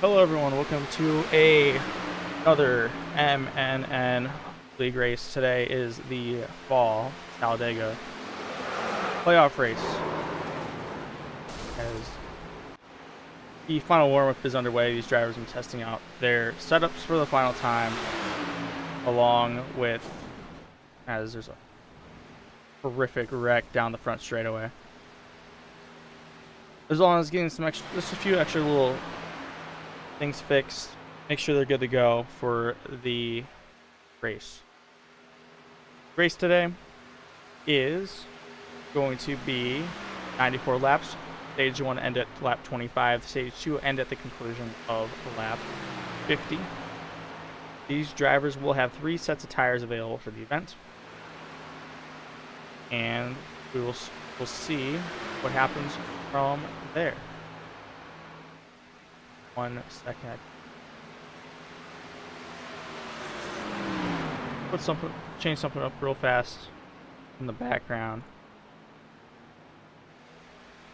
Hello everyone, welcome to another MNN league race. Today is the fall Dega playoff race. As the final warm-up is underway, these drivers have been testing out their setups for the final time, along with, as there's a horrific wreck down the front straightaway. As long as getting just a few extra little things fixed, make sure they're good to go for the race. Race today is going to be 94 laps. Stage 1 end at lap 25. Stage 2 end at the conclusion of lap 50. These drivers will have 3 sets of tires available for the event, and we'll see what happens from there. 1 second. Change something up real fast in the background.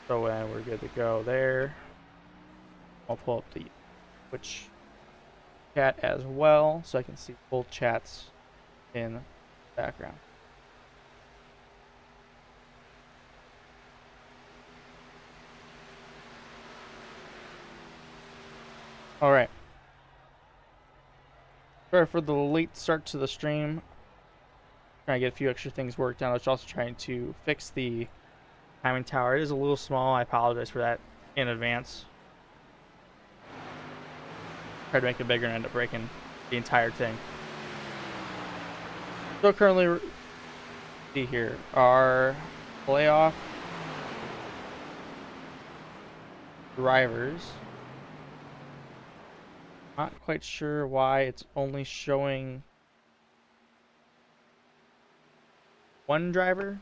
So we're good to go there. I'll pull up the Twitch chat as well, so I can see both chats in the background. All right. Sorry for the late start to the stream. Trying to get a few extra things worked out. I was also trying to fix the timing tower. It is a little small. I apologize for that in advance. Tried to make it bigger and end up breaking the entire thing. So currently, see here, our playoff drivers. Not quite sure why it's only showing one driver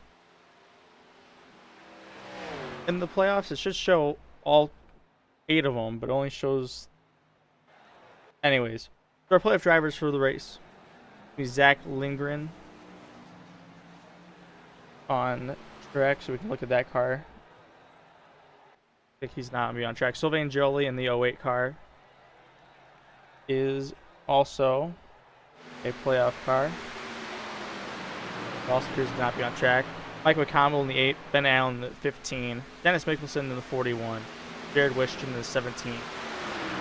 in the playoffs. It should show all 8 of them, but only shows. Anyways, so our playoff drivers for the race is Zach Lindgren on track, so we can look at that car. I think he's not going to be on track. Sylvain Jolie in the 08 car is also a playoff car. Also appears to not be on track. Mike McConnell in the 8, Ben Allen in the 15, Dennis Mickelson in the 41, Jared Wishton in the 17,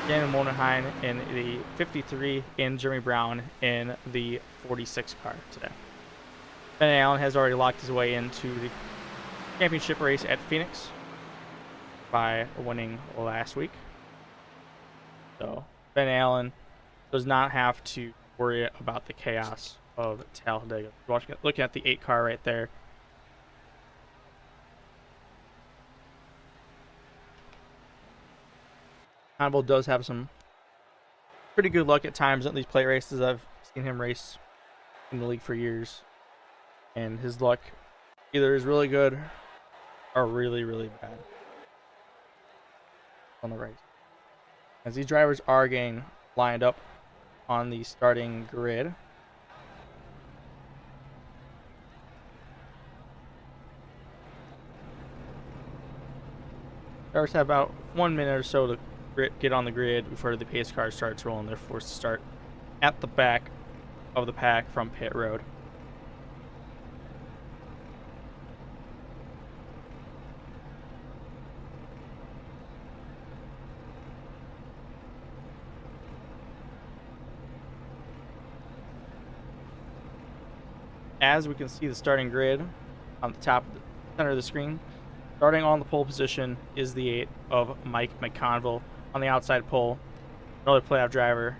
Shannon Monaghan in the 53, and Jeremy Brown in the 46 car today. Ben Allen has already locked his way into the championship race at Phoenix by winning last week. So Ben Allen does not have to worry about the chaos of Talladega. Looking at the 8 car right there. Hannibal does have some pretty good luck at times at these plate races. I've seen him race in the league for years, and his luck either is really good or really, really bad on the race. As these drivers are getting lined up on the starting grid. Drivers have about 1 minute or so to get on the grid before the pace car starts rolling. They're forced to start at the back of the pack from pit road. As we can see the starting grid on the top, center of the screen, starting on the pole position is the 8 of Mike McConville. On the outside pole, another playoff driver,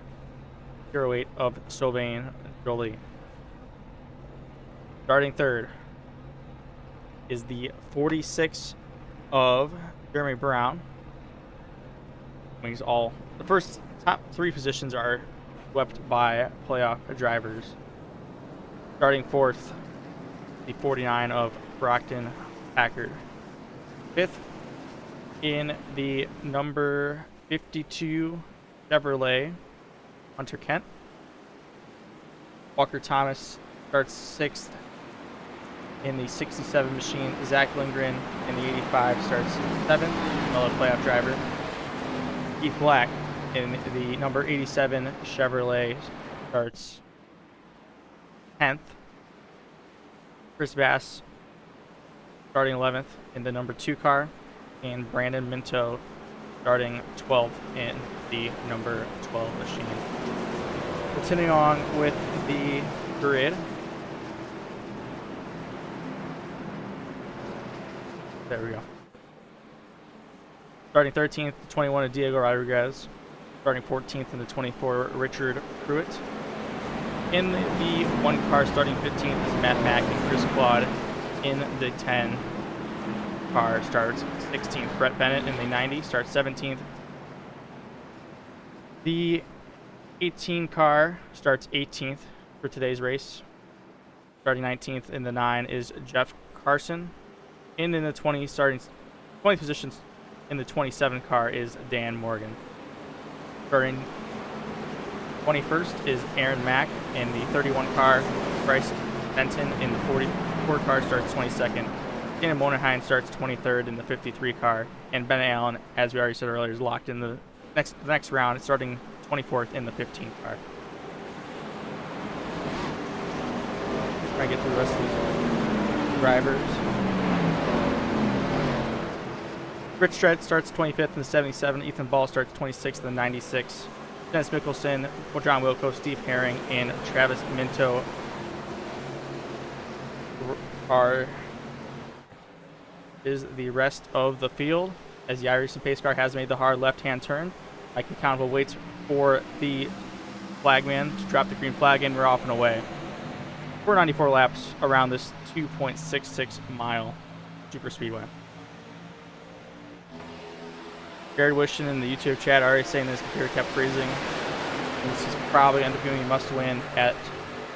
08 of Sylvain Jolie. Starting third is the 46 of Jeremy Brown. The first top 3 positions are swept by playoff drivers. Starting fourth, the 49 of Brockton Packard. Fifth in the number 52 Chevrolet, Hunter Kent. Walker Thomas starts 6th in the 67 machine. Zach Lindgren in the 85 starts 7th, another playoff driver. Keith Black in the number 87 Chevrolet starts 10th. Chris Bass starting 11th in the number 2 car, and Brandon Minto starting 12th in the number 12 machine. Continuing on with the grid. There we go. Starting 13th, the 21 Diego Rodriguez. Starting 14th in the 24, Richard Pruitt. In the 1 car, starting 15th is Matt Mack and Chris Claude. In the 10 car, starts 16th. Brett Bennett in the 90 starts 17th. The 18 car starts 18th for today's race. Starting 19th in the 9 is Jeff Carson. In the 20, starting 20th positions in the 27 car is Dan Morgan. Starting 21st is Aaron Mack in the 31 car. Bryce Benton in the 44 car starts 22nd. Shannon Monerheim starts 23rd in the 53 car. And Ben Allen, as we already said earlier, is locked in the next round, starting 24th in the 15 car. Try and get through the rest of these drivers. Rich Dredd starts 25th in the 77. Ethan Ball starts 26th in the 96. Dennis Mickelson, John Wilco, Steve Herring, and Travis Minto is the rest of the field, as the iRacing pace car has made the hard left-hand turn. Mike McConville waits for the flagman to drop the green flag, and we're off and away. 494 laps around this 2.66 mile super speedway. Jared Wishton in the YouTube chat already saying this computer kept freezing. This is probably end up being a must-win at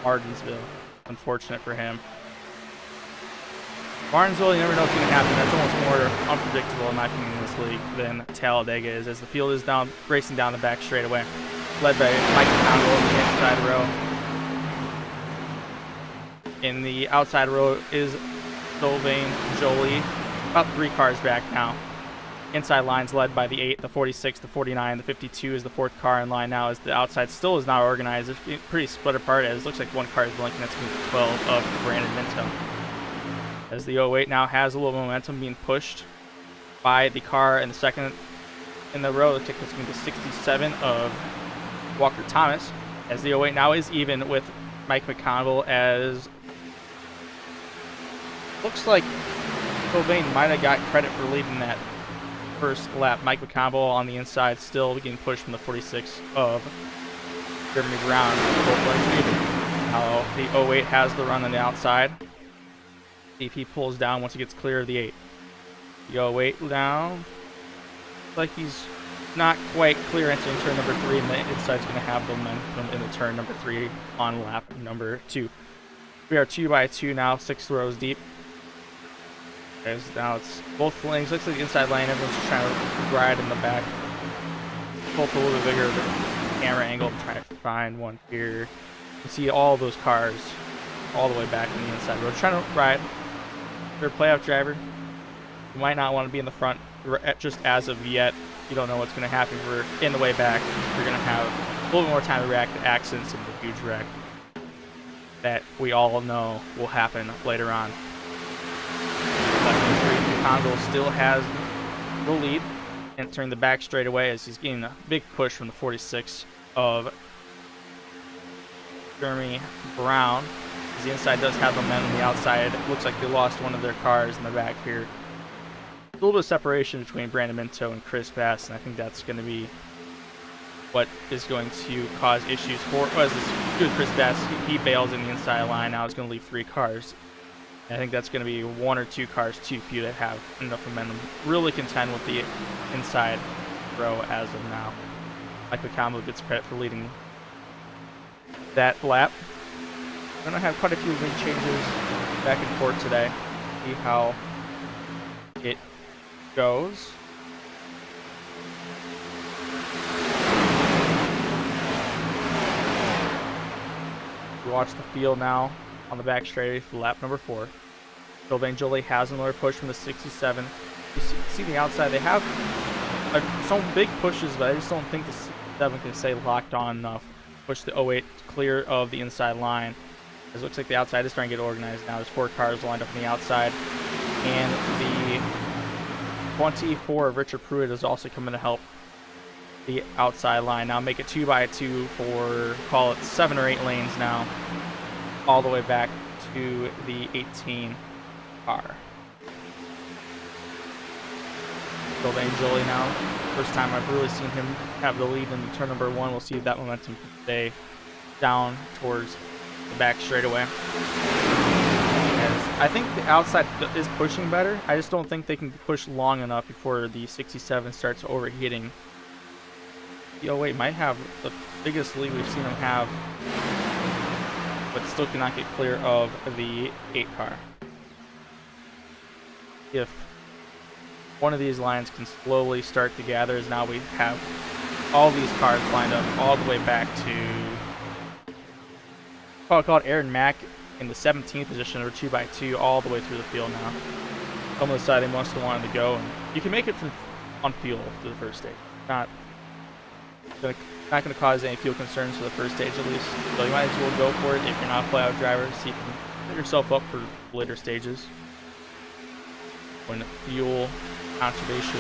Martinsville. Unfortunate for him. Martinsville, you never know what's going to happen. That's almost more unpredictable, in my opinion, in this league than Talladega is, as the field is down, racing down the back straightaway, led by Mike McConville in the inside row. In the outside row is Sylvain Jolie, about 3 cars back now. Inside line's led by the 8, the 46, the 49, the 52 is the 4th car in line now, as the outside still is not organized. It's pretty split apart, as it looks like 1 car is blinking. That's going to be 12 of Brandon Minto. As the 08 now has a little momentum, being pushed by the car in the second in the row. The ticket's going to be 67 of Walker Thomas, as the 08 now is even with Mike McConville, as looks like Sylvain might have got credit for leading that first lap. Mike McConville on the inside, still getting pushed from the 46 of Jeremy Brown. Now the 08 has the run on the outside. See if he pulls down once he gets clear of the 8. The 08 down. Looks like he's not quite clear entering turn number 3, and the inside's going to have the momentum in the turn number 3 on lap number 2. We are 2 by 2 now, 6 rows deep. As now it's both lanes. Looks like the inside lane. Everyone's just trying to ride in the back. Both a little bit bigger camera angle. I'm trying to find one here. You can see all those cars all the way back in the inside road. Trying to ride. They're a playoff driver. You might not want to be in the front just as of yet. You don't know what's going to happen. We're in the way back. We're going to have a little bit more time to react to accidents and the huge wreck that we all know will happen later on. McConville still has the lead, entering the back straightaway, as he's getting a big push from the 46 of Jeremy Brown. As the inside does have momentum, the outside, it looks like they lost one of their cars in the back here. A little bit of separation between Brandon Minto and Chris Bass, and I think that's going to be what is going to cause issues for good Chris Bass. He bails in the inside line. Now he's going to leave 3 cars. I think that's going to be 1 or 2 cars too few to have enough momentum. Really contend with the inside row as of now. Mike McConville gets credit for leading that lap. We're going to have quite a few lead changes back and forth today. See how it goes. We watch the field now on the back straightaway for lap number 4. Sylvain Jolie has another push from the 67. You see the outside. They have some big pushes, but I just don't think 67 can stay locked on enough. Push the 08 clear of the inside line. It looks like the outside is starting to get organized now. There's 4 cars lined up on the outside. And the 24 of Richard Pruitt is also coming to help the outside line. Now make it 2x2 for, call it 7 or 8 lanes now, all the way back to the 18 car. Sylvain Joly now. First time I've really seen him have the lead in the turn number 1. We'll see if that momentum can stay down towards the back straightaway. As I think the outside is pushing better. I just don't think they can push long enough before the 67 starts overheating. The 08 might have the biggest lead we've seen him have, but still cannot get clear of the 8 car. If one of these lines can slowly start to gather, as now we have all these cars lined up all the way back to called Aaron Mack in the 17th position, or 2x2 all the way through the field now. Some of the side they must have wanted to go, and you can make it from on fuel to the first stage. Not going to cause any fuel concerns for the first stage at least. So you might as well go for it if you're not a flat-out driver. See if you can set yourself up for later stages when fuel conservation.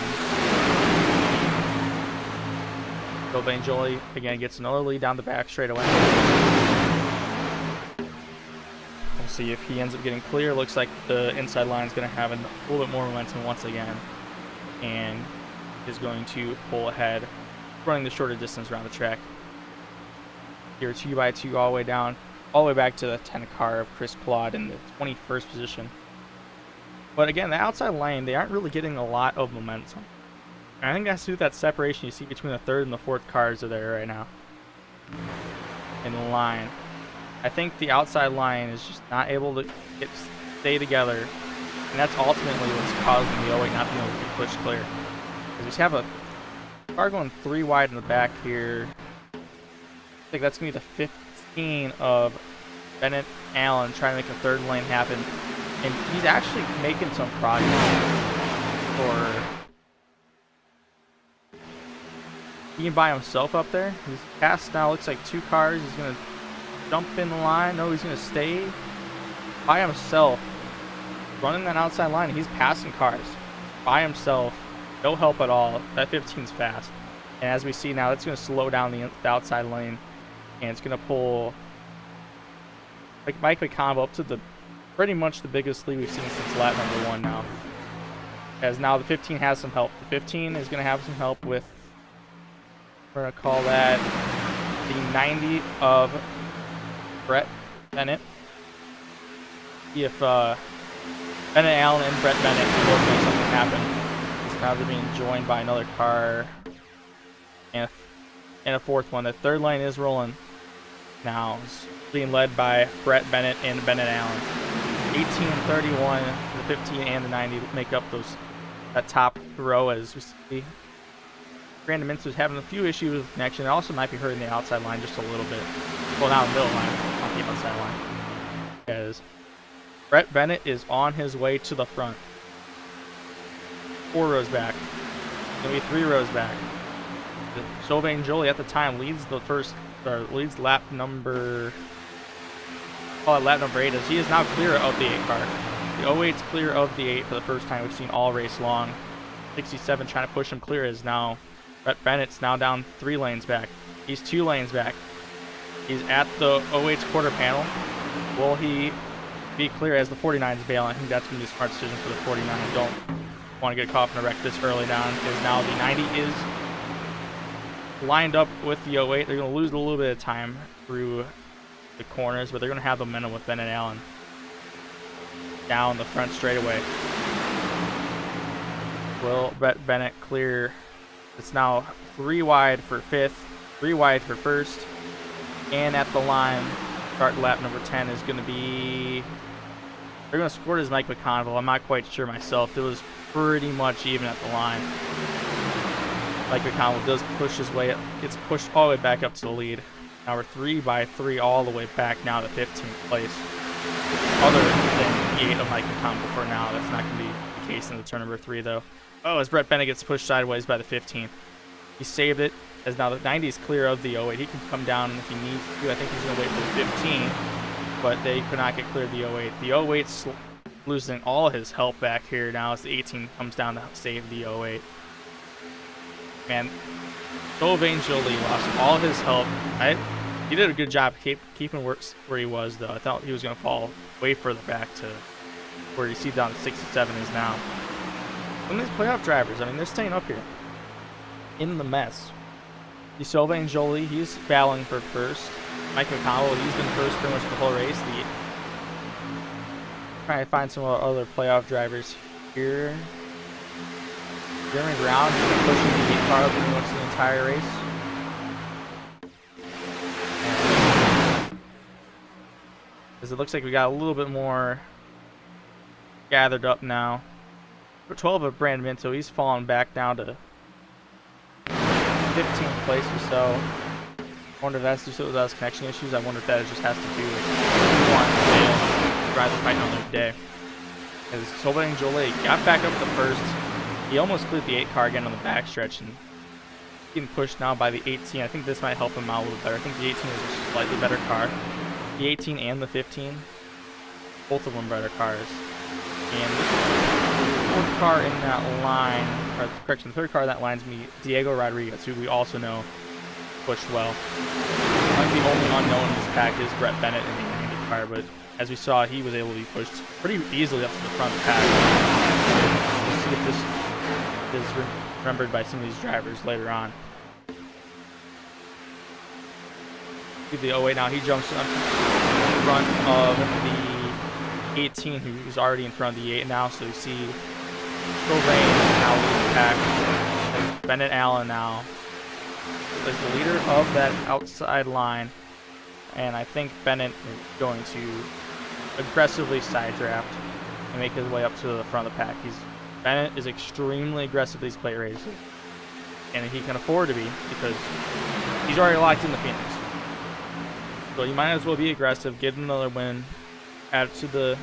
Sylvain Joly again gets another lead down the back straight away. We'll see if he ends up getting clear. Looks like the inside line is going to have a little bit more momentum once again, and is going to pull ahead, running the shorter distance around the track. Here 2x2 all the way down, all the way back to the 10 car of Chris Plod in the 21st position. But again, the outside lane, they aren't really getting a lot of momentum. And I think that's due to that separation you see between the 3rd and the 4th cars are there right now in the line. I think the outside line is just not able to stay together, and that's ultimately what's causing the 08 not being able to get pushed clear. Because we just have a car going 3 wide in the back here. I think that's going to be the 15 of Bennett Allen trying to make a 3rd lane happen. And he's actually making some progress for being by himself up there. He's passed now, looks like 2 cars. He's going to jump in the line. No, he's going to stay by himself, running that outside line. He's passing cars by himself. No help at all. That 15's fast. And as we see now, it's going to slow down the outside lane. And it's going to pull like Mike McConville up to the pretty much the biggest lead we've seen since lap number 1 now. As now the 15 has some help. The 15 is going to have some help with, we're going to call that the 90 of Brett Bennett. See if Bennett Allen and Brett Bennett can both make something happen. Because now they're being joined by another car and a 4th one. The 3rd lane is rolling now. It's being led by Brett Bennett and Bennett Allen. 18 and 31, the 15 and the 90 make up that top row. As we see, Brandon Mintz's having a few issues with connection. It also might be hurting the outside line just a little bit. Well, now the middle line, not the outside line. As Brett Bennett is on his way to the front. 4 rows back. Gonna be 3 rows back. Sylvain Joly at the time leads leads lap number. Call it lap number 8, as he is now clear of the 8 car. The 08's clear of the 8 for the first time we've seen all race long. 67 trying to push him clear is now. Brett Bennett's now down 3 lanes back. He's 2 lanes back. He's at the 08's quarter panel. Will he be clear as the 49's bailing? I think that's going to be a smart decision for the 49. Don't want to get caught in a wreck this early down, because now the 90 is lined up with the 08. They're going to lose a little bit of time through the corners, but they're going to have the momentum with Bennett Allen down the front straightaway. Will Brett Bennett clear? It's now 3 wide for 5th, 3 wide for 1st, and at the line, start lap number 10 is going to be, they're going to score it as Mike McConville. I'm not quite sure myself. It was pretty much even at the line. Mike McConville does push his way up, gets pushed all the way back up to the lead. Now we're 3 by 3 all the way back now to 15th place. Other than the 8 of Mike McConville for now. That's not going to be the case in the turn number 3 though. Oh, as Brett Bennett gets pushed sideways by the 15th. He saved it. as now the 90 is clear of the 08. He can come down if he needs to. I think he's going to wait for the 15, but they could not get clear of the 08. The 08's losing all his help back here now as the 18 comes down to save the 08. Man, Sylvain Joly lost all his help. He did a good job keeping where he was, though. I thought he was going to fall way further back to where you see down to 67 is now. Some of these playoff drivers, I mean, they're staying up here in the mess. The Sylvain Joly, he's battling for first. Mike McConnell, he's been first pretty much the whole race. Trying to find some other playoff drivers here. Jeremy Brown, he's been pushing the 8 car pretty much the entire race. As it looks like we got a little bit more gathered up now. 12 of Brand Minto, he's fallen back down to 15th place or so. I wonder if that's just with those connection issues. I wonder if that just has to do with who wants to drive the fight on their day. As Sylvain Joly got back up to first, he almost cleared the 8 car again on the backstretch and getting pushed now by the 18. I think this might help him out a little better. I think the 18 is a slightly better car. The 18 and the 15, both of them better cars. And this is the fourth car in that line, or correction, the third car in that line is me, Diego Rodriguez, who we also know pushed well. I think the only unknown in this pack is Brett Bennett in the 90 car, but as we saw, he was able to be pushed pretty easily up to the front of the pack. We'll see if this is remembered by some of these drivers later on. The 08 now, he jumps up in front of the 18, who's already in front of the 8 now. So you see Sylvain now leading the pack. Bennett Allen now is the leader of that outside line, and I think Bennett is going to aggressively side draft and make his way up to the front of the pack. Bennett is extremely aggressive these plate races, and he can afford to be because he's already locked in the Phoenix. So you might as well be aggressive, get another win, add it to the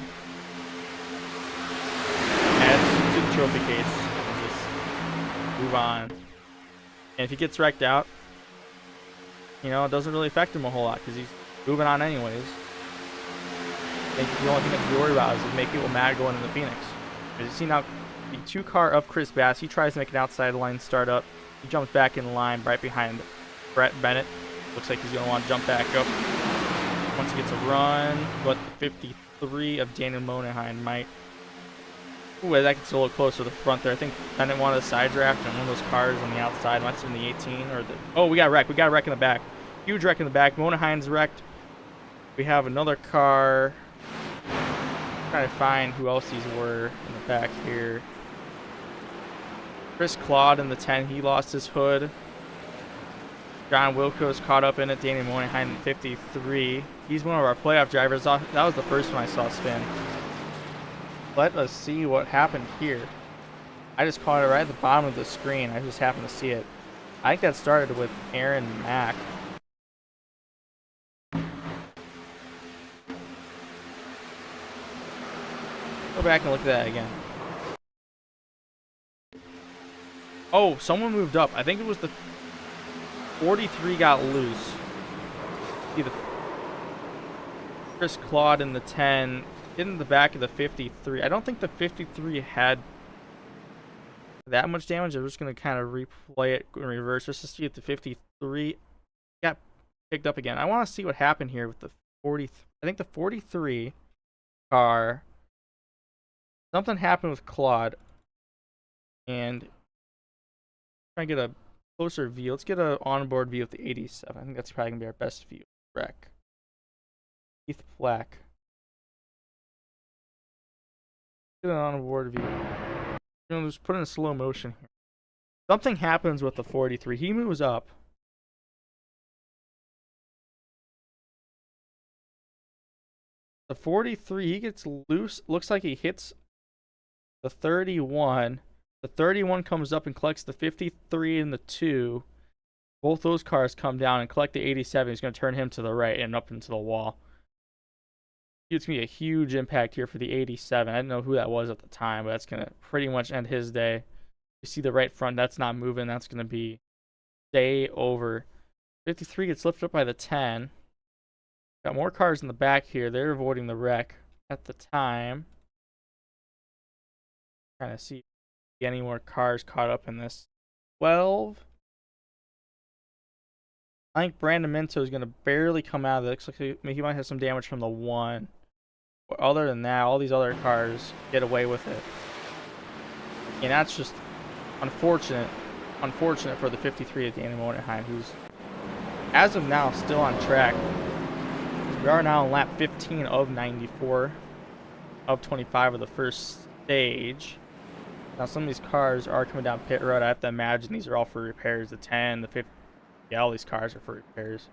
trophy case, and just move on. And if he gets wrecked out, you know, it doesn't really affect him a whole lot because he's moving on anyways. I think the only thing that you worry about is to make people mad going into the Phoenix. As you see now, the 2 car of Chris Bass, he tries to make an outside line start up. He jumps back in line right behind Brett Bennett. Looks like he's going to want to jump back up once he gets a run, but the 53 of Daniel Monahan might. Ooh, that gets a little closer to the front there. I think Bennett wanted a side draft on one of those cars on the outside. Might have been the 18 or the. Oh, we got a wreck. We got a wreck in the back. Huge wreck in the back. Monahan's wrecked. We have another car. Trying to find who else these were in the back here. Chris Claude in the 10. He lost his hood. John Wilco's caught up in it. Danny Moynihan in 53. He's one of our playoff drivers. That was the first one I saw spin. Let us see what happened here. I just caught it right at the bottom of the screen. I just happened to see it. I think that started with Aaron Mack. Go back and look at that again. Oh, someone moved up. I think it was the 43 got loose. See the Chris Claude in the 10, in the back of the 53. I don't think the 53 had that much damage. I'm just going to kind of replay it in reverse just to see if the 53 got picked up again. I want to see what happened here with the 40. I think the 43 car. Something happened with Claude, and try and get a closer view. Let's get an onboard view of the 87. I think that's probably gonna be our best view. Wreck. Keith Black. Get an onboard view. You know, just put in slow motion here. Something happens with the 43. He moves up. The 43, he gets loose. Looks like he hits the 31. The 31 comes up and collects the 53 and the 2. Both those cars come down and collect the 87. He's going to turn him to the right and up into the wall. It's going to be a huge impact here for the 87. I didn't know who that was at the time, but that's going to pretty much end his day. You see the right front, that's not moving. That's going to be stay over. 53 gets lifted up by the 10. Got more cars in the back here. They're avoiding the wreck at the time. Trying to see any more cars caught up in this. 12. I think Brandon Minto is going to barely come out of it. Looks like he might have some damage from the 1. But other than that, all these other cars get away with it. And that's just unfortunate for the 53 at Danny Monenheim, who's, as of now, still on track. We are now on lap 15 of 94, of 25 of the first stage. Now, some of these cars are coming down pit road. I have to imagine these are all for repairs. The 10, the 50, yeah, all these cars are for repairs.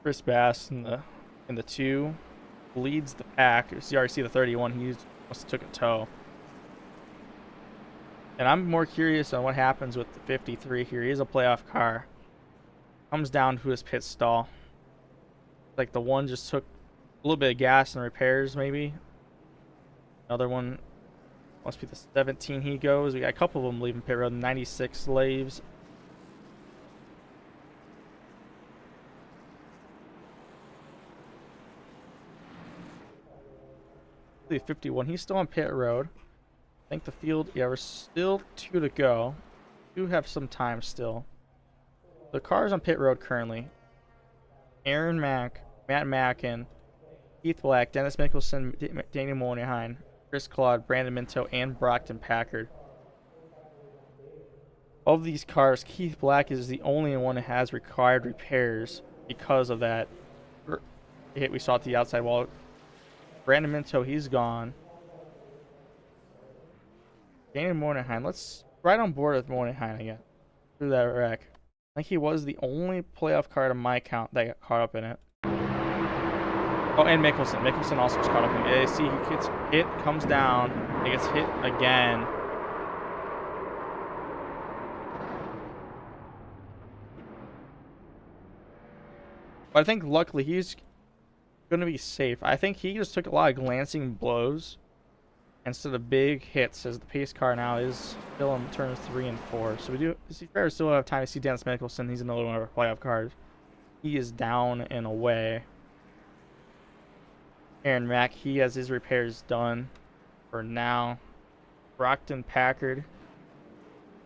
Chris Bass in the 2 leads the pack. You already see the 31. He must have took a tow. And I'm more curious on what happens with the 53 here. He is a playoff car. Comes down to his pit stall. Like the 1 just took a little bit of gas and repairs, maybe. Another one must be the 17 he goes. We got a couple of them leaving pit road. 96 leaves. The 51, he's still on pit road. I think the field, yeah, we're still 2 to go. Do have some time still. The cars on pit road currently: Aaron Mack, Matt Mackin, Keith Black, Dennis Mickelson, Danny Monenheim, Chris Claude, Brandon Minto, and Brockton Packard. Of these cars, Keith Black is the only one that has required repairs because of that hit we saw at the outside wall. Brandon Minto, he's gone. Danny Monenheim, let's right on board with Monenheim again through that wreck. I think he was the only playoff car to my count that got caught up in it. Oh, and Mickelson. Mickelson also was caught up in it. See, he gets hit, comes down, he gets hit again. But I think luckily he's going to be safe. I think he just took a lot of glancing blows instead of big hits, as the pace car now is still in turns 3 and 4. So we still have time to see Dennis Mickelson. He's another one of our playoff cars. He is down and away. Aaron Mack, he has his repairs done for now. Brockton Packard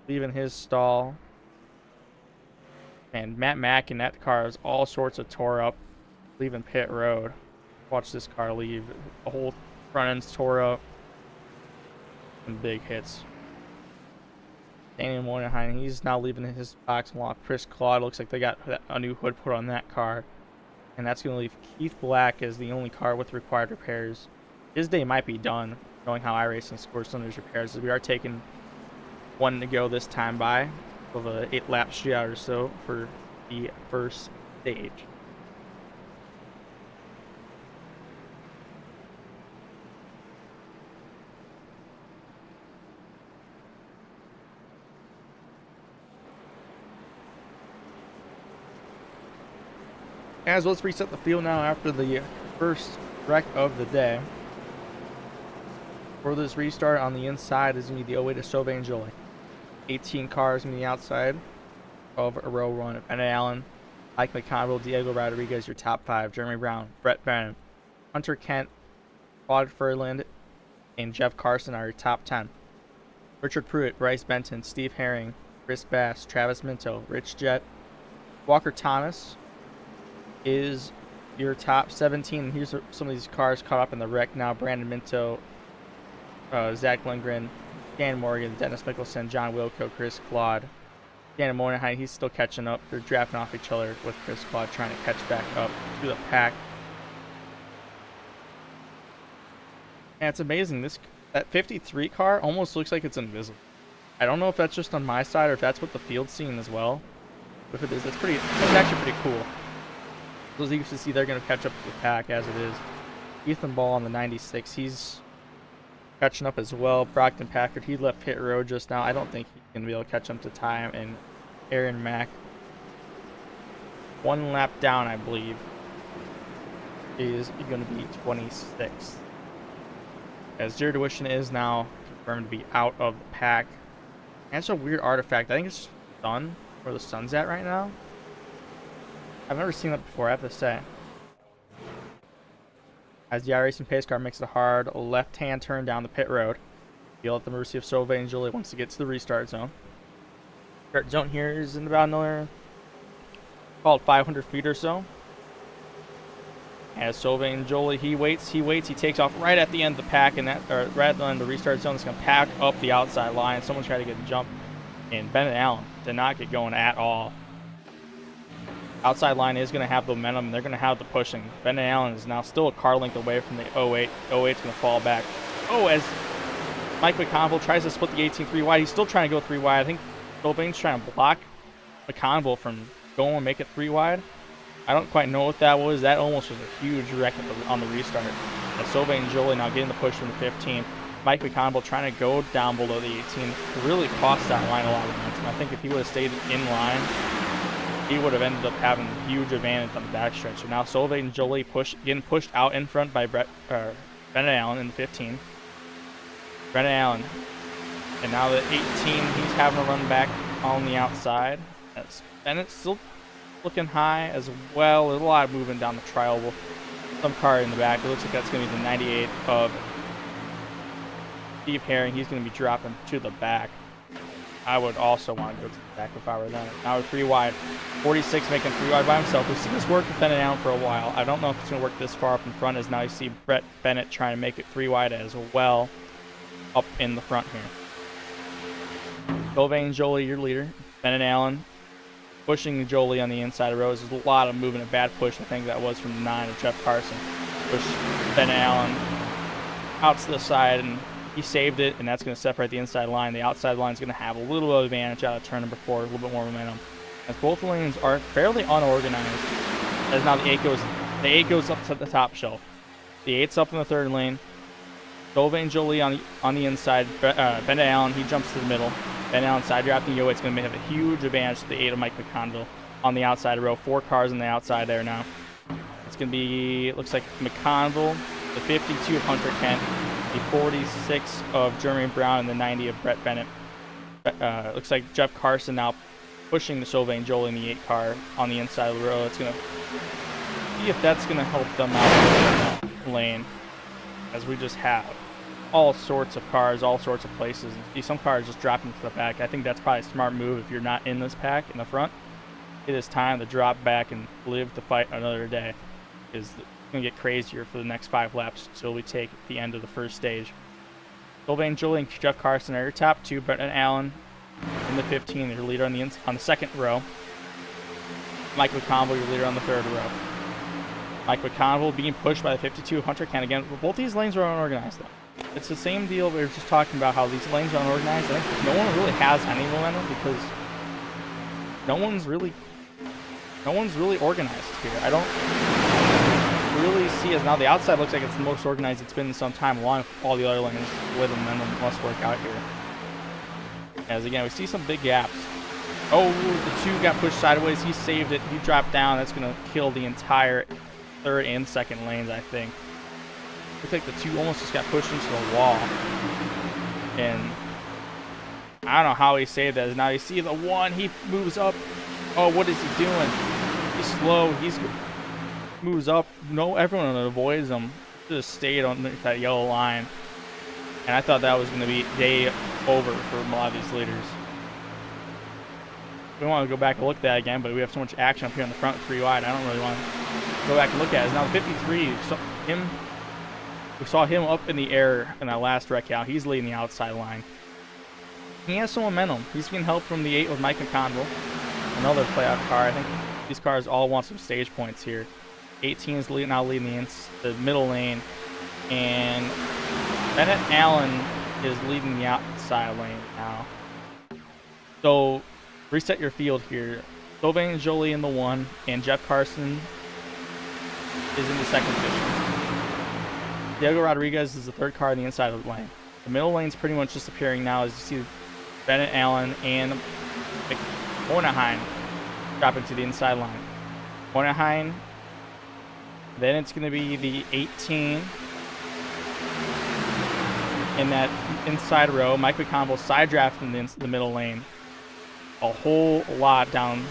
leaving his stall. And Matt Mack in that car is all sorts of tore up, leaving pit road. Watch this car leave. The whole front end's tore up. And big hits. Danny Monenheim, he's now leaving his box lot. Chris Claude, looks like they got a new hood put on that car. And that's going to leave Keith Black as the only car with required repairs. His day might be done, knowing how iRacing scores some of these repairs. We are taking 1 to go this time by, of a 8-lap shootout or so for the first stage. As well, let's reset the field now after the first wreck of the day. For this restart, on the inside is going to be the 08 Estove Angel. 18 cars on the outside of a row run. Ben Allen, Mike McConnell, Diego Rodriguez, your top 5. Jeremy Brown, Brett Bennett, Hunter Kent, Claude Furland, and Jeff Carson are your top 10. Richard Pruitt, Bryce Benton, Steve Herring, Chris Bass, Travis Minto, Rich Jett, Walker Thomas is your top 17. Here's some of these cars caught up in the wreck now: Brandon Minto, Zach Lindgren, Dan Morgan, Dennis Mickelson, John Wilco, Chris Claude. Dan Monenheim, he's still catching up. They're drafting off each other with Chris Claude trying to catch back up to the pack. And it's amazing. That 53 car almost looks like it's invisible. I don't know if that's just on my side or if that's what the field's seeing as well. But if it is, it's actually pretty cool. So as you can see, they're going to catch up to the pack as it is. Ethan Ball on the 96, he's catching up as well. Brockton Packard, he left pit road just now. I don't think he's going to be able to catch up to time. And Aaron Mack, 1 lap down, I believe, is going to be 26th. As Jared Wishon is now confirmed to be out of the pack. And it's a weird artifact. I think it's just done. where the sun's at right now. I've never seen that before, I have to say. As the iRacing pace car makes a hard left-hand turn down the pit road. Feel at the mercy of Sauve and Jolie once it gets to the restart zone. Restart zone here is in about another, call it 500 feet or so. As Sauve and Jolie, he waits, he takes off right at the end of the pack, and right at the end of the restart zone. It's going to pack up the outside line. Someone tried to get a jump, and Bennett Allen did not get going at all. Outside line is going to have the momentum, and they're going to have the pushing. Bennett Allen is now still a car length away from the 08. 08's going to fall back. Oh, as Mike McConville tries to split the 18 3 wide. He's still trying to go 3 wide. I think Sylvain's trying to block McConville from going and make it 3 wide. I don't quite know what that was. That almost was a huge wreck on the restart. As Sylvain and Jolie now getting the push from the 15. Mike McConville trying to go down below the 18 really cost that line a lot of momentum. I think if he would have stayed in line, he would have ended up having a huge advantage on the backstretch. So now Sylvain and Jolie getting pushed out in front by Bennett Allen in the 15. Bennett Allen. And now the 18, he's having to run back on the outside. As Bennett's still looking high as well. There's a lot of movement down the trial. Some car in the back. It looks like that's going to be the 98 of Steve Herring. He's going to be dropping to the back. I would also want to go to the back if I were them. Now we're 3 wide. 46 making 3 wide by himself. We've seen this work with Bennett Allen for a while. I don't know if it's going to work this far up in front, as now you see Brett Bennett trying to make it 3 wide as well up in the front here. Sylvain Jolie, your leader. Bennett Allen pushing Jolie on the inside of rows. There's a lot of movement, a bad push. I think that was from the 9 of Jeff Carson. Push Bennett Allen out to the side, and he saved it, and that's going to separate the inside line. The outside line is going to have a little bit of advantage out of turn number 4, a little bit more momentum. As both lanes are fairly unorganized. As now the 8 goes up to the top shelf. The 8's up in the 3rd lane. Sylvain Jolie on the inside. Bennett Allen, he jumps to the middle. Bennett Allen side drafting Yo. It's going to have a huge advantage to the 8 of Mike McConville on the outside row. 4 cars on the outside there now. It's going to be, it looks like McConville, the 52 of Hunter Kent, the 46 of Jeremy Brown, and the 90 of Brett Bennett. Looks like Jeff Carson now pushing the Sylvain Jolie in the 8 car on the inside of the row. It's going to see if that's going to help them out in the lane, as we just have all sorts of cars, all sorts of places. And see some cars just dropping to the back. I think that's probably a smart move if you're not in this pack in the front. It is time to drop back and live to fight another day. It's going to get crazier for the next 5 laps until we take the end of the first stage. Sylvain Jolie and Jeff Carson are your top 2. Bennett Allen in the 15, your leader on the 2nd row. Mike McConville, your leader on the 3rd row. Mike McConville being pushed by the 52 Hunter Kent again. Both these lanes are unorganized though. It's the same deal we were just talking about, how these lanes are unorganized. I think no one really has any momentum because no one's really organized here. I don't really see, as now the outside looks like it's the most organized it's been in some time, along with all the other lanes with them, and then must work out here. As again, we see some big gaps. Oh, the 2 got pushed sideways. He saved it. He dropped down. That's going to kill the entire 3rd and 2nd lanes, I think. Looks like the 2 almost just got pushed into the wall. And I don't know how he saved that. Now you see the 1, he moves up. Oh, what is he doing? He's slow. He moves up. No, everyone avoids him. Just stayed on that yellow line. And I thought that was going to be day over for a lot of these leaders. We want to go back and look at that again, but we have so much action up here in the front 3 wide. I don't really want to go back and look at it. Now the 53, we saw him up in the air in that last wreck out. He's leading the outside line. He has some momentum. He's getting help from the 8 with Mike McConville. Another playoff car. I think these cars all want some stage points here. 18 is now leading the middle lane. And Bennett Allen is leading the outside lane now. So reset your field here. Sylvain Jolie in the 1, and Jeff Carson is in the 2nd position. Diego Rodriguez is the 3rd car on the inside of the lane. The middle lane's pretty much disappearing now, as you see Bennett Allen and Moynihan dropping to the inside line. Moynihan, then it's going to be the 18 in that inside row. Mike McConville side drafting the middle lane. a whole lot down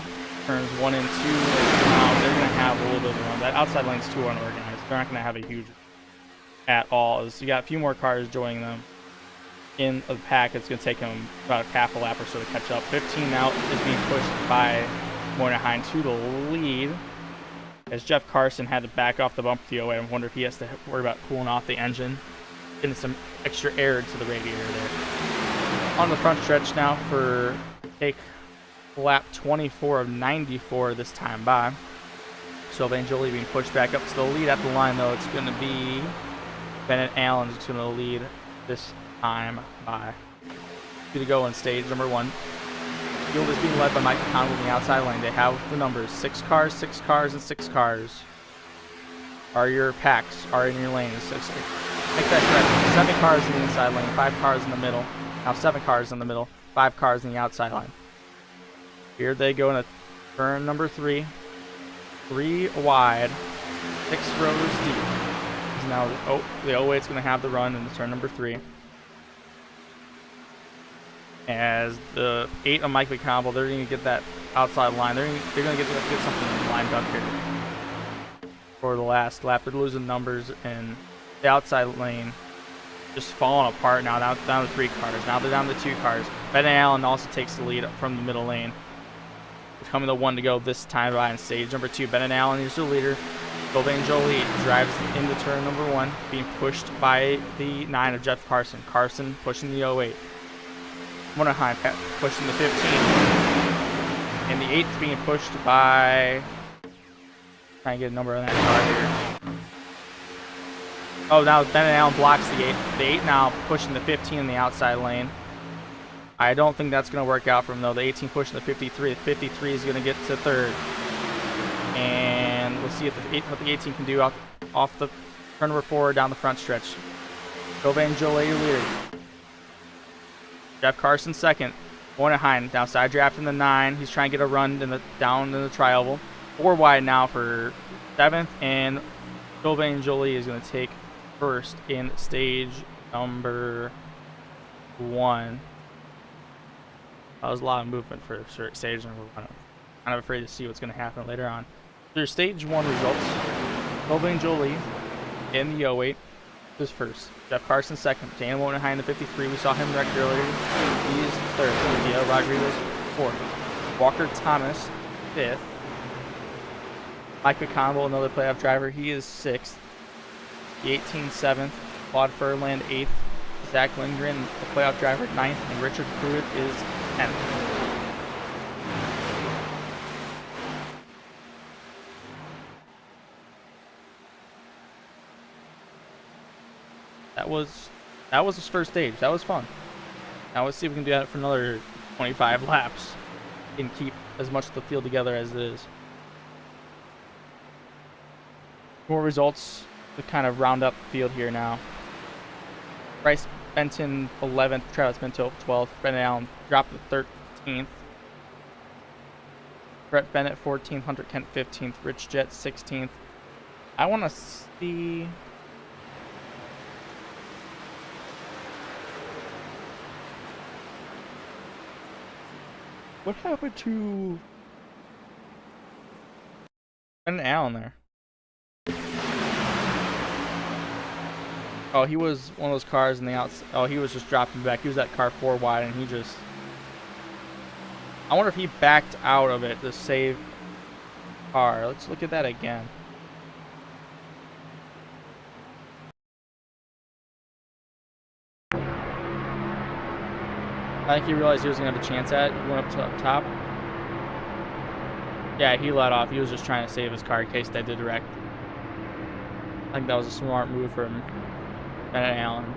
turns 1 and 2. Now they're going to have a little bit of a run. That outside lane's too unorganized. They're not going to have a huge at all. As you got a few more cars joining them in the pack, it's going to take them about half a lap or so to catch up. 15 now is being pushed by Moynihan to the lead, as Jeff Carson had to back off the bump to the 08. I wonder if he has to worry about cooling off the engine, getting some extra air to the radiator there. On the front stretch now for take lap 24 of 94 this time by. Sylvain Joly being pushed back up to the lead at the line, though. It's going to be Bennett Allen is going to lead this time by. Going to go in stage number 1. Field is being led by Mike McConnell in the outside lane. They have the numbers 6 cars, 6 cars, and 6 cars. Are your packs are in your lanes. Make that correct. 7 cars in the inside lane, 5 cars in the middle. Now 7 cars in the middle, 5 cars in the outside line. Here they go into turn number 3. 3 wide, 6 rows deep. Now the 08's going to have the run in turn number 3. As the 8 of Mike McConnell, they're going to get that outside line. They're going to get something lined up here for the last lap. They're losing numbers, and the outside lane just falling apart now. Down to 3 cars. Now they're down to 2 cars. Ben Allen also takes the lead from the middle lane, becoming the 1 to go this time by in stage number 2. Ben Allen is the leader. Sylvain Joly drives into turn number 1, being pushed by the 9 of Jeff Carson. Carson pushing the 08. Monahan pushing the 15. And the 8's being pushed by... Trying to get a number on that car here. Oh, now Ben Allen blocks the 8. The 8 now pushing the 15 in the outside lane. I don't think that's going to work out for him, though. The 18 pushing the 53. The 53 is going to get to 3rd. And we'll see what the 18 can do off the turn number 4 down the front stretch. Sylvain Joly leader. Jeff Carson 2nd. Moynihan now side drafting the 9. He's trying to get a run down in the tri-oval. 4 wide now for 7th, and Sylvain Joly is going to take 1st in stage number 1. That was a lot of movement for stage number 1. I'm kind of afraid to see what's going to happen later on. There's stage 1 results. Sylvain Joly in the 08 is 1st. Jeff Carson 2nd. Daniel Moynihan in the 53. We saw him wrecked earlier. He's 3rd. Miguel Rodriguez 4th. Walker Thomas 5th. Mike McConnell, another playoff driver, he is 6th. The 18 7th. Claude Furland 8th. Zach Lindgren, the playoff driver, 9th. And Richard Pruitt is 10th. That was his first stage. That was fun. Now let's see if we can do that for another 25 laps and keep as much of the field together as it is. More results to kind of round up the field here now. Bryce Benton 11th, Travis Pinto 12th, Brendan Allen dropped to 13th. Brett Bennett 14th, Hunter Kent 15th, Rich Jett 16th. I want to see... What happened to Brendan Allen there? Oh, he was one of those cars in the outs. Oh, he was just dropping back. He was that car 4 wide, and he just... I wonder if he backed out of it to save car. Let's look at that again. I think he realized he was going to have a chance at it. He went up top. Yeah, he let off. He was just trying to save his car in case they did wreck. I think that was a smart move from Bennett Allen.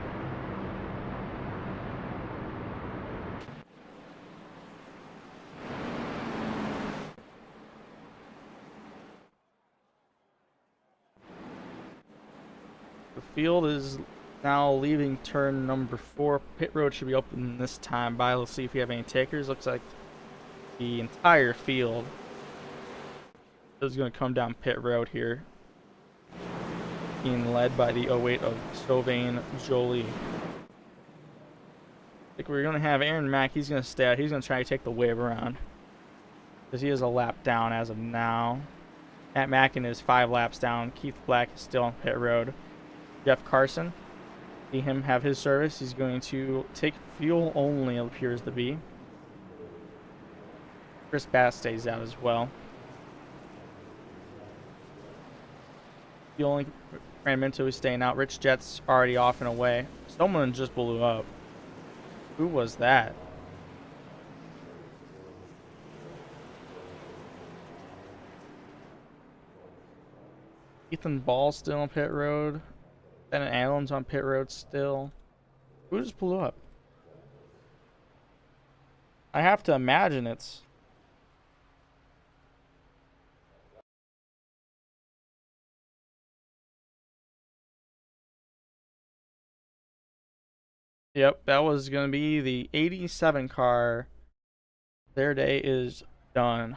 The field is now leaving turn number 4. Pit road should be open this time by. Let's see if we have any takers. Looks like the entire field is going to come down pit road here, being led by the 08 of Sylvain Joly. think we're going to have Aaron Mack. He's going to stay out. He's going to try to take the wave around, because he is a lap down as of now. Matt Mackin is 5 laps down. Keith Black is still on pit road. Jeff Carson, see him have his service. He's going to take fuel only, it appears to be. Chris Bass stays out as well. The only Brandon Minto is staying out. Rich Jet's already off and away. Someone just blew up. Who was that? Ethan Ball's still on pit road. Bennett Allen's on pit road still. Who just blew up? I have to imagine it's... Yep, that was going to be the 87 car. Their day is done.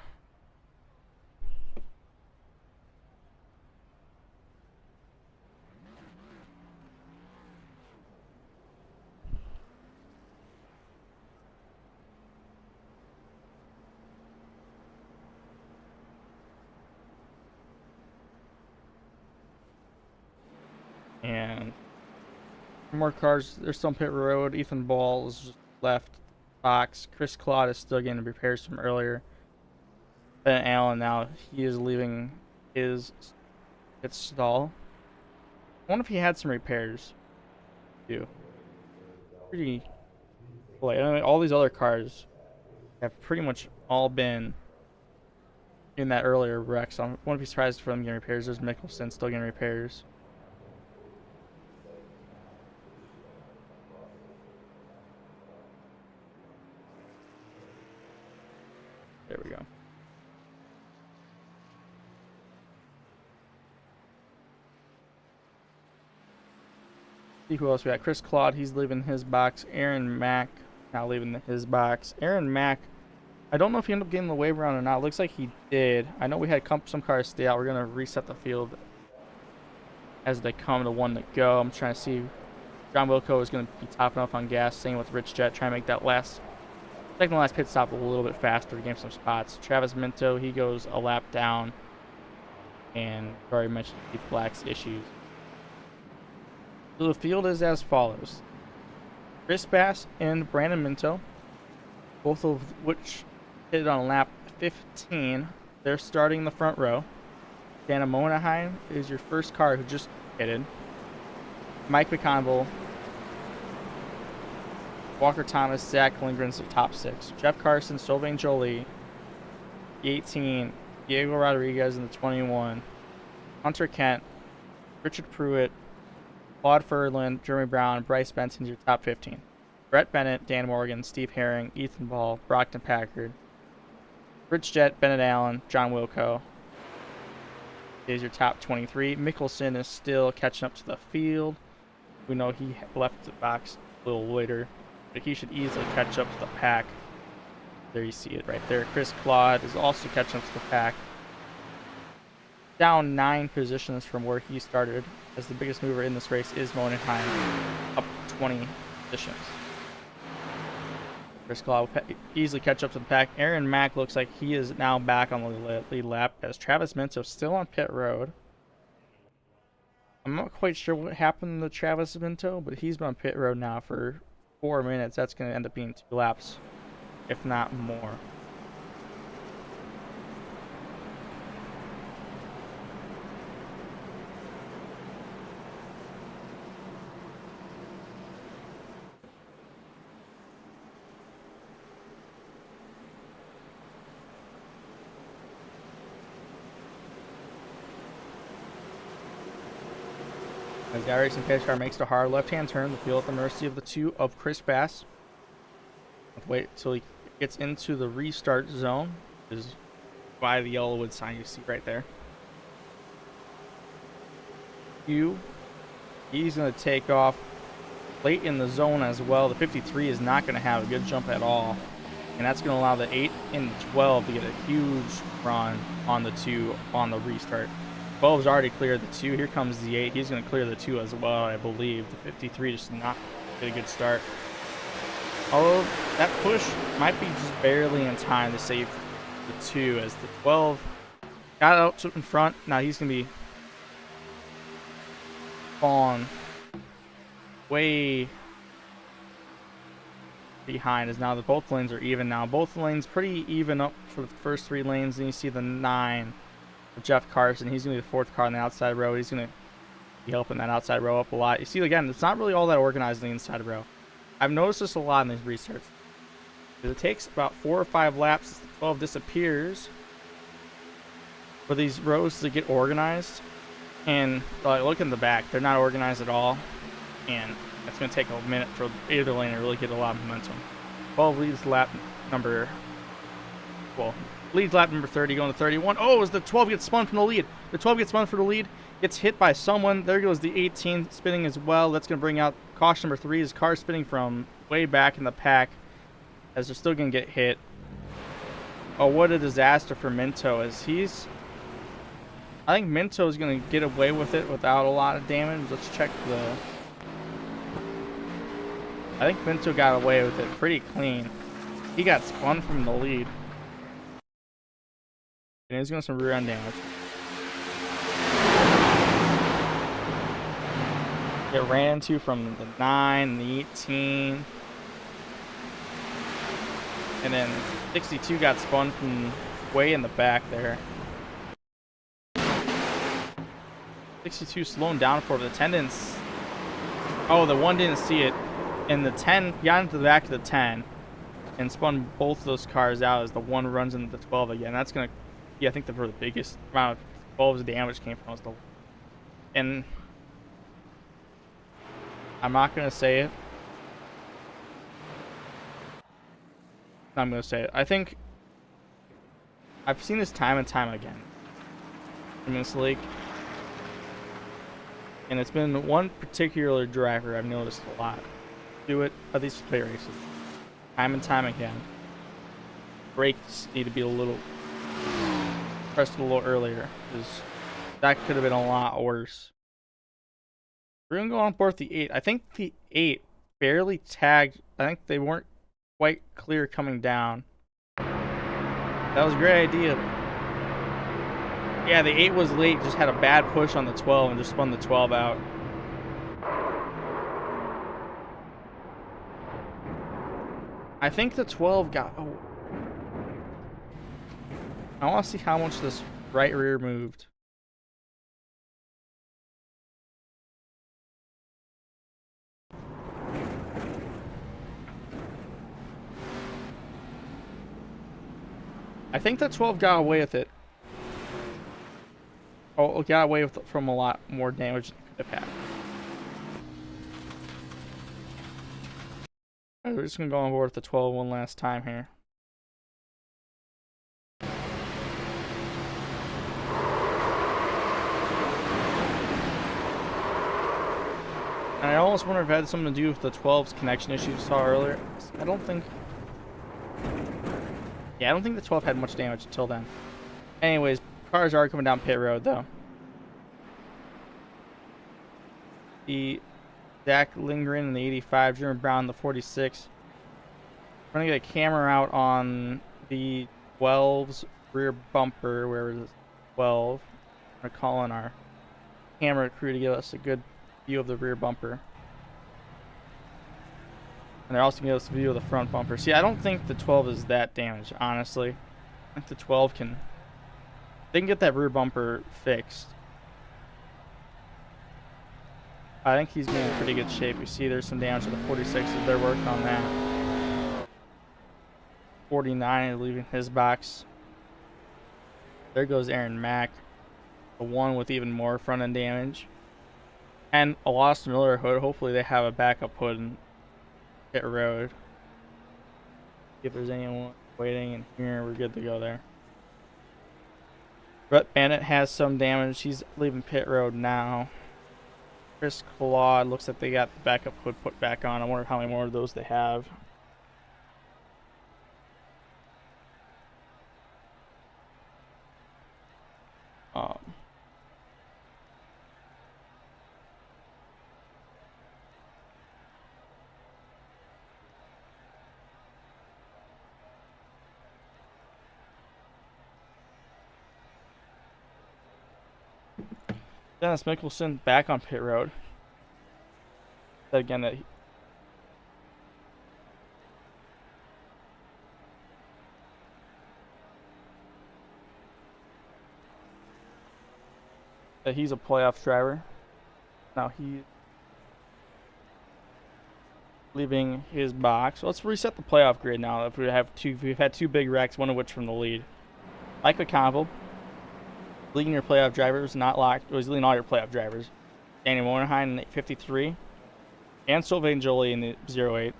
And more cars. They're still on pit road. Ethan Ball is just left box. Chris Claude is still getting repairs from earlier. Ben Allen now, he is leaving his pit stall. I wonder if he had some repairs too. Pretty late. I mean, all these other cars have pretty much all been in that earlier wreck, so I wouldn't be surprised for them getting repairs. There's Mickelson still getting repairs. There we go. See who else we got. Chris Claude, he's leaving his box. Aaron Mack now leaving his box. Aaron Mack, I don't know if he ended up getting the wave around or not. Looks like he did. I know we had some cars stay out. We're going to reset the field as they come to one to go. I'm trying to see. John Wilco is going to be topping off on gas. Same with Rich Jet, trying to make that second to last pit stop a little bit faster to gain some spots. Travis Minto, he goes a lap down. And already mentioned Keith Black's issues. So the field is as follows. Chris Bass and Brandon Minto, both of which hit on lap 15. They're starting the front row. Dana Monahan is your first car who just pitted. Mike McConville, Walker Thomas, Zach Lindgren's the top 6. Jeff Carson, Sylvain Jolie, the 18. Diego Rodriguez in the 21. Hunter Kent, Richard Pruitt, Claude Furland, Jeremy Brown, Bryce Benson's your top 15. Brett Bennett, Dan Morgan, Steve Herring, Ethan Ball, Brockton Packard, Rich Jet, Bennett Allen, John Wilco is your top 23. Mickelson is still catching up to the field. We know he left the box a little later, but he should easily catch up to the pack. There you see it right there. Chris Claude is also catching up to the pack. Down 9 positions from where he started, as the biggest mover in this race is Monahan, up 20 positions. Chris Claude will easily catch up to the pack. Aaron Mack looks like he is now back on the lead lap, as Travis Minto still on pit road. I'm not quite sure what happened to Travis Minto, but he's been on pit road now for 4 minutes. That's going to end up being 2 laps, if not more. As the iRacing pace car makes the hard left-hand turn, the field at the mercy of the 2 of Chris Bass. Let's wait until he gets into the restart zone. This is by the yellowwood sign you see right there. He's going to take off late in the zone as well. The 53 is not going to have a good jump at all. And that's going to allow the 8 and 12 to get a huge run on the 2 on the restart. 12's already cleared the 2. Here comes the 8. He's going to clear the 2 as well, I believe. The 53 just not get a good start. Although that push might be just barely in time to save the 2 as the 12 got out in front. Now he's going to be falling way behind, as now the both lanes are even now. Both lanes pretty even up for the first 3 lanes. And you see the 9 of Jeff Carson. He's going to be the 4th car on the outside row. He's going to be helping that outside row up a lot. You see, again, it's not really all that organized in the inside row. I've noticed this a lot in these restarts. It takes about 4 or 5 laps as the 12 disappears for these rows to get organized. And like, look in the back, they're not organized at all. And it's going to take a minute for either lane to really get a lot of momentum. 12 leads lap number 30 going to 31. Oh, as the 12 gets spun from the lead. The 12 gets spun from the lead, gets hit by someone. There goes the 18 spinning as well. That's going to bring out caution number 3. His car spinning from way back in the pack as they're still going to get hit. Oh, what a disaster for Minto, as I think Minto is going to get away with it without a lot of damage. Let's check the... I think Minto got away with it pretty clean. He got spun from the lead. And he's going to some rear end damage. Get ran into from the 9 and the 18. And then 62 got spun from way in the back there. 62 slowing down for the 10 didn't. Oh, the 1 didn't see it. And the 10 got into the back of the 10 and spun both of those cars out as the 1 runs into the 12 again. That's going to, yeah, I think where the biggest amount of 12's damage came from was the. And I'm not going to say it. I'm going to say it. I think I've seen this time and time again in this league. And it's been one particular driver I've noticed a lot do it at these play races. Time and time again. Brakes need to be pressed a little earlier, because that could have been a lot worse. We're going to go on board the 8. I think the 8 barely tagged. I think they weren't quite clear coming down. That was a great idea. Yeah, the 8 was late, just had a bad push on the 12 and just spun the 12 out. I think the 12 got... Oh. I want to see how much this right rear moved. I think the 12 got away with it. Oh, got away with from a lot more damage than it could have had. Right, we're just going to go on board with the 12 one last time here. And I almost wonder if it had something to do with the 12's connection issue you saw earlier. I don't think... Yeah, I don't think the 12 had much damage until then. Anyways, cars are coming down pit road, though. The Zach Lindgren in the 85, Jeremy Brown in the 46. We're going to get a camera out on the 12's rear bumper, where it is 12. We're calling our camera crew to give us a good view of the rear bumper. And they're also going to give us a view of the front bumper. See, I don't think the 12 is that damaged, honestly. I think the 12 can... They can get that rear bumper fixed. I think he's in pretty good shape. You see there's some damage to the 46 as they're working on that. 49 is leaving his box. There goes Aaron Mack. The 1 with even more front end damage. And a lost Miller hood. Hopefully they have a backup hood in pit road. If there's anyone waiting in here, we're good to go there. Brett Bennett has some damage. He's leaving pit road now. Chris Claude looks like they got the backup hood put back on. I wonder how many more of those they have. Dennis Mickelson back on pit road. Again, that he's a playoff driver. Now he's leaving his box. Let's reset the playoff grid now. If we've had two big wrecks, one of which from the lead. Mike McConville leading your playoff drivers, not locked. He's leading all your playoff drivers. Danny Moorheim in 53, and Sylvain Joly in the 08.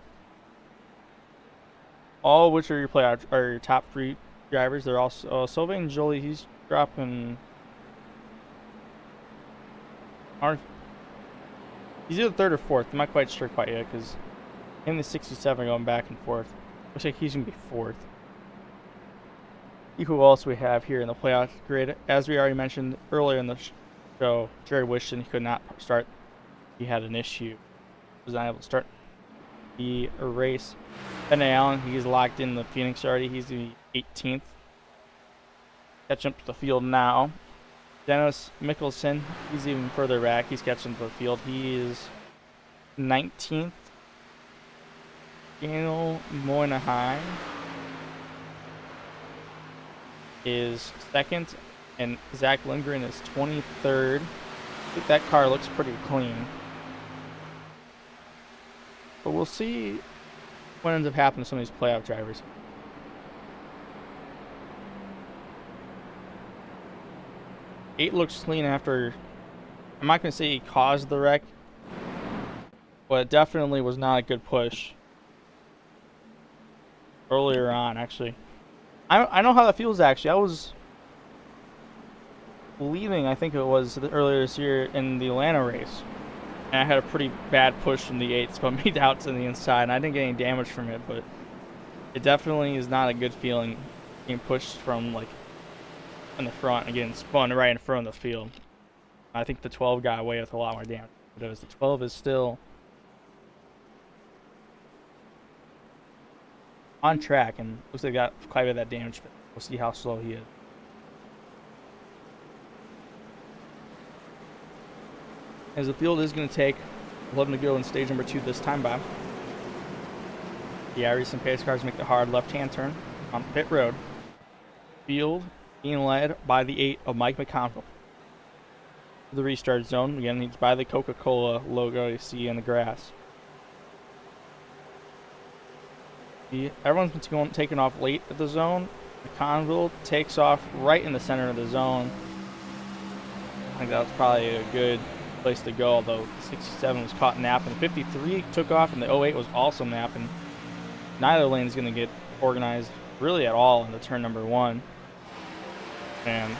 All of which are your playoff or your top three drivers. They're also Sylvain Joly. He's dropping. He's either third or fourth. I'm not quite sure quite yet because him and the 67 going back and forth. Looks like he's gonna be fourth. Who else we have here in the playoff grid? As we already mentioned earlier in the show, Jerry Wishton, he could not start. He had an issue. He was not able to start the race. Ben Allen, he's locked in the Phoenix already. He's the 18th. Catching up to the field now. Dennis Mickelson, he's even further back. He's catching up to the field. He is 19th. Daniel Moynihan is second, and Zach Lindgren is 23rd. I think that car looks pretty clean. But we'll see what ends up happening to some of these playoff drivers. Eight looks clean after. I'm not going to say he caused the wreck, but it definitely was not a good push earlier on, actually. I know how that feels, actually. I was leaving, I think it was earlier this year in the Atlanta race, and I had a pretty bad push from the 8, spun me out to the inside, and I didn't get any damage from it, but it definitely is not a good feeling being pushed from, like, in the front and getting spun right in front of the field. I think the 12 got away with a lot more damage. But the 12 is still on track, and looks like they got quite a bit of that damage, but we'll see how slow he is. As the field is going to take 11 to go in stage number 2 this time by. The Iris and pace cars make the hard left-hand turn on pit road. Field being led by the 8 of Mike McConville. The restart zone, again, it's by the Coca-Cola logo you see in the grass. Everyone's been taking off late at the zone. McConville takes off right in the center of the zone. I think that was probably a good place to go, although the 67 was caught napping. 53 took off, and the 08 was also napping. Neither lane is going to get organized really at all into turn number 1. And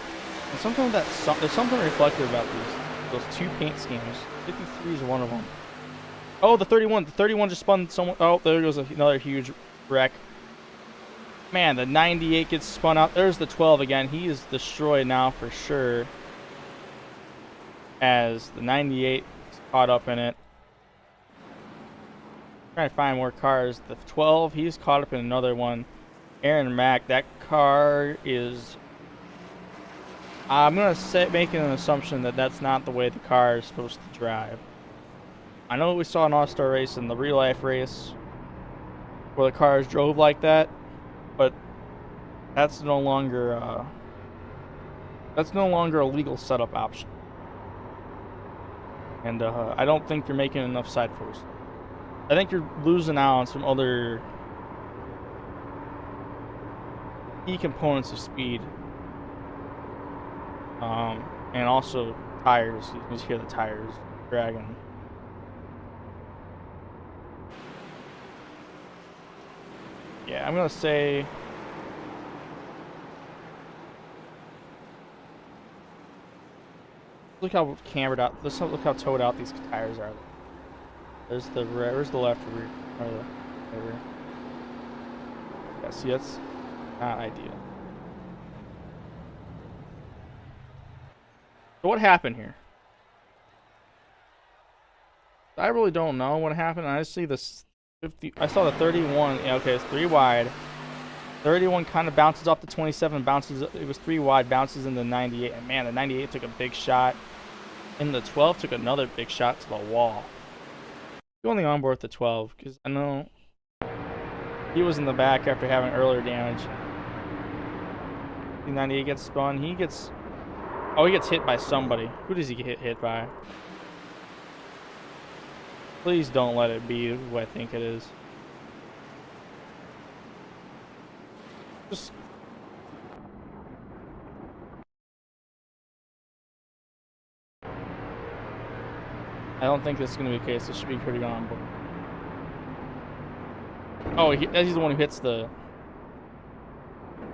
something there's something reflective about those two paint schemes. 53 is one of them. Oh, the 31. The 31 just spun someone. Oh, there goes another huge wreck. Man, the 98 gets spun out. There's the 12 again. He is destroyed now for sure, as the 98 is caught up in it. Trying to find more cars. The 12, he's caught up in another one. Aaron Mack, that car is... I'm going to making an assumption that that's not the way the car is supposed to drive. I know we saw an all-star race in the real-life race where the cars drove like that, but that's no longer a legal setup option. And I don't think you're making enough side force. I think you're losing out on some other key components of speed. And also tires. You can just hear the tires dragging. Yeah, I'm gonna say look how cambered out. Look how towed out these tires are. Where's the left rear or the rear? Yeah, see, that's not ideal. So what happened here? I really don't know what happened. I see this 50. I saw the 31. Yeah, okay, it's 3 wide. 31 kind of bounces off the 27, bounces. It was 3 wide, bounces into the 98. And man, the 98 took a big shot. And the 12 took another big shot to the wall. Going on board with the 12 because I know he was in the back after having earlier damage. 98 gets spun. He gets hit by somebody. Who does he get hit by? Please don't let it be who I think it is. Just I don't think this is going to be the case. This should be pretty on board. Oh, he's the one who hits the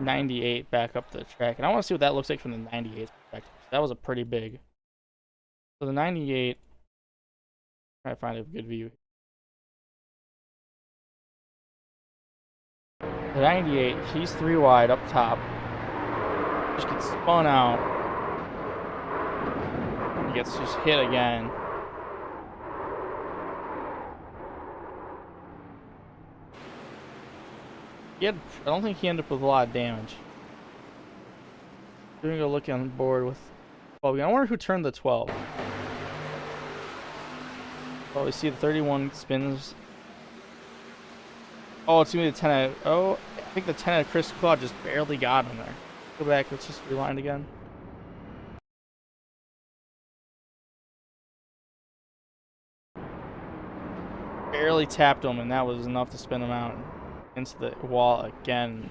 98 back up the track. And I want to see what that looks like from the 98 perspective. That was a pretty big. So the 98. Try to find a good view. The 98, he's 3 wide up top. Just gets spun out. He gets just hit again. I don't think he ended up with a lot of damage. We're gonna go look on board with 12. I wonder who turned the 12. Oh, we see the 31 spins. Oh, it's gonna be the 10. Oh, I think the 10 of Chris Claude just barely got him there. Go back. Let's just rewind again. Barely tapped him, and that was enough to spin him out into the wall again.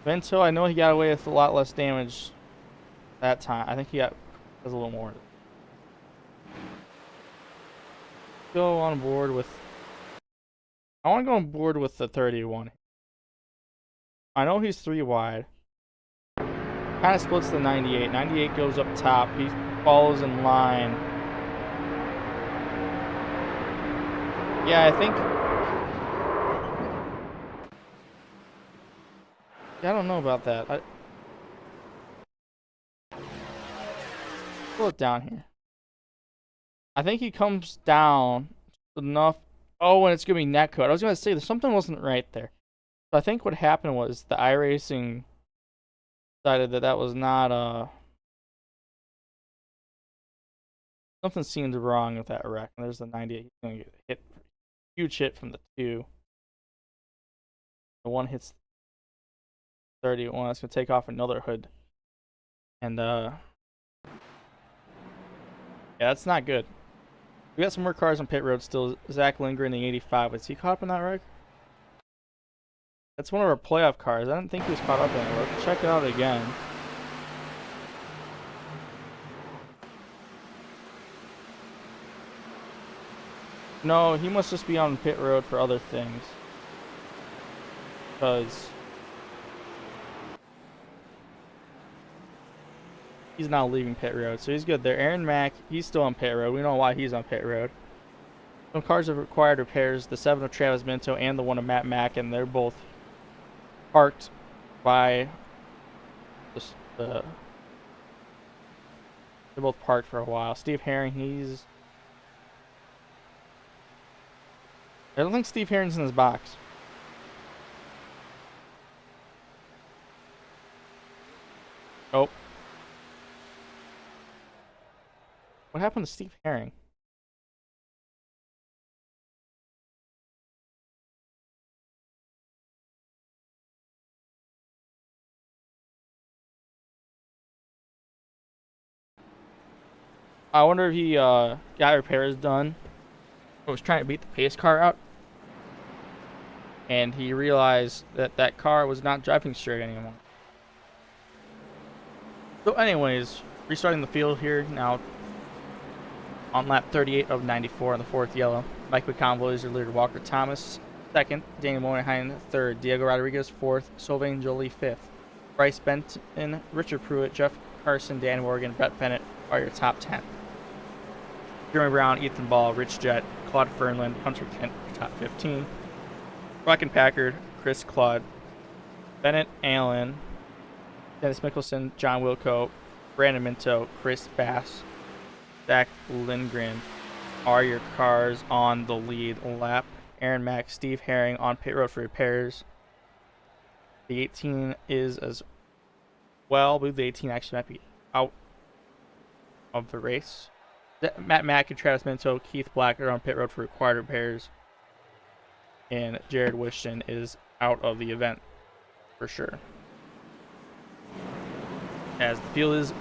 Vento, I know he got away with a lot less damage that time. I think he has a little more. Go on board with. I want to go on board with the 31. I know he's 3 wide. Kind of splits the 98. 98 goes up top. He follows in line. Yeah, I think. Yeah, I don't know about that. Pull it down here. I think he comes down enough. Oh, and it's gonna be netcode. I was gonna say something wasn't right there. So I think what happened was the iRacing decided that was not something seemed wrong with that wreck. And there's the 98. He's gonna get hit, huge hit from the 2. The 1 hits 31. It's gonna take off another hood, and yeah, that's not good. We got some more cars on pit road still. Zach Lindgren, the 85. Was he caught up in that wreck? That's one of our playoff cars. I didn't think he was caught up in it. Let's check it out again. No, he must just be on pit road for other things. Because he's now leaving pit road, so he's good there. Aaron Mack, he's still on pit road. We know why he's on pit road. Some cars have required repairs. The 7 of Travis Minto and the 1 of Matt Mack, and they're both parked by they're both parked for a while. Steve Herring, I don't think Steve Herring's in his box. Oh. What happened to Steve Herring? I wonder if he got repairs done. Or was trying to beat the pace car out. And he realized that car was not driving straight anymore. So anyways, restarting the field here now. On lap 38 of 94 on the 4th yellow. Mike McConville is your leader. Walker Thomas 2nd. Daniel Moynihan 3rd. Diego Rodriguez 4th. Sylvain Jolie 5th. Bryce Benton, Richard Pruitt, Jeff Carson, Dan Morgan, Brett Bennett are your top 10. Jeremy Brown, Ethan Ball, Rich Jett, Claude Fernland, Hunter Kent, top 15. Bracken Packard, Chris Claude, Bennett Allen, Dennis Mickelson, John Wilco, Brandon Minto, Chris Bass, Zach Lindgren are your cars on the lead lap. Aaron Mack, Steve Herring on pit road for repairs. The 18 is as well. I believe the 18 actually might be out. of the race. Matt Mack and Travis Minto, Keith Black are on pit road for required repairs. And Jared Wishton is out of the event for sure. As the field is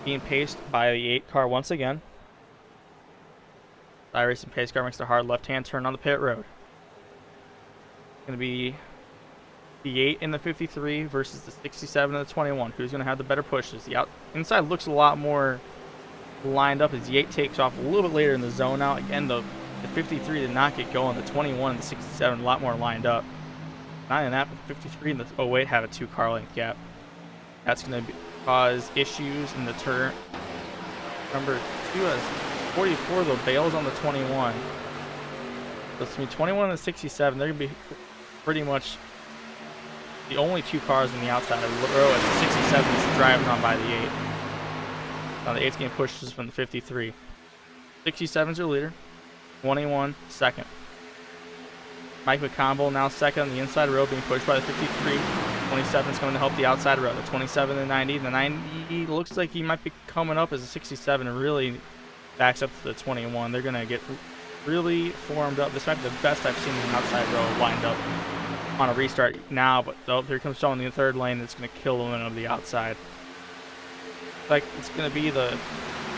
being paced by the 8 car once again. The iRacing pace car makes the hard left-hand turn on the pit road. It's going to be the 8 and the 53 versus the 67 and the 21. Who's going to have the better pushes? The inside looks a lot more lined up as the 8 takes off a little bit later in the zone out. Again, the 53 did not get going. The 21 and the 67 a lot more lined up. Not in that, but the 53 and the 08 have a 2-car length gap. That's going to cause issues in the turn. Number 2 has 44, though, bails on the 21. So it's going to be 21 and the 67. They're going to be pretty much the only 2 cars on the outside of the row as the 67 is driving on by the 8. Now the 8's getting pushed from the 53. 67's your leader. 21 second. Mike McConville now second on the inside row, being pushed by the 53. 27 is coming to help the outside row. The 27 and 90. The 90 looks like he might be coming up as a 67 and really backs up to the 21. They're going to get really formed up. This might be the best I've seen in the outside row lined up on a restart now, but here comes someone in the third lane that's going to kill the one of the outside. Like it's going to be the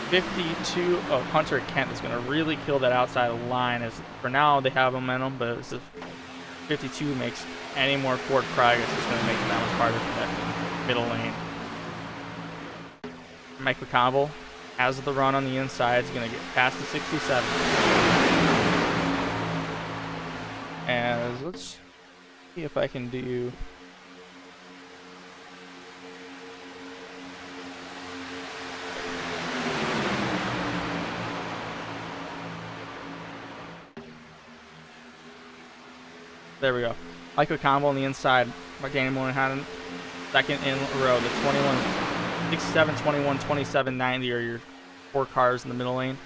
52 of Hunter Kent that's going to really kill that outside line. As for now they have momentum, but as the 52 makes any more forward progress, it's going to make it that much harder for that middle lane. Mike McConville has the run on the inside. He's going to get past the 67. As let's see if I can do. There we go. Mike McConville on the inside. Danny Moynihan second in a row. The 21, 67, 21, 27, 90 are your 4 cars in the middle lane.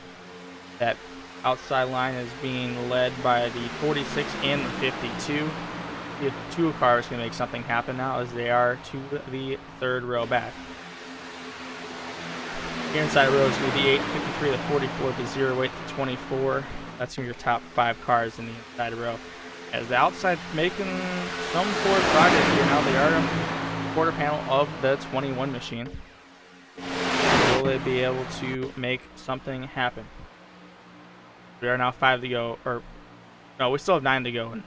That outside line is being led by the 46 and the 52. The 2 cars can make something happen now as they are to the 3rd row back. Your inside row is going to be the 8, 53, the 44, the 08, the 24. That's your top 5 cars in the inside row. As the outside making some forward progress here. Now they are on the quarter panel of the 21 machine. Will they be able to make something happen? We are now 5 to go, or no, we still have 9 to go in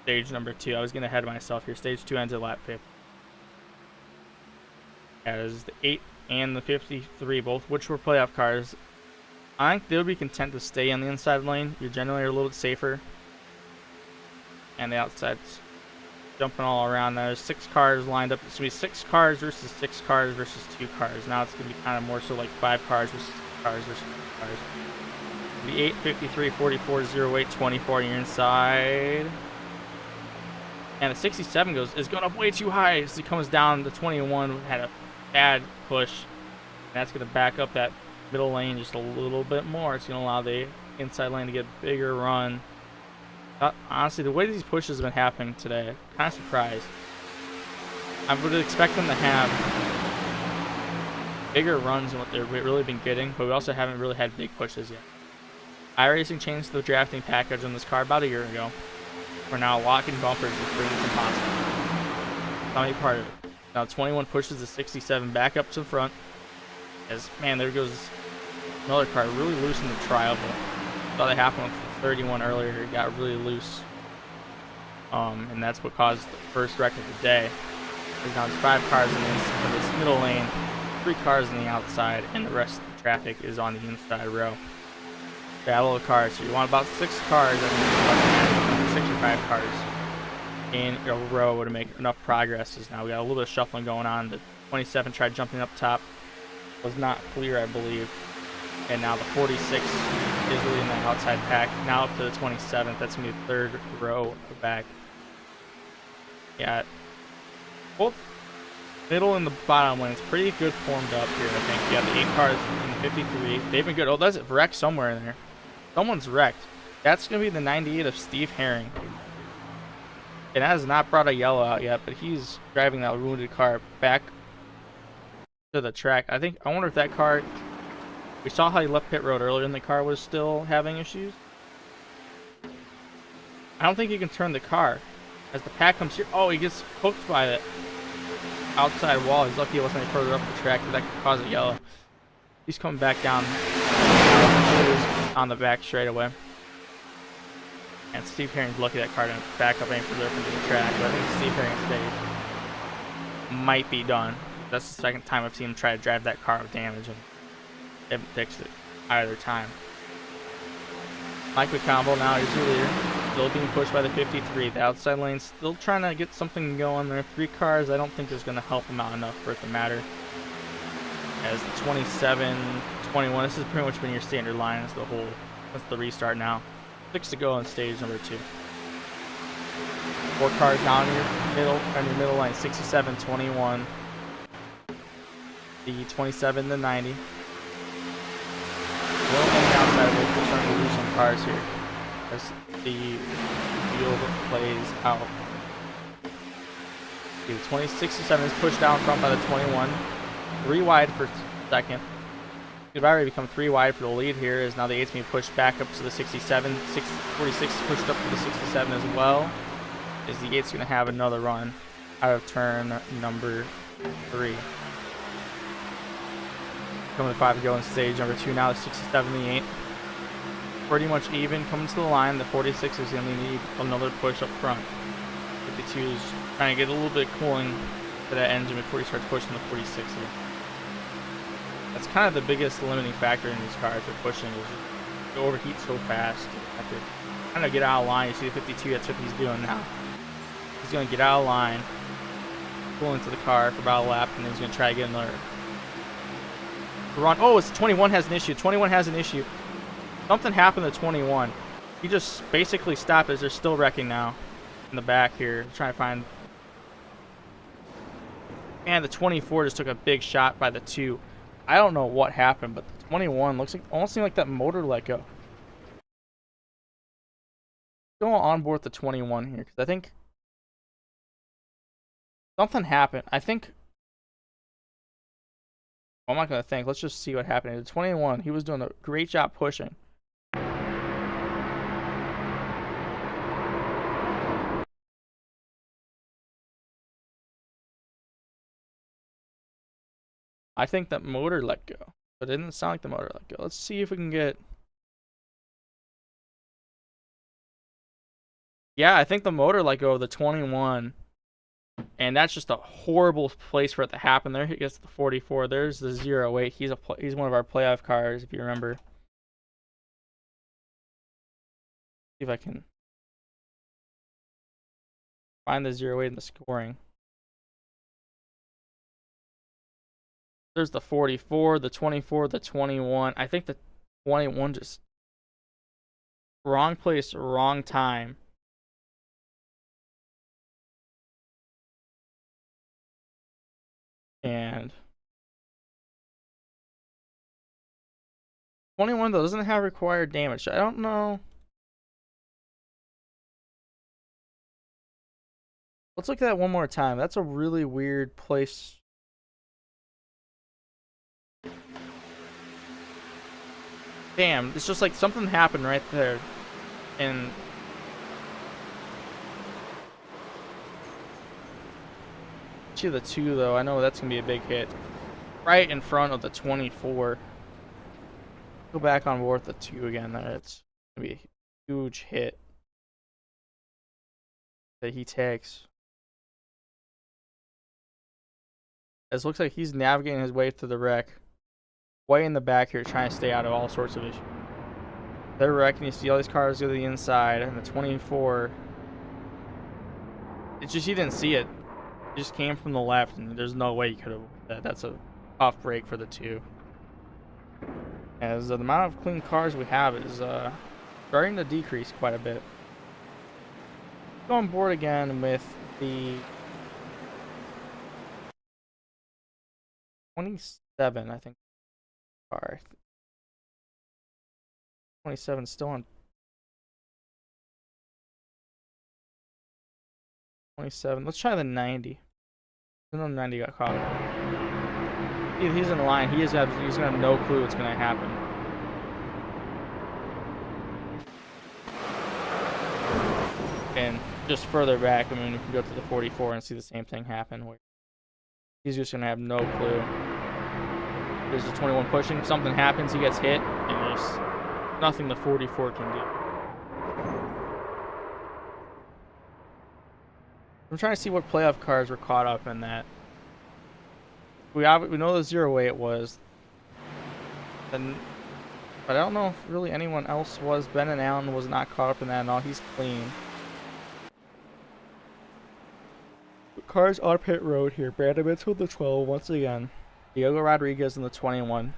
stage number 2. I was getting ahead of myself here. Stage 2 ends at lap 50. As the 8 and the 53, both which were playoff cars, I think they'll be content to stay in the inside lane. You generally are a little bit safer. And the outside's jumping all around. There's 6 cars lined up. It's going to be 6 cars versus 6 cars versus 2 cars. Now it's going to be kind of more so like 5 cars versus 6 cars versus 2 cars. The 8, 53, 44, 08, 24 on your inside. And the 67 is going up way too high as it comes down. The 21 had a bad push. And that's going to back up that middle lane just a little bit more. It's going to allow the inside lane to get a bigger run. Honestly, the way these pushes have been happening today, I'm kind of surprised. I would expect them to have bigger runs than what they've really been getting, but we also haven't really had big pushes yet. iRacing changed the drafting package on this car about a year ago. We're now locking bumpers is pretty much impossible. Not a part of it. Now 21 pushes the 67 back up to the front. As man, there goes another car really loose in the trial, but saw that happen with the 31 earlier. It got really loose, and that's what caused the first wreck of the day. There's now 5 cars in this middle lane, 3 cars on the outside, and the rest of the traffic is on the inside row. Battle of cars. So you want about 6 cars, I think 6 or 5 cars in a row to make enough progress. Now we got a little bit of shuffling going on. The 27 tried jumping up top, was not clear, I believe. And now the 46 is really in the outside pack. Now up to the 27th. That's going to be the 3rd row back. Yeah. Both middle and the bottom lanes pretty good formed up here, I think. You got the 8 cars in the 53. They've been good. Oh, that's it. Wrecked somewhere in there. Someone's wrecked. That's going to be the 98 of Steve Herring. It has not brought a yellow out yet, but he's driving that wounded car back to the track. I wonder if that car. We saw how he left pit road earlier, and the car was still having issues. I don't think he can turn the car. As the pack comes here, oh, he gets hooked by the outside wall. He's lucky he wasn't any further up the track, because that could cause a yellow. He's coming back down on the back straightaway. And Steve Herring's lucky that car didn't back up any further up into the track, but I think Steve Herring's stage might be done. That's the second time I've seen him try to drive that car with damage, and they haven't fixed it either time. Mike McCombel now is your leader, still being pushed by the 53. The outside lane still trying to get something going there. 3 cars, I don't think is going to help him out enough for it to matter. As the 27, 21, this has pretty much been your standard line as the whole, since the restart now. 6 to go on stage number 2. 4 cars down on your middle line, 67, 21. The 27, the 90. Well, on the outside, we're starting to lose some cars here as the field plays out. The 67 is pushed down front by the 21. 3 wide for second. Could already become 3 wide for the lead here, as now the 8's being pushed back up to the 67. 46 is pushed up to the 67 as well, as the 8's going to have another run out of turn number 3. Coming to 5 to go on stage number 2 now, the 67 and the 8. Pretty much even coming to the line. The 46 is going to need another push up front. 52 is trying to get a little bit cooling to that engine before he starts pushing the 46 here. That's kind of the biggest limiting factor in these cars for pushing, is they overheat so fast. You have to kind of get out of line. You see the 52, that's what he's doing now. He's going to get out of line, pull into the car for about a lap, and then he's going to try to get another run. Oh, it's 21 has an issue. 21 has an issue. Something happened to 21. He just basically stopped as they're still wrecking now in the back here. Trying to find. Man, the 24 just took a big shot by the 2. I don't know what happened, but the 21 looks like almost seemed like that motor let go. Go on board the 21 here, because I think something happened. I think. I'm not going to think. Let's just see what happened. The 21, he was doing a great job pushing. I think that motor let go, but it didn't sound like the motor let go. Let's see if we can get. Yeah, I think the motor let go of the 21. And that's just a horrible place for it to happen. There he gets the 44. There's the 08. He's one of our playoff cars, if you remember. See if I can find the 08 in the scoring. There's the 44, the 24, the 21. I think the 21 just wrong place, wrong time. And 21 though doesn't have required damage. I don't know. Let's look at that one more time. That's a really weird place. Damn, it's just like something happened right there. And to the 2 though, I know that's gonna be a big hit. Right in front of the 24. Go back on board the 2 again there. It's gonna be a huge hit that he takes. It looks like he's navigating his way through the wreck. Way in the back here, trying to stay out of all sorts of issues. They're wrecking. You see all these cars go to the inside, and the 24. It's just he didn't see it. It just came from the left, and there's no way he could have. That's a tough break for the 2. As the amount of clean cars we have is starting to decrease quite a bit. Go on board again with the 27, I think. Car. 27 still on 27. Let's try the 90. The 90 got caught. He's in line. He's gonna have no clue what's gonna happen. And just further back, I mean, we can go to the 44 and see the same thing happen. Where he's just gonna have no clue. There's the 21 pushing. Something happens. He gets hit, and there's nothing the 44 can do. I'm trying to see what playoff cars were caught up in that. We know the 0-8 it was. And, but I don't know if really anyone else was. Ben and Allen was not caught up in that at all. He's clean. Cars on pit road here. Brandon Mitchell in the 12 once again. Diego Rodriguez in the 21.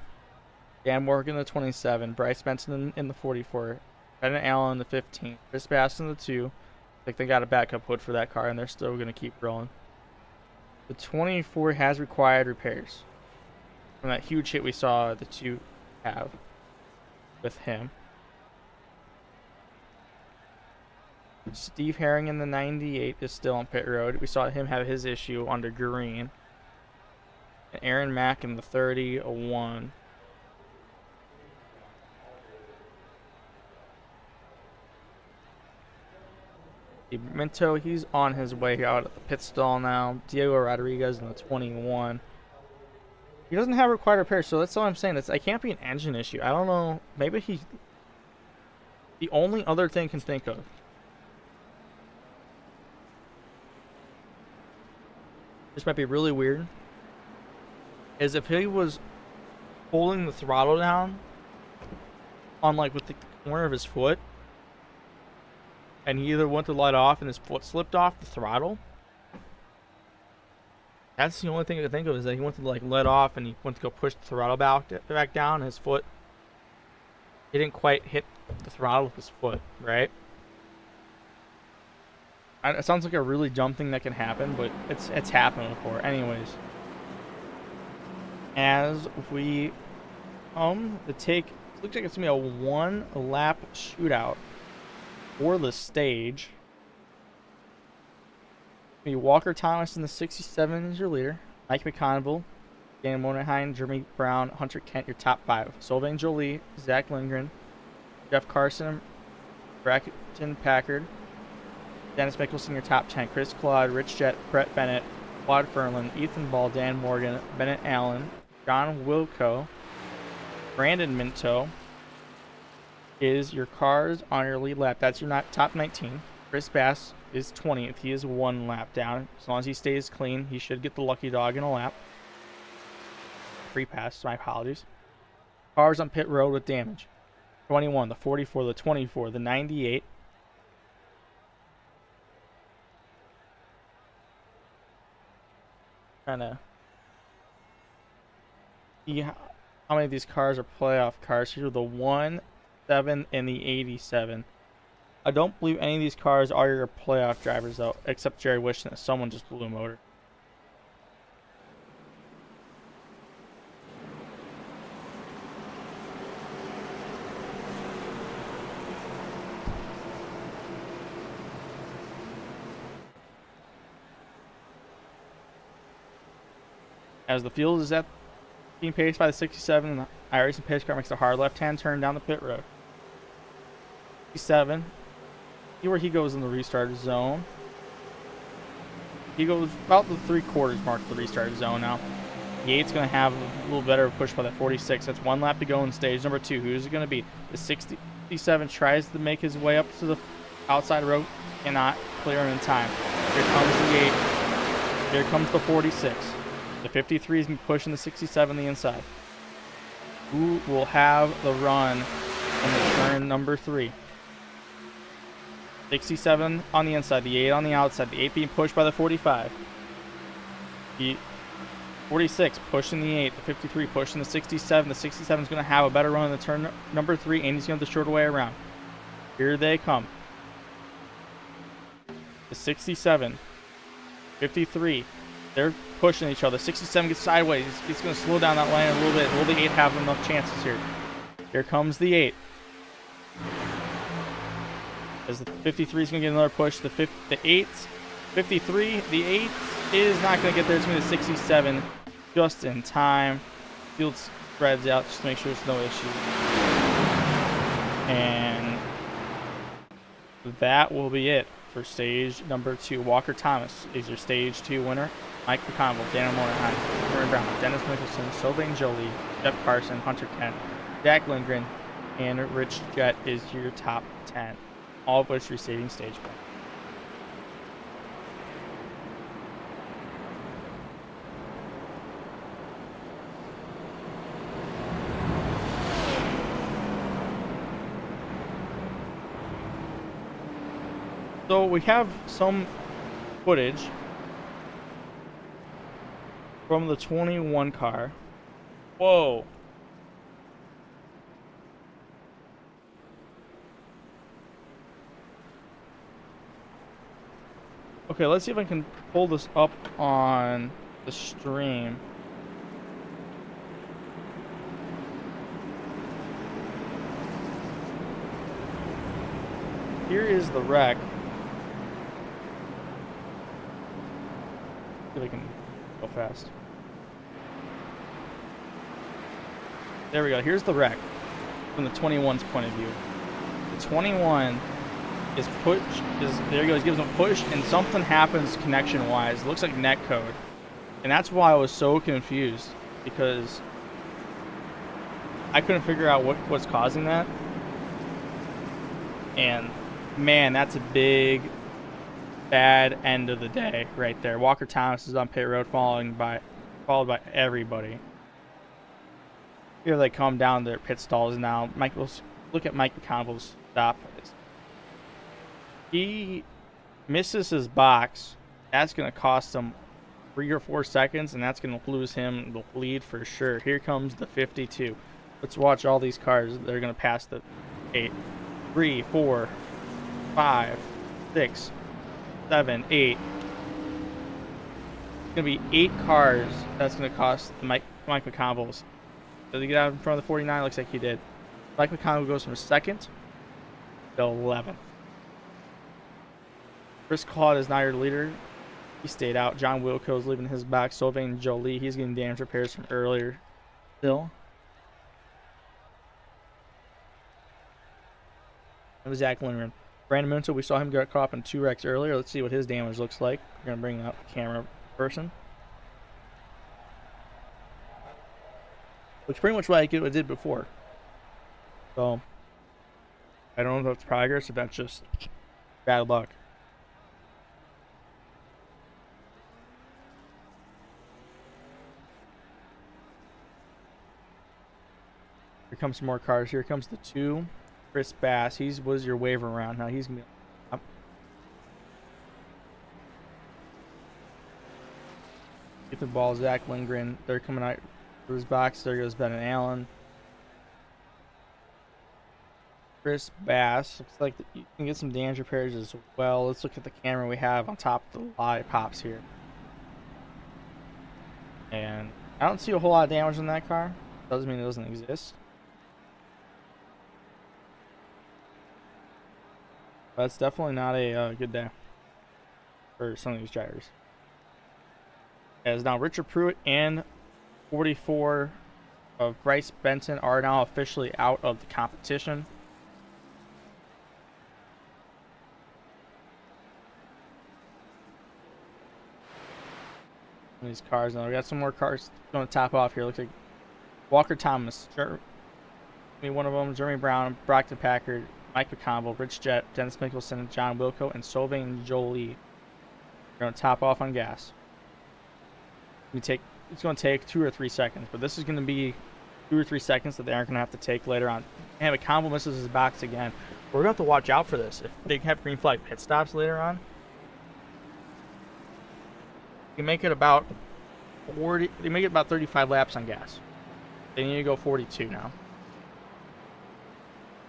Dan Morgan in the 27. Bryce Benson in the 44. Ben and Allen in the 15. Chris Bass in the 2. I think they got a backup hood for that car, and they're still going to keep rolling. The 24 has required repairs from that huge hit we saw the 2 have with him. Steve Herring in the 98 is still on pit road. We saw him have his issue under green. And Aaron Mack in the 30-1. Minto, he's on his way out at the pit stall now. Diego Rodriguez in the 21. He doesn't have required repairs, so that's all I'm saying. It can't be an engine issue. I don't know. Maybe he... The only other thing I can think of this might be really weird, is if he was holding the throttle down on like with the corner of his foot, and he either went to let off and his foot slipped off the throttle. That's the only thing I can think of, is that he went to like let off and he went to go push the throttle back down, and his foot, he didn't quite hit the throttle with his foot, right? It sounds like a really dumb thing that can happen, but it's happened before. Anyways, as we to take, it looks like it's gonna be a 1 lap shootout for the stage. Walker Thomas in the 67 is your leader. Mike McConville, Dan Monahan, Jeremy Brown, Hunter Kent, your top 5. Sylvain Jolie, Zach Lindgren, Jeff Carson, Braxton Packard, Dennis Mickelson, your top 10. Chris Claude, Rich Jett, Brett Bennett, Claude Ferlin, Ethan Ball, Dan Morgan, Bennett Allen, John Wilco, Brandon Minto is your cars on your lead lap. That's your top 19. Chris Bass is 20th. He is 1 lap down. As long as he stays clean, he should get the lucky dog in a lap. Free pass, my apologies. Cars on pit road with damage. 21, the 44, the 24, the 98. Trying to see how many of these cars are playoff cars. Here are the 1, 7, and the 87. I don't believe any of these cars are your playoff drivers, though, except Jerry wishing that someone just blew a motor. As the field is being paced by the 67, and the iRacing pace car makes a hard left-hand turn down the pit road. 67. See where he goes in the restart zone. He goes about the 3/4 mark of the restart zone now. The 8's going to have a little better push by that 46. That's 1 lap to go in stage number 2. Who's it going to be? The 67 tries to make his way up to the outside road. Cannot clear him in time. Here comes the 8. Here comes the 46. The 53 is pushing the 67 on the inside. Who will have the run in the turn number 3? 67 on the inside, the 8 on the outside, the 8 being pushed by the 45. The 46 pushing the 8, the 53 pushing the 67. The 67 is going to have a better run in the turn number 3, and he's going to have the shorter way around. Here they come. The 67, 53, they're pushing each other. 67 gets sideways. He's going to slow down that line a little bit. Will the 8 have enough chances here? Here comes the 8. As the 53 is going to get another push. The 8, 53, the 8 is not going to get there. It's going to be the 67. just in time. Field spreads out just to make sure there's no issue. And that will be it for stage number 2. Walker Thomas is your stage 2 winner. Mike McConville, Daniel Motorheim, Aaron Brown, Dennis Mickelson, Sylvain Jolie, Jeff Carson, Hunter Kent, Jack Lindgren, and Rich Jett is your top 10, all of which receiving stage points. So we have some footage from the 21 car. Whoa. Okay, let's see if I can pull this up on the stream. Here is the wreck. See if I can go fast. There we go. Here's the wreck from the 21's point of view. The 21 is push. There he goes. Gives him a push, and something happens connection-wise. It looks like netcode, and that's why I was so confused, because I couldn't figure out what's causing that. And man, that's a big bad end of the day right there. Walker Thomas is on pit road, followed by everybody. Here they come down their pit stalls now. Look at Mike McConville's stop. He misses his box. That's going to cost him 3 or 4 seconds, and that's going to lose him the lead for sure. Here comes the 52. Let's watch all these cars. They're going to pass the 8. 3, 4, 5, 6, 7, 8. It's going to be 8 cars that's going to cost Mike McConville's. Does he get out in front of the 49? Looks like he did. Mike McConville goes from 2nd to 11th. Chris Claude is now your leader. He stayed out. John Wilco is leaving his back. Sylvain Jolie, he's getting damage repairs from earlier still. It was Zach Lindgren. Brandon Minto, we saw him get caught up in 2 wrecks earlier. Let's see what his damage looks like. We're going to bring up the camera person. Looks pretty much like it did before. So, I don't know if that's progress or if that's just bad luck. Here comes some more cars. Here comes the 2. Chris Bass. He was your waiver round. Now he's going to be up. Get the ball. Zach Lindgren. They're coming out of his box. There goes Ben and Allen. Chris Bass. Looks like you can get some damage repairs as well. Let's look at the camera we have on top of the lollipops here. And I don't see a whole lot of damage on that car. Doesn't mean it doesn't exist. That's definitely not a good day for some of these drivers. As now Richard Pruitt and 44 of Bryce Benton are now officially out of the competition. These cars now. We got some more cars going to top off here. Looks like Walker Thomas, one of them, Jeremy Brown, Brockton Packard, Mike McConville, Rich Jett, Dennis Mickelson, John Wilco, and Sylvain Jolie. We're going to top off on gas. It's going to take 2 or 3 seconds, but this is going to be 2 or 3 seconds that they aren't going to have to take later on. And McConville misses his box again. We're going to have to watch out for this. If they have green flag pit stops later on, you make it about 40. They make it about 35 laps on gas. They need to go 42 now.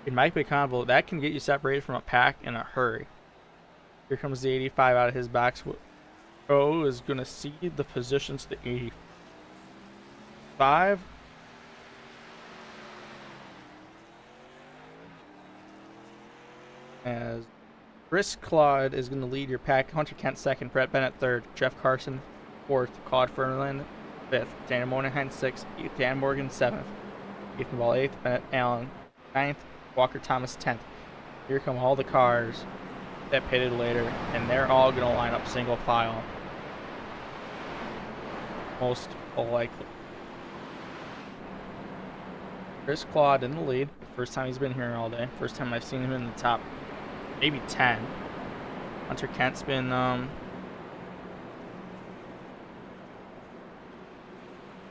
It might be McConville. That can get you separated from a pack in a hurry. Here comes the 85 out of his box. O is going to cede the positions to 85. As Chris Claude is going to lead your pack. Hunter Kent 2nd, Brett Bennett 3rd, Jeff Carson 4th, Claude Fernand 5th, Daniel Moynihan 6th, Dan Morgan 7th, Ethan Ball 8th, Bennett Allen 9th, Walker Thomas 10th. Here come all the cars that pitted later, and they're all going to line up single file. Most likely. Chris Claude in the lead. First time he's been here all day. First time I've seen him in the top maybe 10. Hunter Kent's been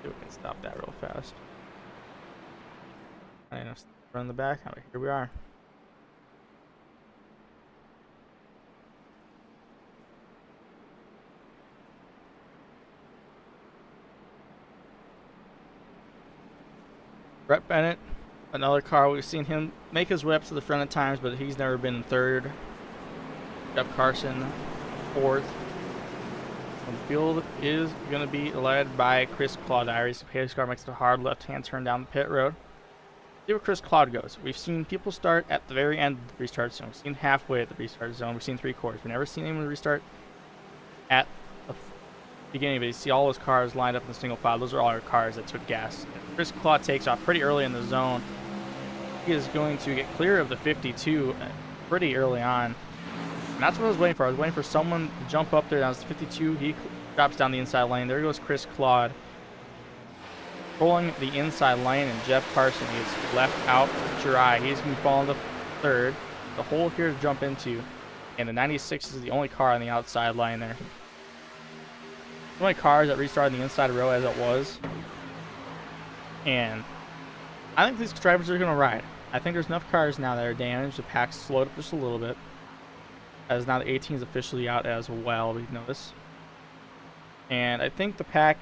we can stop that real fast. I know, run the back. Here we are. Brett Bennett, another car. We've seen him make his way up to the front at times, but he's never been third. Jeff Carson, fourth. So the field is going to be led by Chris Claude. His car makes a hard left-hand turn down the pit road. See where Chris Claude goes. We've seen people start at the very end of the restart zone. We've seen halfway at the restart zone. We've seen three-quarters. We've never seen anyone restart at the beginning, but you see all those cars lined up in the single file. Those are all our cars that took gas. If Chris Claude takes off pretty early in the zone, he is going to get clear of the 52 pretty early on. And that's what I was waiting for. I was waiting for someone to jump up there. That was 52. He drops down the inside lane. There goes Chris Claude, pulling the inside lane, and Jeff Carson gets left out dry. He's going to fall into third. The hole here to jump into, and the 96 is the only car on the outside line there. So many cars that restarted the inside row as it was, and I think these drivers are going to ride. I think there's enough cars now that are damaged. The pack's slowed up just a little bit, as now the 18 is officially out as well, we notice. And I think the pack,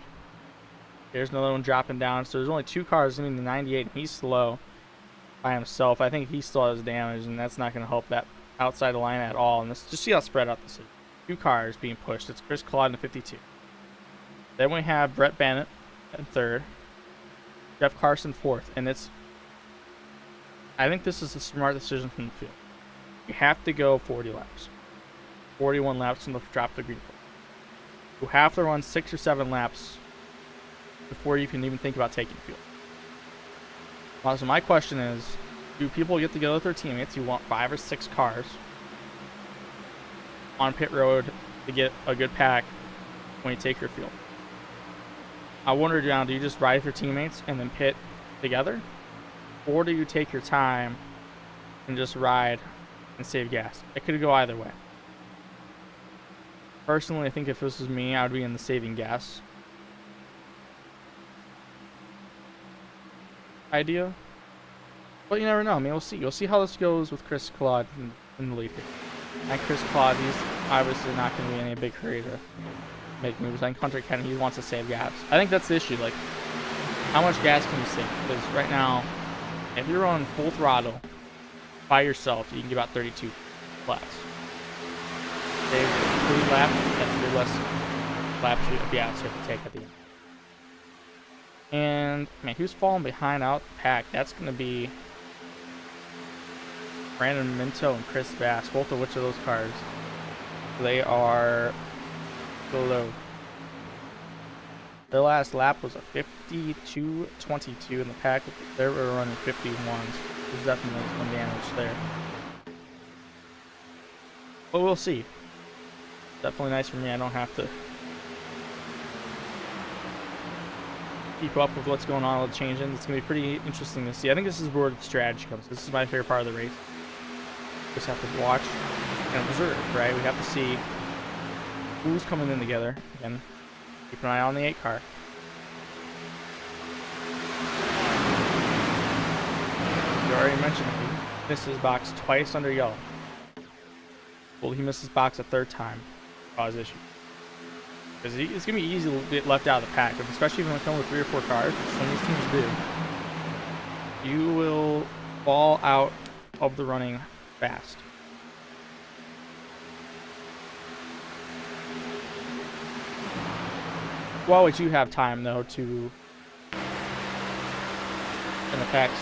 there's another one dropping down, so there's only two cars in the 98, and he's slow by himself. I think he still has damage, and that's not going to help that outside the line at all. And just see how spread out this is. Two cars being pushed. It's Chris Claude in the 52. Then we have Brett Bennett in third, Jeff Carson fourth, and I think this is a smart decision from the field. You have to go 40 laps, 41 laps from the drop the green flag. You have to run 6 or 7 laps before you can even think about taking field. So my question is, do people get together with their teammates? You want 5 or 6 cars on pit road to get a good pack when you take your field. I wonder, John, do you just ride with your teammates and then pit together? Or do you take your time and just ride and save gas? It could go either way. Personally, I think if this was me, I would be in the saving gas idea. But you never know. I mean, we'll see. You'll see how this goes with Chris Claude in the lead here. And Chris Claude, he's obviously not going to be in a big hurry to make moves. I think Hunter Kennedy, he wants to save gas. I think that's the issue. Like, how much gas can you save? Because right now, if you're on full throttle by yourself, you can get about 32 laps. Save 3 laps, that's 3 less laps of gas you have to take at the end. And, man, who's falling behind out the pack? That's going to be Brandon Minto and Chris Bass, both of which of those cars. They are below. Their last lap was a 52.22 in the pack. They were running 51s. There's definitely some damage there. But we'll see. Definitely nice for me. I don't have to keep up with what's going on with changing. It's going to be pretty interesting to see. I think this is where the strategy comes. This is my favorite part of the race. Just have to watch and observe, right? We have to see who's coming in together. Again, keep an eye on the 8 car. You already mentioned he missed his box twice under yellow. Well, he missed his box a 3rd time. Cause issue. Because it's going to be easy to get left out of the pack, but especially if you come with 3 or 4 cars, which some of these teams do, you will fall out of the running fast. Well, we do have time, though, to, and the pack's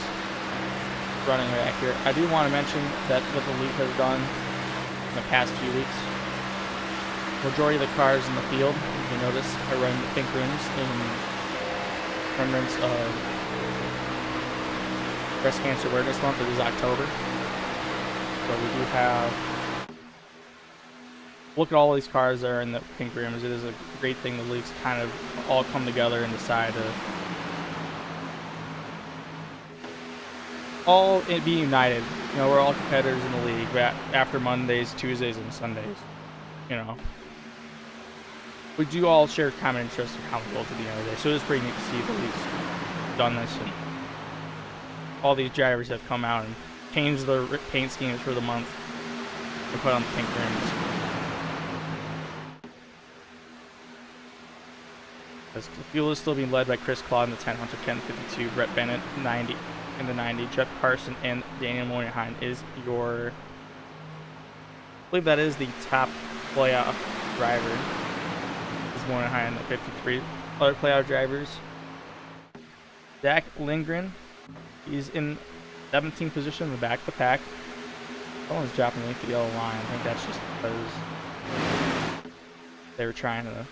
running right here. I do want to mention that what the league has done in the past few weeks, majority of the cars in the field, you notice, are running the pink rims in remnants of Breast Cancer Awareness Month. It is October. So we do have, look at all these cars that are in the pink rims. It is a great thing the leagues kind of all come together and decide to all be united. You know, we're all competitors in the league after Mondays, Tuesdays, and Sundays. You know, we do all share common interests and common goals at the end of the day. So it is pretty neat to see the leagues done this, and all these drivers have come out and changed their paint schemes for the month to put on the pink rims. As the field is still being led by Chris Claude in the 10, Hunter Ken 52, Brett Bennett 90 in the 90, Jeff Carson and Daniel Moynihan is your, I believe that is the top playoff driver. Is Moynihan in the 53. Other playoff drivers, Zach Lindgren, he's in 17th position in the back of the pack. Someone's dropping underneath the yellow line. I think that's just because they were trying to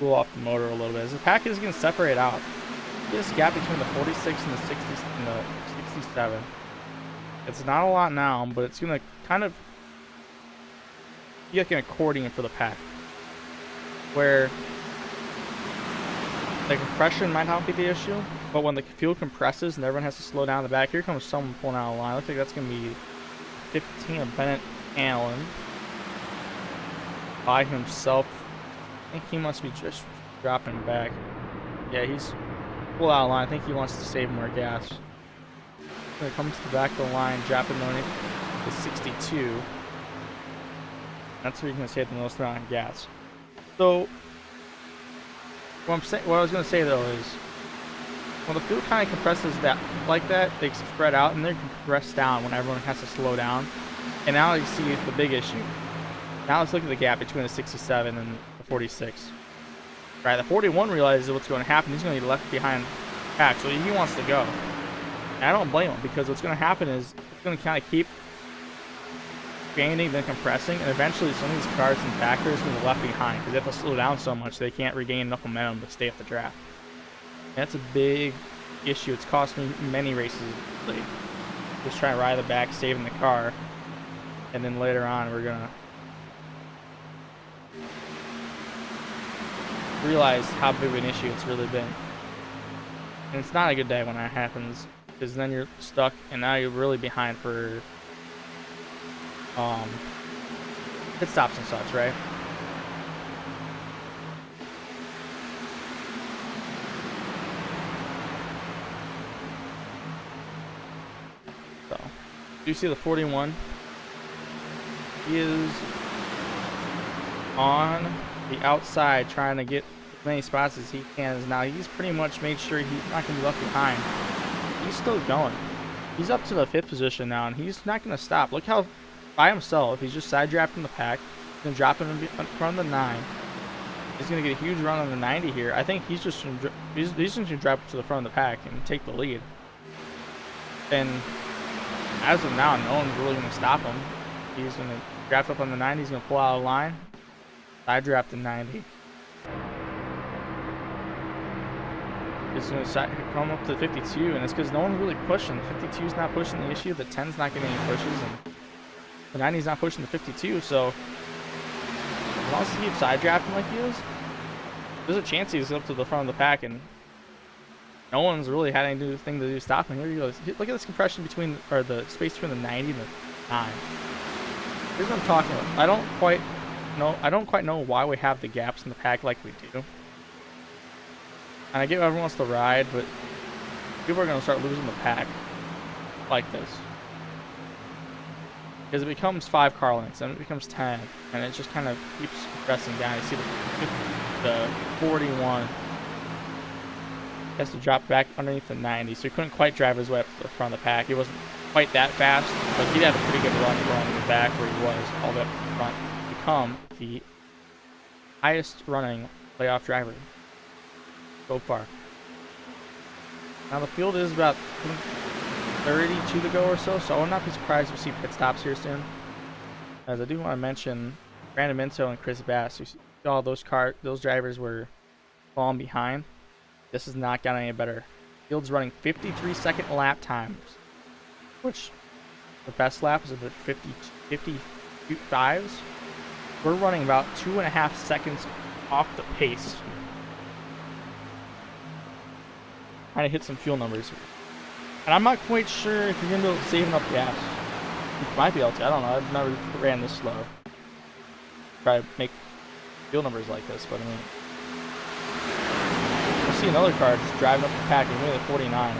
cool off the motor a little bit. As the pack is going to separate out, this gap between the 46 and the 60 and the 67. It's not a lot now, but it's going to kind of be like an accordion for the pack, where the compression might not be the issue, but when the fuel compresses and everyone has to slow down in the back, here comes someone pulling out a line. Looks like that's going to be 15 of Bennett Allen by himself. I think he must be just dropping back. Yeah, he's pulled out a line. I think he wants to save more gas. When it comes to the back of the line, dropping underneath the 62. That's where you're going to save the most amount of gas. So, what I was going to say though is, when the fuel kind of compresses that like that, they spread out and they can compress down when everyone has to slow down. And now you see the big issue. Now let's look at the gap between the 67 and the 46. Right, the 41 realizes what's going to happen. He's going to be left behind pack, so he wants to go. And I don't blame him, because what's going to happen is it's going to kind of keep expanding, then compressing, and eventually some of these cars and backers are going to be left behind because they have to slow down so much they can't regain enough momentum to stay at the draft. And that's a big issue. It's cost me many races. Like, just trying to ride the back, saving the car, and then later on we're going to realize how big of an issue it's really been. And it's not a good day when that happens, because then you're stuck and now you're really behind for pit stops and such, right? So, you see the 41? He is on the outside trying to get as many spots as he can. Now he's pretty much made sure he's not going to be left behind. He's still going. He's up to the 5th position now, and he's not going to stop. Look how by himself, he's just side drafting the pack. He's going to drop it in front of the 9. He's going to get a huge run on the 90 here. I think he's just going to drop it to the front of the pack and take the lead. And as of now, no one's really going to stop him. He's going to draft up on the 90. He's going to pull out a line. Side draft the 90. It's going to come up to 52, and it's because no one's really pushing. The 52's not pushing the issue. The 10's not getting any pushes, and the 90's not pushing the 52. So as long as he keeps side drafting like he is, there's a chance he's up to the front of the pack, and no one's really had anything to do stopping. Here he goes. Look at this compression between, or the space between the 90 and the 9. Here's what I'm talking about. I don't quite know why we have the gaps in the pack like we do. And I get everyone wants to ride, but people are going to start losing the pack like this. Because it becomes 5 car lengths, and it becomes 10, and it just kind of keeps compressing down. You see the 41 has to drop back underneath the 90, so he couldn't quite drive his way up to the front of the pack. He wasn't quite that fast, but he had a pretty good run from the back where he was all the way up to the front. Become the highest running playoff driver so far. Now the field is about 32 to go or so I will not be surprised if we see pit stops here soon. As I do want to mention Brandon Minto and Chris Bass. You saw those drivers were falling behind. This has not gotten any better. Field's running 53-second lap times, which the best lap is about 55s. We're running about 2.5 seconds off the pace. Trying to hit some fuel numbers. And I'm not quite sure if you're going to be able to save enough gas. You might be able to. I don't know. I've never ran this slow. Try to make fuel numbers like this, but I mean, I see another car just driving up the Packard, maybe the 49,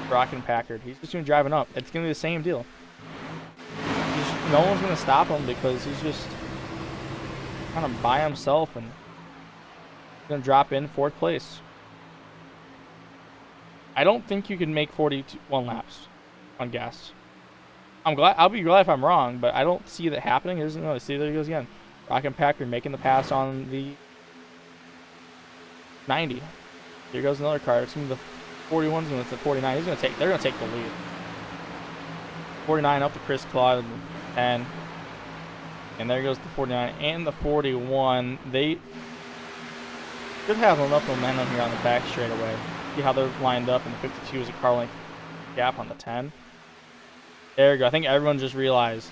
Rockin' Packard. He's just going to driving up. It's going to be the same deal. No one's going to stop him because he's just kind of by himself and he's going to drop in 4th place. I don't think you can make 41 laps on gas. I'll be glad if I'm wrong, but I don't see that happening. See, there he goes again. Rockin' Packard making the pass on the 90. Here goes another car. It's going to be the 41's going to the 49. They're going to take the lead. 49 up to Chris Claude and 10. And there goes the 49 and the 41. They should have enough momentum here on the back straightaway. See how they're lined up, and the 52 is a car length gap on the 10. There you go. I think everyone just realized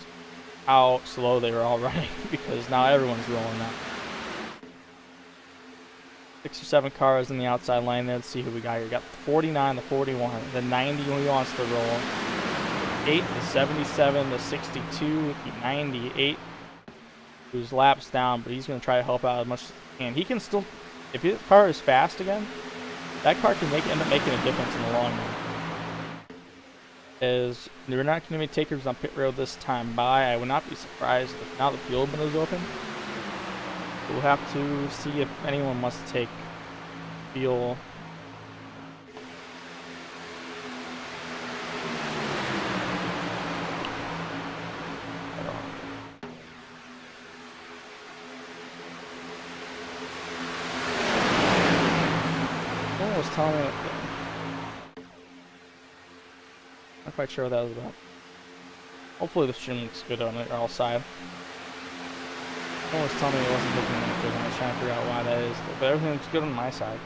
how slow they were all running because now everyone's rolling now. 6 or 7 cars in the outside lane there. Let's see who we got here. We got the 49, the 41, the 90 when he wants to roll. 8, the 77, the 62, the 98. Who's laps down, but he's going to try to help out as much as he can. He can still, if his car is fast again, that car can end up making a difference in the long run. As they're not going to be takers on pit road this time by, I would not be surprised if now the fuel bin is open. We'll have to see if anyone wants to take fuel. Someone was telling me, not quite sure what that was about. Hopefully the stream looks good on our side. Someone was telling me it wasn't looking that good, and I was trying to figure out why that is. But everything looks good on my side.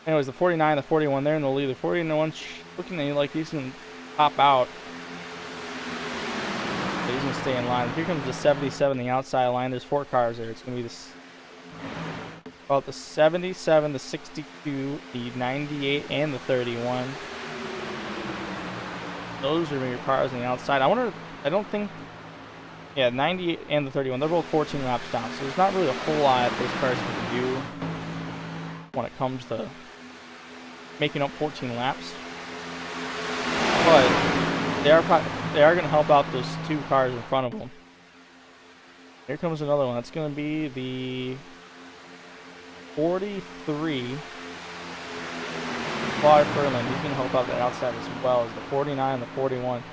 Anyways, the 49, the 41, they're in the lead. The 41 looking like he's going to pop out. But he's going to stay in line. Here comes the 77, the outside line. There's 4 cars there. It's going to be this. About the 77, the 62, the 98, and the 31. Those are your cars on the outside. I don't think, yeah, 98 and the 31, they're both 14 laps down, so there's not really a whole lot those cars can do when it comes to making up 14 laps. But they are going to help out those 2 cars in front of them. Here comes another one. That's going to be the 43. Claude Furlan, he's going to help out the outside as well as the 49 and the 41.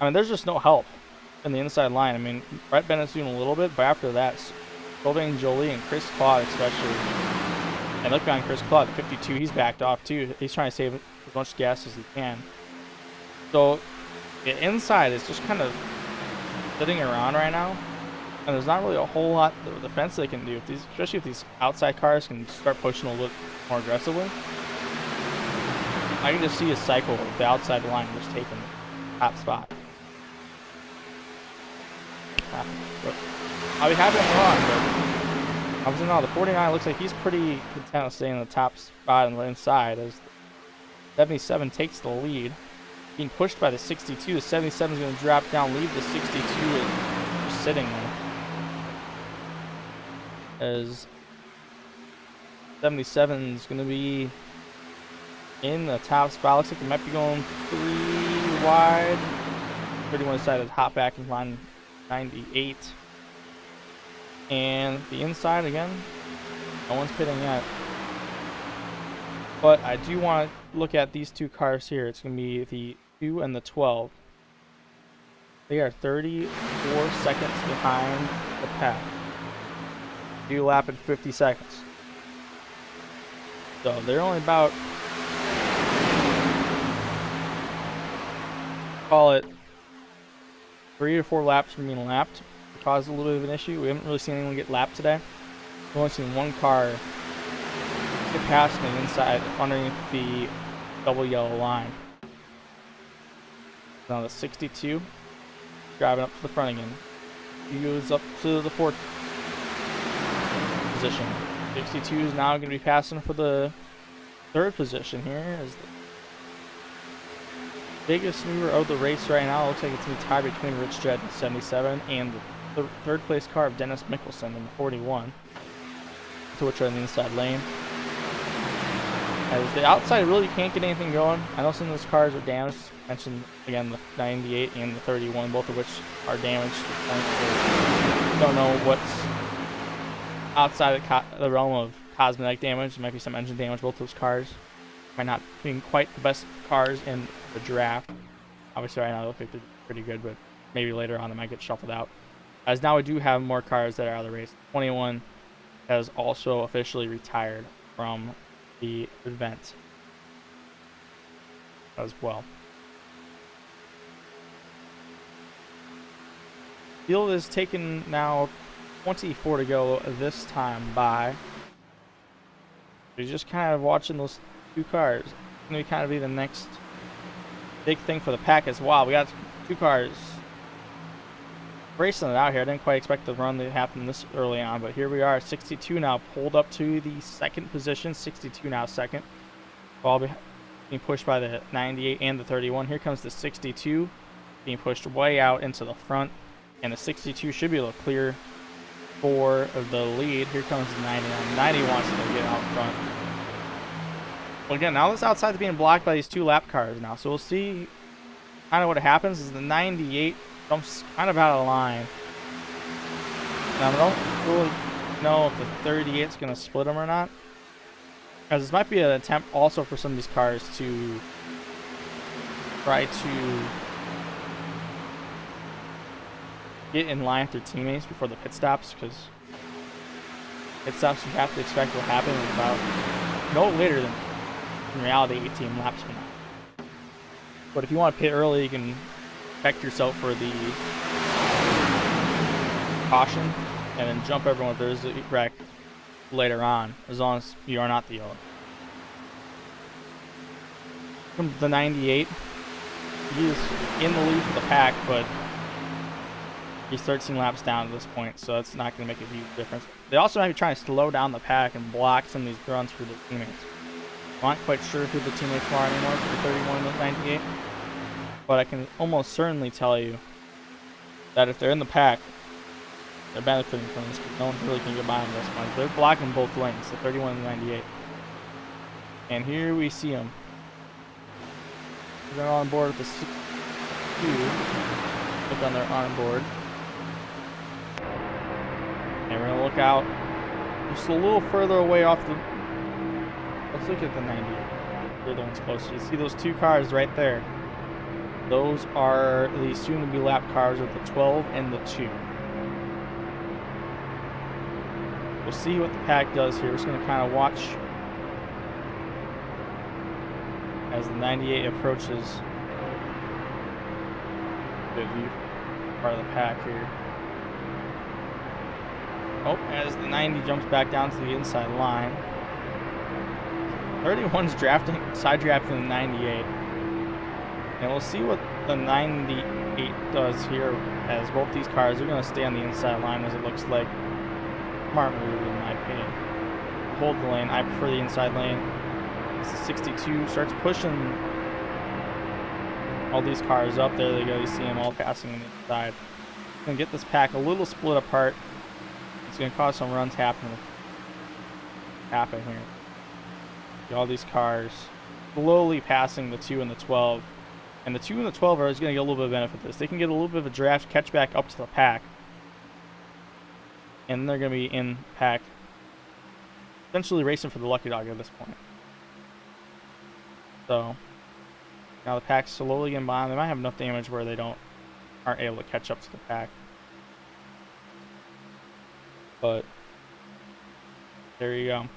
I mean, there's just no help in the inside line. I mean, Brett Bennett's doing a little bit, but after that, Sylvain Joly and Chris Claude especially. And look behind Chris Claude, the 52, he's backed off too. He's trying to save as much gas as he can. So the inside is just kind of sitting around right now. And there's not really a whole lot of defense they can do, especially if these outside cars can start pushing a little more aggressively. I can just see a cycle with the outside line just taking the top spot. I'll be happy I'm wrong, but obviously no, the 49 looks like he's pretty content with staying in the top spot on the inside as the 77 takes the lead. Being pushed by the 62, the 77 is going to drop down, leave the 62 just sitting there. As 77 is going to be in the top spot. Looks like it might be going 3 wide. 31 decided to hop back in line 98. And the inside again, no one's pitting yet. But I do want to look at these 2 cars here. It's going to be the 2 and the 12. They are 34 seconds behind the pack. 2 lap in 50 seconds. So they're only about, call it 3 or 4 laps from being lapped. It caused a little bit of an issue. We haven't really seen anyone get lapped today. We've only seen 1 car get past the inside underneath the double yellow line. Now the 62 driving up to the front again. He goes up to the fourth position. 62 is now going to be passing for the third position here. Is the biggest mover of the race right now. It looks like it's going to be tied between Rich Jed in 77 and the third place car of Dennis Mickelson in 41. To which are in the inside lane. As the outside really can't get anything going. I know some of those cars are damaged. Mentioned again the 98 and the 31, both of which are damaged. Don't know what's outside the realm of cosmetic damage. There might be some engine damage. Both those cars might not be quite the best cars in the draft. Obviously, right now they look like they're pretty good, but maybe later on they might get shuffled out. As now we do have more cars that are out of the race. 21 has also officially retired from the event as well. Field is taken now 24 to go this time by. You're just kind of watching those two cars. It's going to kind of be the next big thing for the pack as well. We got two cars racing it out here. I didn't quite expect the run to happen this early on, but here we are. 62 now pulled up to the second position. 62 now second. Ball being pushed by the 98 and the 31. Here comes the 62 being pushed way out into the front, and the 62 should be able to clear for the lead. Here comes the 99. 90 wants to get out front. Well, again, now this outside is being blocked by these two lap cars now, so we'll see kind of what happens. Is the 98 jumps kind of out of line. Now, I don't really know if the 38 is going to split them or not, as this might be an attempt also for some of these cars to try to get in line with their teammates before the pit stops, because pit stops you have to expect will happen in about no later than, in reality, 18 laps from now. But if you want to pit early, you can protect yourself for the caution and then jump everyone if there's a wreck later on, as long as you are not the yellow. Comes the 98. He is in the lead for the pack, but he's 13 laps down at this point, so that's not going to make a huge difference. They also might be trying to slow down the pack and block some of these runs for their teammates. I'm not quite sure who the teammates are anymore for the 31 and the 98, but I can almost certainly tell you that if they're in the pack, they're benefiting from this, because no one really can get by them this much. They're blocking both lanes, the 31 and the 98. And here we see them. They're on board with the 62. Look on their onboard. And we're going to look out just a little further away off the... Let's look at the 98. They're the ones closer. You see those two cars right there. Those are the soon-to-be lap cars of the 12 and the 2. We'll see what the pack does here. We're just going to kind of watch as the 98 approaches the view part of the pack here. Oh, as the 90 jumps back down to the inside line. 31's drafting, side drafting the 98. And we'll see what the 98 does here, as both these cars are going to stay on the inside line, as it looks like. Smart move, in my opinion. Hold the lane. I prefer the inside lane. As the 62 starts pushing all these cars up. There they go. You see them all passing on the inside. Going to get this pack a little split apart. It's going to cause some runs happen here. See all these cars slowly passing the 2 and the 12. And the 2 and the 12 are going to get a little bit of benefit of this. They can get a little bit of a draft, catch back up to the pack. And they're going to be in pack, essentially racing for the lucky dog at this point. So now the pack's slowly getting by. They might have enough damage where they aren't able to catch up to the pack. But there you go.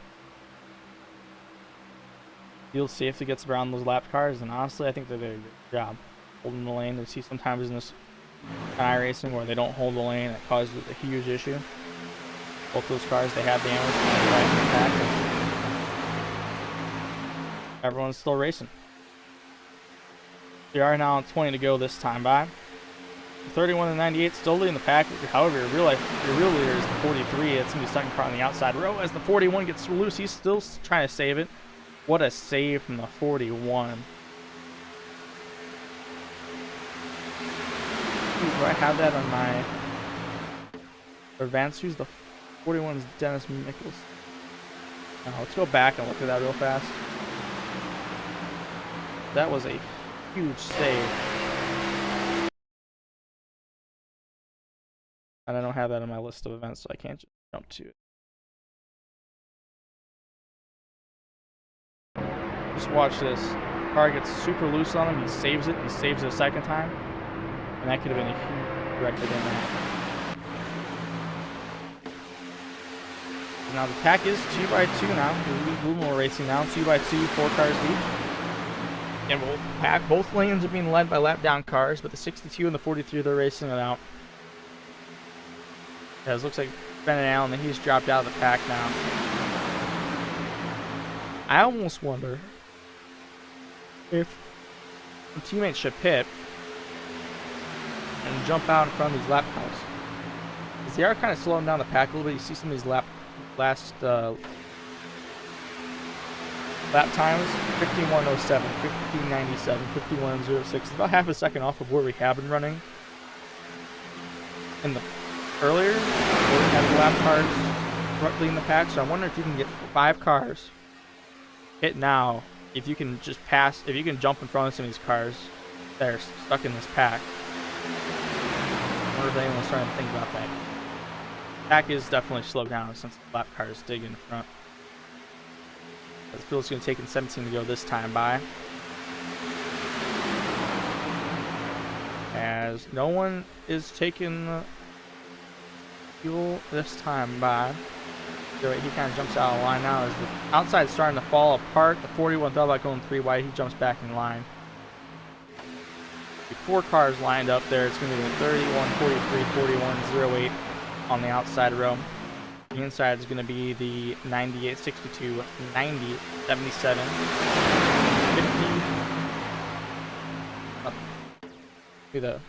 Field safety gets around those lap cars, and honestly, I think they did a good job holding the lane. We see sometimes in this iRacing where they don't hold the lane, it causes a huge issue. Both those cars, they have damage. Everyone's still racing. We are now on 20 to go this time by. 31 and 98 still leading the pack. However, your real leader is the 43. It's going to be second car on the outside row as the 41 gets loose. He's still trying to save it. What a save from the 41. Do I have that on my advanced? Who's the 41's Dennis Mickles? Now, let's go back and look at that real fast. That was a huge save. And I don't have that on my list of events, so I can't just jump to it. Just watch this. Car gets super loose on him. He saves it. He saves it a second time. And that could have been a huge record in that. Now the pack is 2x2 now. There's a little more racing now. 2x2, 4 cars deep. And both lanes are being led by lap down cars, but the 62 and the 43, they're racing it out. It looks like Ben and Allen, he's dropped out of the pack now. I almost wonder if some teammates should pit and jump out in front of these lap cars. Because they are kind of slowing down the pack a little bit. You see some of these lap times, 51.07, 50.97, 51.06. About half a second off of where we have been running in the earlier. We had the lap cars leading the pack, so I wonder if you can get 5 cars hit now. If you can just pass, if you can jump in front of some of these cars that are stuck in this pack. I wonder if anyone's starting to think about that. Pack is definitely slowed down since the lap cars dig in front. This feels going to take in 17 to go this time by. As no one is taking fuel this time by. So he kind of jumps out of line now as the outside's starting to fall apart. The 41 thought about going 3 wide. He jumps back in line. 4 cars lined up there. It's going to be the 31, 43, 41, 08 on the outside row. The inside is going to be the 98, 62, 90, 77, 50. The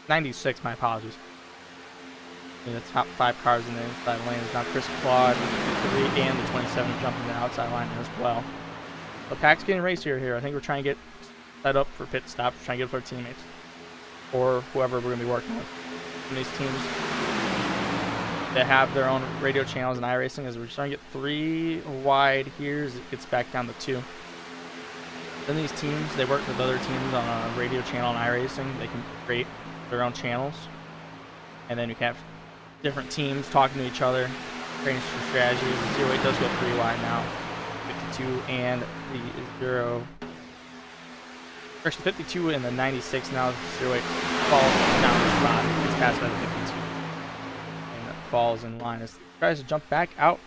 96, my apologies. The top 5 cars in the inside lane is now Chris Claude, the 3 and the 27 jumping the outside line as well. The pack's getting racier here. I think we're trying to get set up for pit stops. We're trying to get it for our teammates or whoever we're going to be working with. And these teams that have their own radio channels in iRacing, as we're trying to get 3 wide here as it gets back down to 2. Then these teams, they work with other teams on a radio channel in iRacing. They can create their own channels, and then you can have different teams talking to each other, creating some strategies. The 08 does go 3 wide now. 52 and the 0. Actually, 52 and the 96 now. The 08 falls down the spot. It's passed by the 52. And it falls in line as it tries to jump back out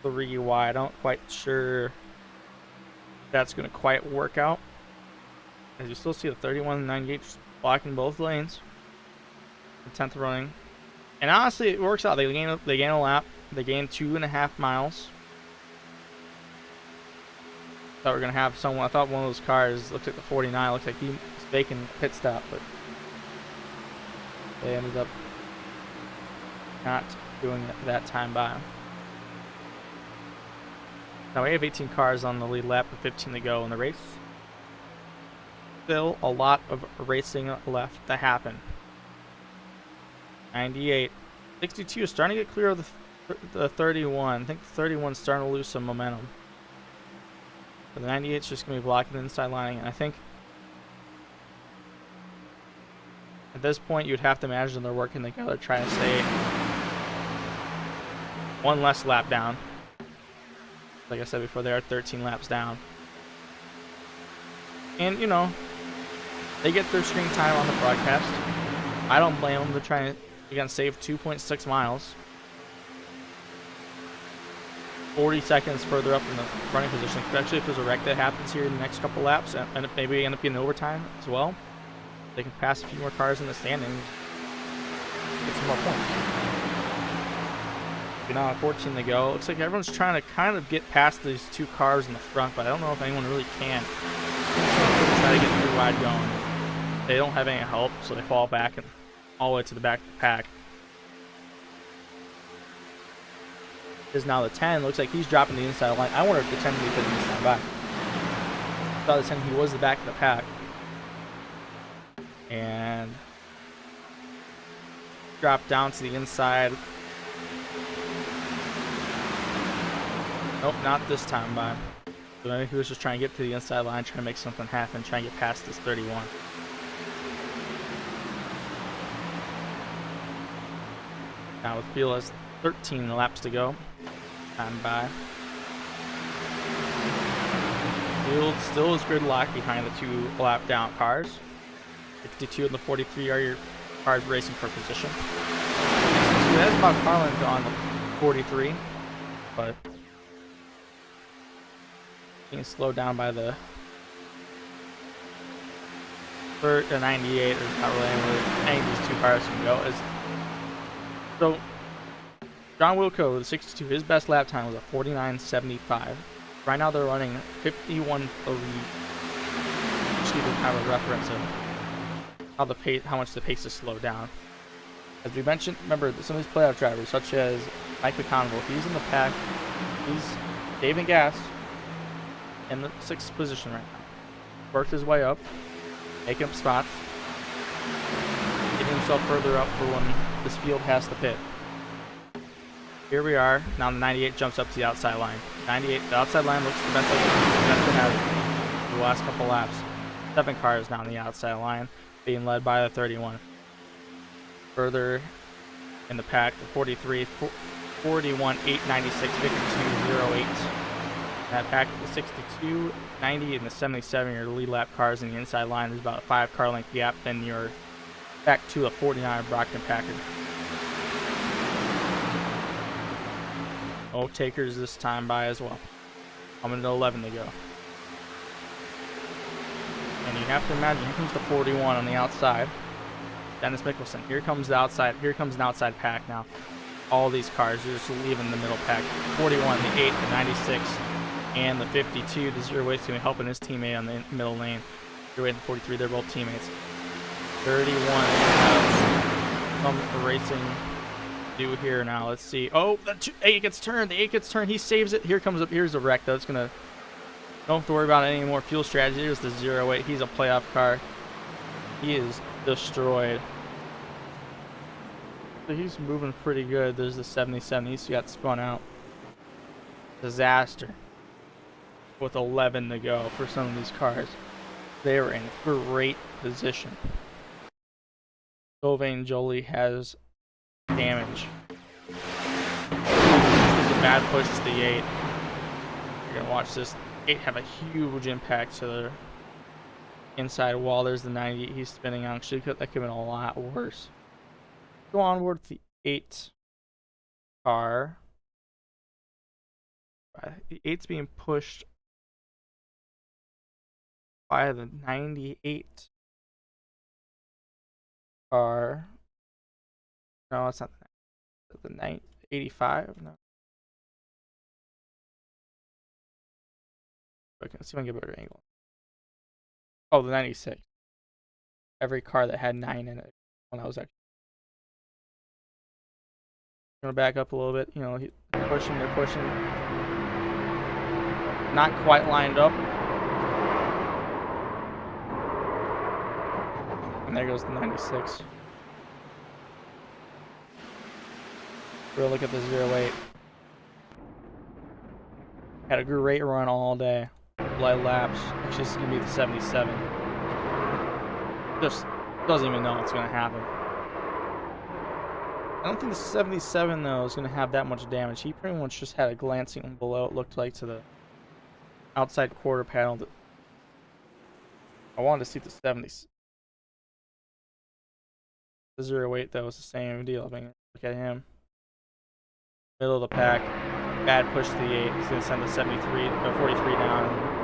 3 wide. I'm not quite sure if that's going to quite work out. As you still see the 31 and 98 just blocking both lanes. The 10th running. And honestly, it works out. They gain a lap. They gain 2.5 miles. Thought we were gonna have someone. I thought one of those cars looked like the 49. Looked like he was faking pit stop, but they ended up not doing it that time by. Now we have 18 cars on the lead lap with 15 to go in the race. Still a lot of racing left to happen. 98. 62 is starting to get clear of the 31. I think the 31 is starting to lose some momentum. But the 98 is just going to be blocking the inside lining. And I think at this point you'd have to imagine they're working together trying to stay one less lap down. Like I said before, they are 13 laps down. And, you know, they get their screen time on the broadcast. I don't blame them to try and, again, save 2.6 miles. 40 seconds further up in the running position, especially if there's a wreck that happens here in the next couple laps, and maybe end up being overtime as well. They can pass a few more cars in the standings, get some more points. Now 14 to go. Looks like everyone's trying to kind of get past these two cars in the front, but I don't know if anyone really can. Try to get through wide going. They don't have any help, so they fall back and all the way to the back of the pack. Is now the 10. Looks like he's dropping the inside line. I wonder if the 10 will be putting this time back. I thought the 10 he was the back of the pack. And drop down to the inside. Nope, not this time by. So maybe he was just trying to get to the inside line, trying to make something happen, trying to get past this 31. Now with field has 13 laps to go. Time by. Field still is gridlocked behind the two lap down cars. 52 and the 43 are your cars racing for position. So that's about Carlin on the 43, but being slowed down by the 98. There's not really any of these two cars can go. So John Wilco, the 62, his best lap time was a 49.75. Right now they're running 51.3. Just to have a reference of how much the pace is slowed down. As we mentioned, remember some of these playoff drivers, such as Mike McConville, he's in the pack. He's saving gas in the 6th position right now. Worked his way up, making up spots, getting himself further up for when this field has to pit. Here we are. Now the 98 jumps up to the outside line. 98, the outside line looks the best it has for the last couple laps. 7 cars now on the outside line, being led by the 31. Further in the pack, the 43, 41, 896, 52, 08. That pack, the 62, 90, and the 77, your lead lap cars in the inside line. There's about a 5-car length gap. Then you're back to the 49 Brockton Packard. No takers this time by as well. Coming to 11 to go. And you have to imagine, here comes the 41 on the outside. Dennis Mickelson. Here comes the outside. Here comes an outside pack now. All these cars are just leaving the middle pack. 41, the 8, the 96, and the 52. The 08 is going to be helping his teammate on the middle lane. 08 and 43, they're both teammates. 31 some racing do here now. Let's see. Oh, the 8 gets turned. The 8 gets turned. He saves it. Here comes up. Here's a wreck though. It's gonna. Don't have to worry about any more fuel strategy. Here's the 08. He's a playoff car. He is destroyed. So he's moving pretty good. There's the 77. He's got spun out. Disaster. With 11 to go for some of these cars. They are in great position. Sylvain Joly has damage. This is a bad push to the 8. You're going to watch this 8 have a huge impact to the inside wall. There's the 90 he's spinning on. Actually, that could have been a lot worse. Go onward to the 8 car. The 8's being pushed by the 98 car. No, it's not the 85. No. Okay, let's see if I can get a better angle. Oh, the 96. Every car that had 9 in it. When I was actually gonna back up a little bit. You know, they're pushing. Not quite lined up. And there goes the 96. We'll look at the 08. Had a great run all day. Light laps. Actually, this is going to be the 77. Just doesn't even know what's going to happen. I don't think the 77, though, is going to have that much damage. He pretty much just had a glancing below, it looked like, to the outside quarter panel. I wanted to see the 70s. The 08, though, was the same deal. I mean, look at him. Middle of the pack. Bad push to the 8. He's going to send the 73 or 43 down.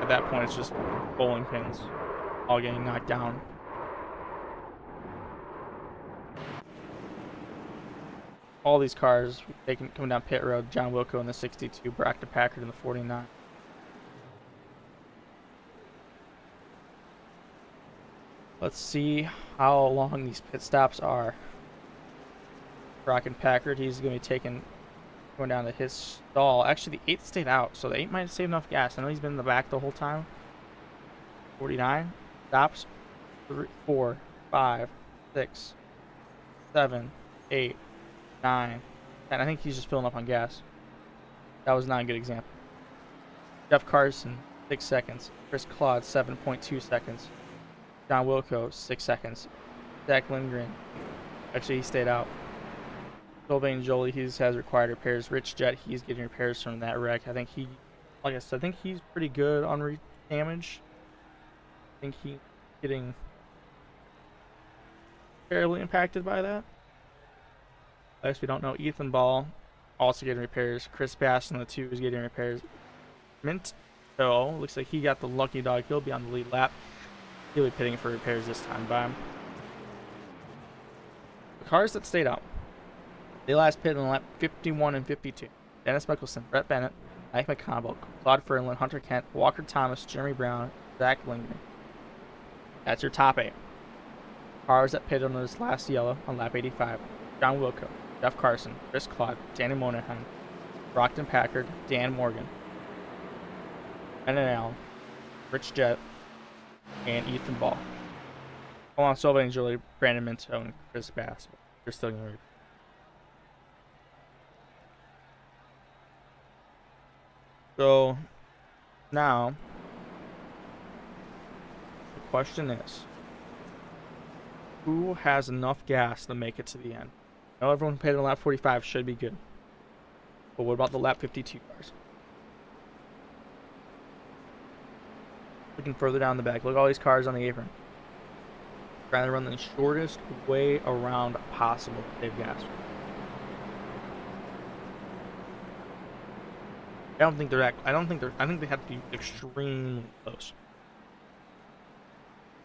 At that point, it's just bowling pins. All getting knocked down. all these cars taking coming down pit road. John Wilco in the 62, Brockton Packard in the 49. Let's see how long these pit stops are. Brockton Packard, he's going to be going down to his stall. Actually, the 8 stayed out, so the 8 might have saved enough gas. I know he's been in the back the whole time. 49 stops. 3, 4, 5, 6, 7, 8, 9, 10. I think he's just filling up on gas. That was not a good example. Jeff Carson, 6 seconds. Chris Claude, 7.2 seconds. John Wilco, 6 seconds. Zach Lindgren, actually he stayed out. Sylvain Jolie, he has required repairs. Rich Jett, he's getting repairs from that wreck. I think like I said, I think he's pretty good on damage. I think he's getting terribly impacted by that. I guess we don't know. Ethan Ball, also getting repairs. Chris Bass in the 2 is getting repairs. Minto, looks like he got the lucky dog. He'll be on the lead lap. He'll be pitting for repairs this time by him. The cars that stayed out. They last pitted in lap 51 and 52. Dennis Mickelson, Brett Bennett, Mike McConville, Claude Fernland, Hunter Kent, Walker Thomas, Jeremy Brown, Zach Lindgren. That's your top 8. Cars that pitted on this last yellow on lap 85. John Wilco, Jeff Carson, Chris Claude, Danny Monahan, Brockton Packard, Dan Morgan, MNN, Rich Jett, and Ethan Ball. Along Sylvain Jolie, Brandon Minto, and Chris Bass. They're still going to read. So now the question is, who has enough gas to make it to the end? I know everyone paid in lap 45 should be good, but what about the lap 52 cars? Looking further down the back, look at all these cars on the apron. Trying to run the shortest way around possible to save gas. I think they have to be extremely close.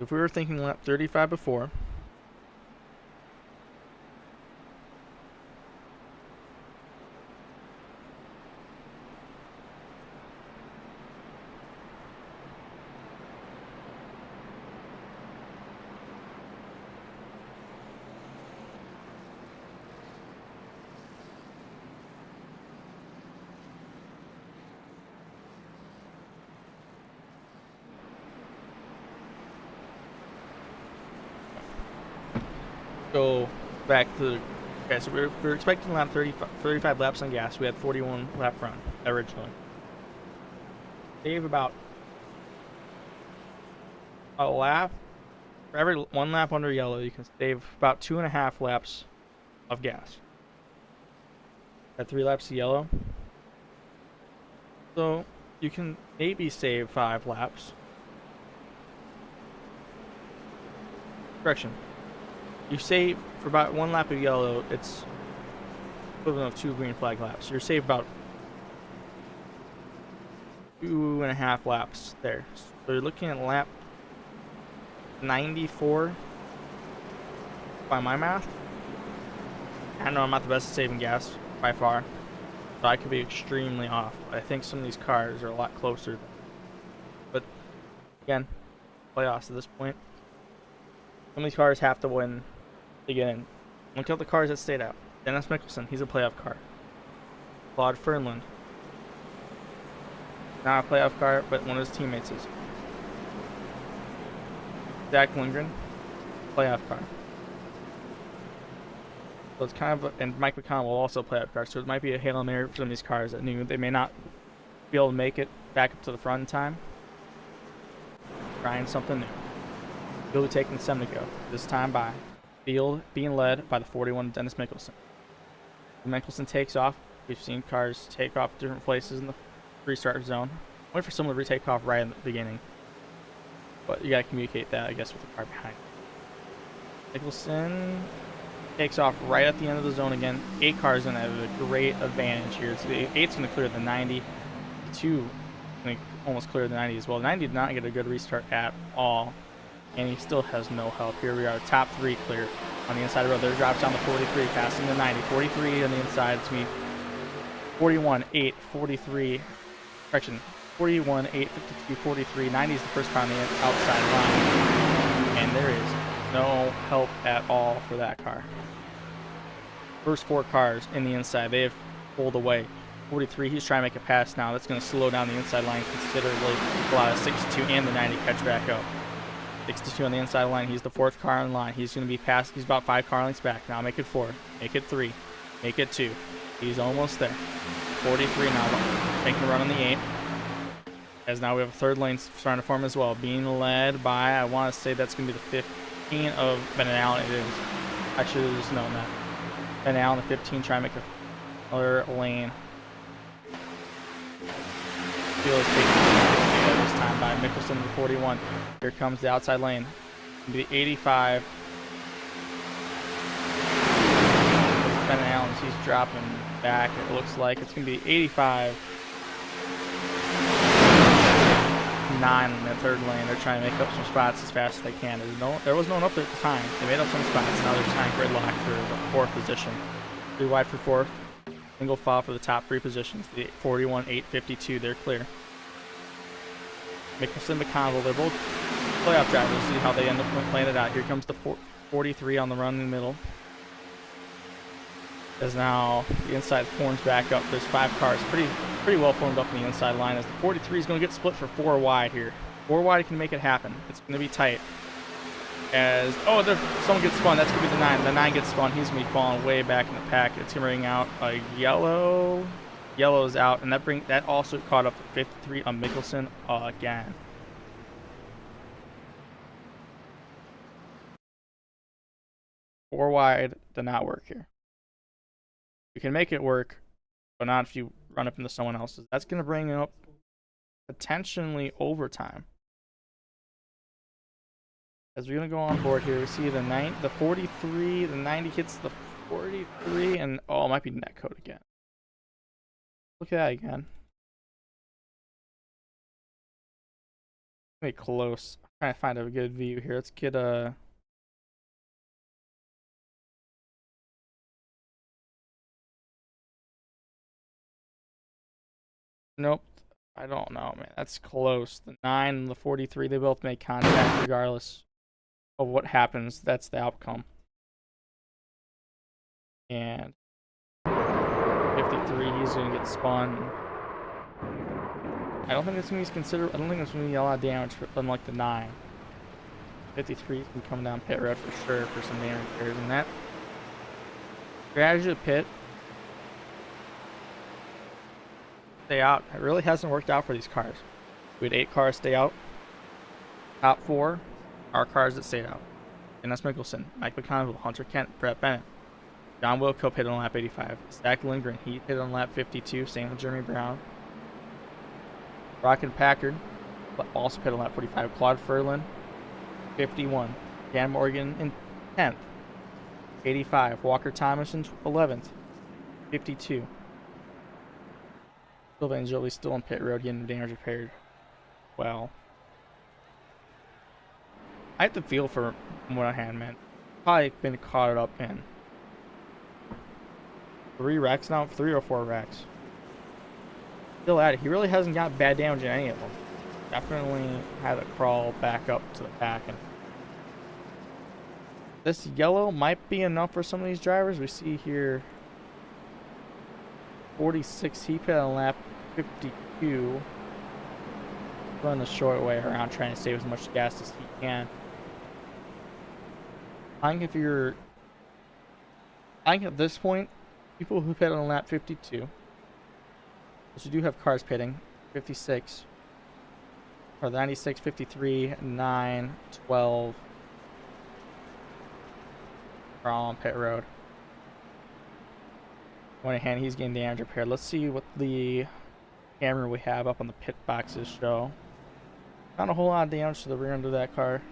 If we were thinking lap 35 before, go back to the, okay, so we're expecting lap 35 laps on gas. We had 41 lap run originally. Save about a lap. For every 1 lap under yellow, you can save about 2.5 laps of gas. At 3 laps of yellow. So you can maybe save 5 laps. Correction. You save for about 1 lap of yellow, it's equivalent of 2 green flag laps. You're saved about 2.5 laps there. So you're looking at lap 94 by my math. I know I'm not the best at saving gas by far, so I could be extremely off. I think some of these cars are a lot closer. But again, playoffs at this point. Some of these cars have to win to get in. Look at the cars that stayed out. Dennis Mickelson, he's a playoff car. Claude Fernland, not a playoff car, but one of his teammates is. Zach Lindgren, playoff car. So it's kind of, and Mike McConnell will also playoff car, so it might be a Hail Mary for some of these cars that knew they may not be able to make it back up to the front in time. Trying something new. He'll be taking some to go, this time by field being led by the 41 Dennis Mickelson. When Mickelson takes off, we've seen cars take off different places in the restart zone. Wait for someone to retake off right in the beginning. But you gotta communicate that, I guess, with the car behind. Mickelson takes off right at the end of the zone again. 8 cars gonna have a great advantage here. So the 8's gonna clear the 90. 2 gonna almost clear the 90 as well. The 90 did not get a good restart at all. And he still has no help. Here we are, top 3 clear on the inside of the road. There drops down the 43, passing the 90. 43 on the inside. It's me. 41, 8, 43. Correction. 41, 8, 52, 43. 90 is the first car on the outside line. And there is no help at all for that car. First 4 cars in the inside, they have pulled away. 43, he's trying to make a pass now. That's going to slow down the inside line considerably. Allow 62 and the 90 catch back up. 62 on the inside line. He's the 4th car in line. He's going to be past. He's about 5 car lengths back. Now make it 4. Make it 3. Make it 2. He's almost there. 43 now. Making a run on the 8. As now we have a 3rd lane starting to form as well. Being led by, I want to say that's going to be the 15 of MNN. It is. I should have just known that. MNN, the 15, trying to make another lane. Field is taken this time by Mickelson, the 41. Here comes the outside lane. The 85. Ben Allen's, he's dropping back. It looks like it's going to be 85. 9 in that 3rd lane. They're trying to make up some spots as fast as they can. There was no one up there at the time. They made up some spots. Now they're trying gridlock for the 4th position. 3 wide for 4th. Single file for the top 3 positions. The 41, 8, 52. They're clear. Mickelson, McConnell, they're both playoff drivers. We'll see how they end up playing it out. Here comes the 43 on the run in the middle. As now the inside forms back up. There's 5 cars pretty well formed up in the inside line, as the 43 is going to get split for 4 wide here. 4 wide can make it happen. It's going to be tight. As someone gets spun. That's going to be the 9. The 9 gets spun. He's going to be falling way back in the pack. It's going to bring out a yellow. Yellow is out, and that also caught up to 53 on Mickelson again. Four wide did not work here. You can make it work, but not if you run up into someone else's. That's going to bring up potentially overtime. As we're going to go on board here, we see the 43, the 90 hits the 43, and it might be net code again. Look at that again. Pretty close. I'm trying to find a good view here. Let's get a. Nope. I don't know, man. That's close. The 9 and the 43, they both make contact regardless of what happens. That's the outcome. And 53, he's going to get spun. I don't think it's going to be considered. I don't think it's going to be a lot of damage, unlike the 9. 53 can come down pit road for sure for some damage repairs. And that strategy to pit, stay out. It really hasn't worked out for these cars. We had 8 cars stay out. Top 4 are cars that stayed out. And that's Mickelson, Mike McConnell, Hunter Kent, Brett Bennett. John Wilcope hit on lap 85. Zach Lindgren, he hit on lap 52. Same with Jeremy Brown. Rocket Packard also hit on lap 45. Claude Ferlin, 51. Dan Morgan in 10th. 85. Walker Thomas in 11th. 52. Sylvain Jolie still on pit road getting damage repaired. Well, I have to feel for Monahan, man. Probably been caught up in 3 wrecks now, 3 or 4 wrecks. Still at it. He really hasn't got bad damage in any of them. Definitely had to crawl back up to the pack. And this yellow might be enough for some of these drivers. We see here 46, he pit on lap 52. Run the short way around, trying to save as much gas as he can. I think at this point, people who pit on lap 52, which you do have cars pitting, 56, or 96, 53, 9, 12, are all on pit road. On one hand, he's getting damage repaired. Let's see what the camera we have up on the pit boxes show. Not a whole lot of damage to the rear end of that car.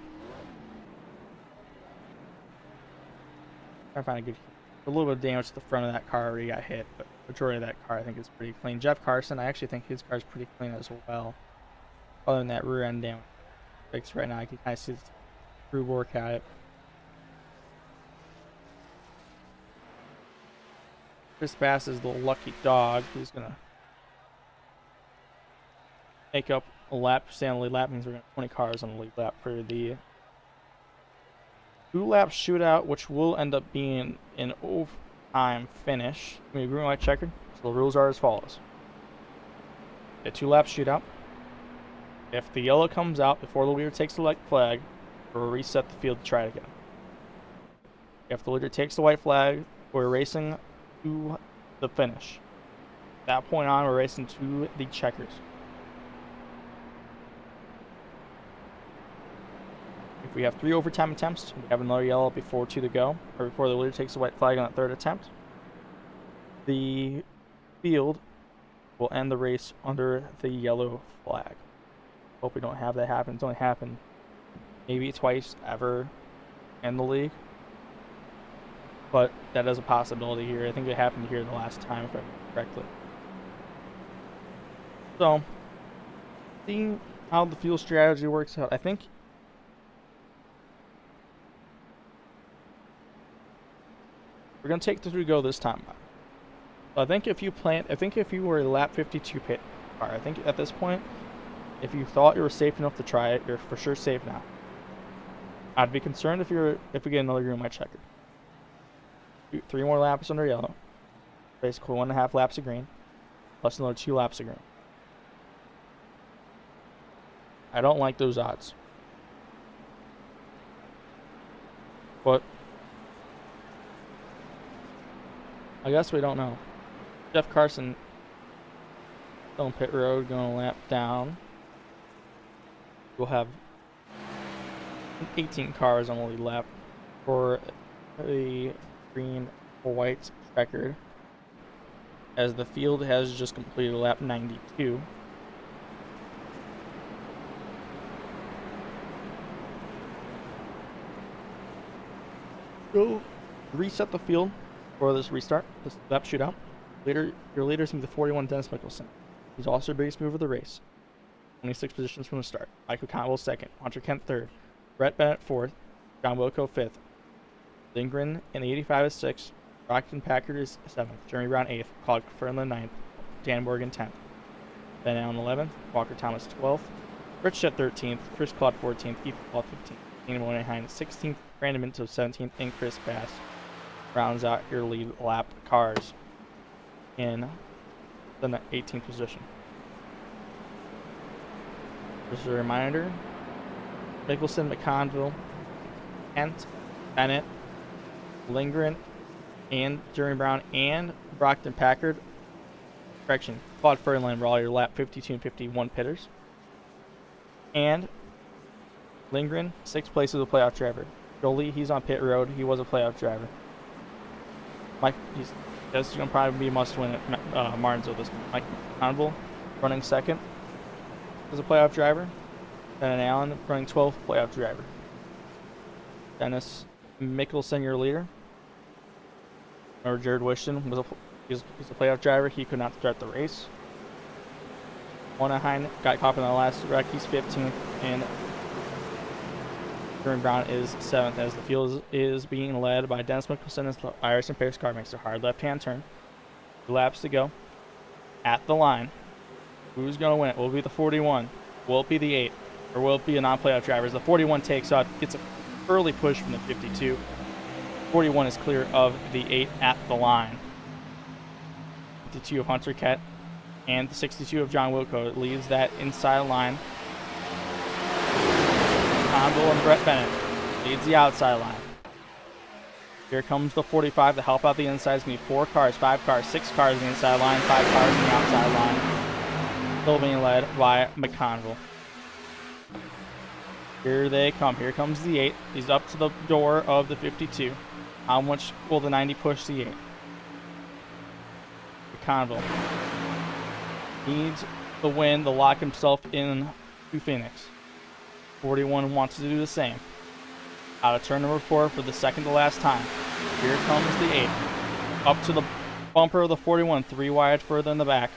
Trying to find a little bit of damage to the front of that car already got hit, but the majority of that car I think is pretty clean. Jeff Carson, I actually think his car is pretty clean as well. Other than that rear end damage fixed right now, I can kind of see the crew work at it. Chris Bass is the lucky dog. He's going to make up a lap. Stay on the lead lap means we're going to have 20 cars on the lead lap for the 2-lap shootout, which will end up being an overtime finish. Can we green light checkered? So the rules are as follows. A 2-lap shootout. If the yellow comes out before the leader takes the white flag, we'll reset the field to try it again. If the leader takes the white flag, we're racing to the finish. At that point on, we're racing to the checkers. If we have 3 overtime attempts, we have another yellow before 2 to go, or before the leader takes the white flag on that 3rd attempt. The field will end the race under the yellow flag. Hope we don't have that happen. It's only happened maybe twice ever in the league, but that is a possibility here. I think it happened here the last time, if I remember correctly. So, seeing how the field strategy works out, I think we're gonna take the 3 go this time. I think if you were a lap 52 pit car, I think at this point, if you thought you were safe enough to try it, you're for sure safe now. I'd be concerned if we get another green light checker. 3 more laps under yellow. Basically 1.5 laps of green, plus another 2 laps of green. I don't like those odds. But I guess we don't know. Jeff Carson on pit road, going to lap down. We'll have 18 cars on the lead lap for the green or white checkered, as the field has just completed lap 92. Go reset the field for this restart, this lap shootout. Your leader is going to be the 41 Dennis Mickelson. He's also your biggest mover of the race. 26 positions from the start. Michael Conwell 2nd, Hunter Kent 3rd, Brett Bennett 4th, John Wilco 5th, Lindgren in the 85 is 6th, Brockton Packard is 7th, Jeremy Brown 8th, Claude Fernland 9th, Dan Morgan 10th, Ben Allen 11th, Walker Thomas 12th, Rich Shed 13th, Chris Claude 14th, Keith Claude 15th, Ian Moynihan 16th, Brandon Minto 17th, and Chris Bass rounds out your lead lap cars in the 18th position. Just a reminder, Mickelson, McConville, Kent, Bennett, Lindgren, and Jeremy Brown, and Brockton Packard, Claude Fernland were all your lap 52 and 51 pitters. And Lindgren, 6th place as a playoff driver. Jolie, he's on pit road. He was a playoff driver. That's going to probably be a must-win at Martinsville this month. Mike McConville running 2nd as a playoff driver. Ben Allen running 12th playoff driver. Dennis Mickelson, your leader. Or Jared Wishton he's a playoff driver. He could not start the race. Monahan got caught in the last wreck. He's 15th, and Jeremy Brown is 7th, as the field is being led by Dennis Mickelson as the Irish and Pace car makes a hard left-hand turn. 2 laps to go. At the line, who's going to win it? Will it be the 41? Will it be the 8? Or will it be a non-playoff driver? As the 41 takes off, gets an early push from the 52. 41 is clear of the 8 at the line. 52 of Hunter Kett and the 62 of John Wilco. It leaves that inside line. Conville and Brett Bennett leads the outside line. Here comes the 45 to help out the inside. It's going to be 4 cars, 5 cars, 6 cars on the inside line, 5 cars on the outside line. Still being led by McConville. Here they come. Here comes the 8. He's up to the door of the 52. How much will the 90 push the 8? McConville needs the win to lock himself in to Phoenix. 41 wants to do the same. Out of turn number 4 for the second to last time. Here comes the 8. Up to the bumper of the 41, 3 wide further in the back.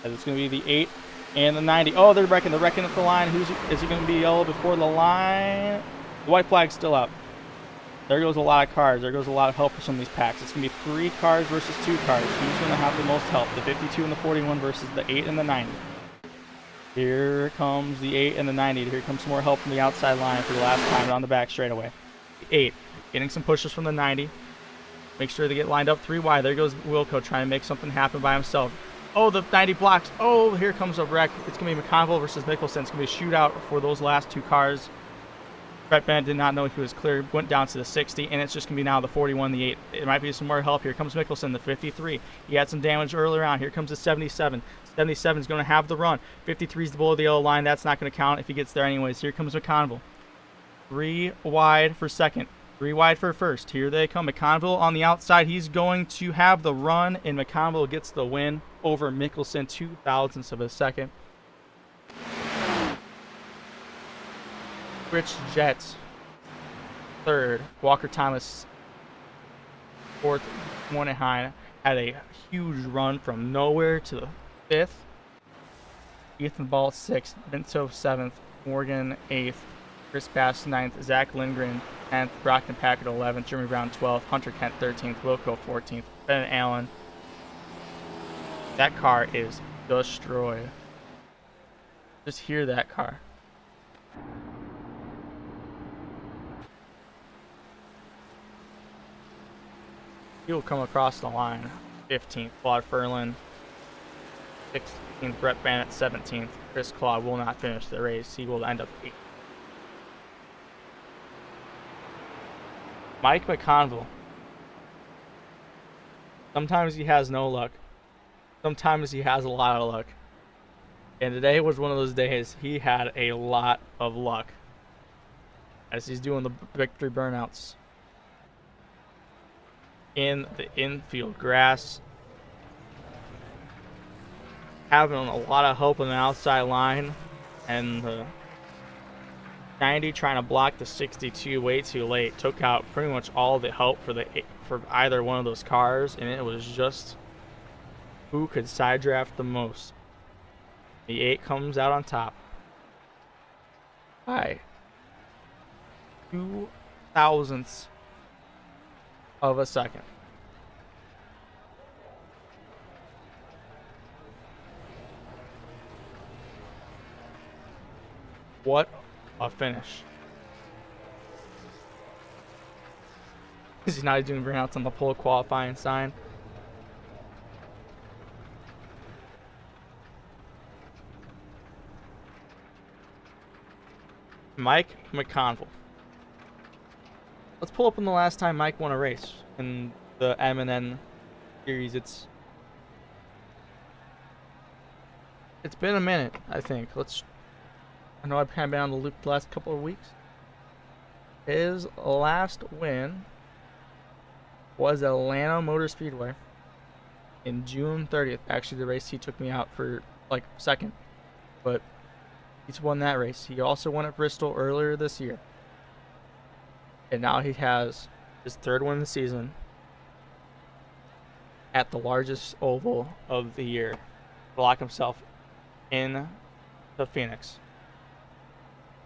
As it's going to be the 8 and the 90. Oh, they're wrecking. They're wrecking at the line. Is he going to be yellow before the line? The white flag's still up. There goes a lot of cars. There goes a lot of help for some of these packs. It's going to be 3 cars versus 2 cars. Who's going to have the most help? The 52 and the 41 versus the 8 and the 90. Here comes the 8 and the 90. Here comes some more help from the outside line for the last time on the back straightaway. The 8 getting some pushes from the 90. Make sure they get lined up 3 wide. There goes Wilco trying to make something happen by himself. Oh, the 90 blocks. Oh, here comes a wreck. It's going to be McConville versus Mickelson. It's going to be a shootout for those last 2 cars. Brett Bennett did not know he was clear. Went down to the 60, and it's just going to be now the 41, the 8. It might be some more help. Here comes Mickelson, the 53. He had some damage earlier on. Here comes the 77. 77 is going to have the run. 53 is below the yellow line. That's not going to count if he gets there anyways. Here comes McConville. 3 wide for second. 3 wide for first. Here they come. McConville on the outside. He's going to have the run, and McConville gets the win over Mickelson, 0.02 of a second. Rich Jets, 3rd. Walker Thomas, 4th. Moynihan had a huge run from nowhere to the 5th. Ethan Ball, 6th. Vinto, 7th. Morgan, 8th. Chris Bass, 9th. Zach Lindgren, 10th. Brockton Packard, 11th. Jeremy Brown, 12th. Hunter Kent, 13th. Wilco, 14th. Ben Allen. That car is destroyed. Just hear that car. He will come across the line. 15th, Claude Ferlin. 16th, Brett Bennett. 17th, Chris Claude will not finish the race. He will end up 8th. Mike McConville. Sometimes he has no luck. Sometimes he has a lot of luck. And today was one of those days he had a lot of luck as he's doing the victory burnouts in the infield grass. Having a lot of help on the outside line, and the 90 trying to block the 62 way too late. Took out pretty much all the help for either one of those cars, and it was just who could side draft the most. The 8 comes out on top by 0.02 of a second. What a finish. He's not doing burnouts on the pole qualifying sign. Mike McConville. Let's pull up on the last time Mike won a race in the MNN series. It's been a minute, I think. I know I've kind of been on the loop the last couple of weeks. His last win was Atlanta Motor Speedway in June 30th. Actually, the race he took me out for like second, but he's won that race. He also won at Bristol earlier this year. And now he has his 3rd win of the season at the largest oval of the year to lock himself in the Phoenix.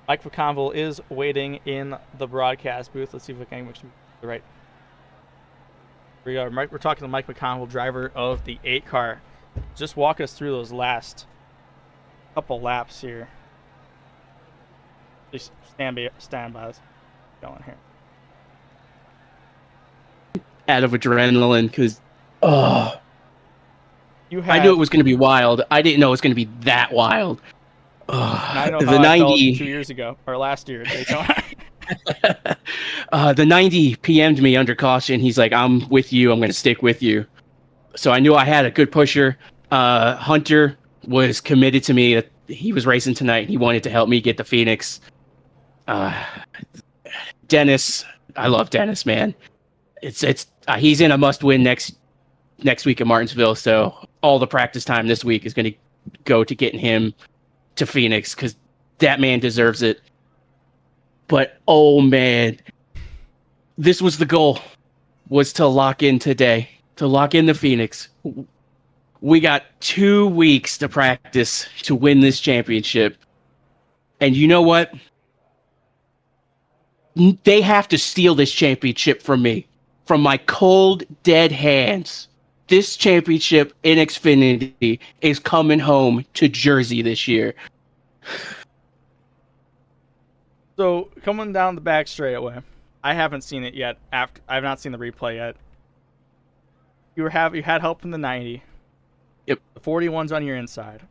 Mike McConville is waiting in the broadcast booth. Let's see if we can make the right. Here we are. We're talking to Mike McConville, driver of the 8 car. Just walk us through those last couple laps here. Just stand by us. Going here. Out of adrenaline because I knew it was going to be wild. I didn't know it was going to be that wild. I know the 90 2 years ago or last year. The 90 PM'd me under caution. He's like, "I'm with you. I'm going to stick with you." So I knew I had a good pusher. Hunter was committed to me. He was racing tonight. He wanted to help me get the Phoenix. Dennis, I love Dennis, man. He's in a must-win next week at Martinsville. So all the practice time this week is going to go to getting him to Phoenix because that man deserves it. But oh man, this was the goal, was to lock in today, to lock in the Phoenix. We got 2 weeks to practice to win this championship. And you know what? They have to steal this championship from me, from my cold, dead hands. This championship in Xfinity is coming home to Jersey this year. So coming down the back straightaway, I haven't seen it yet. After I've not seen the replay yet. You had help from the 90. Yep. The 41's on your inside,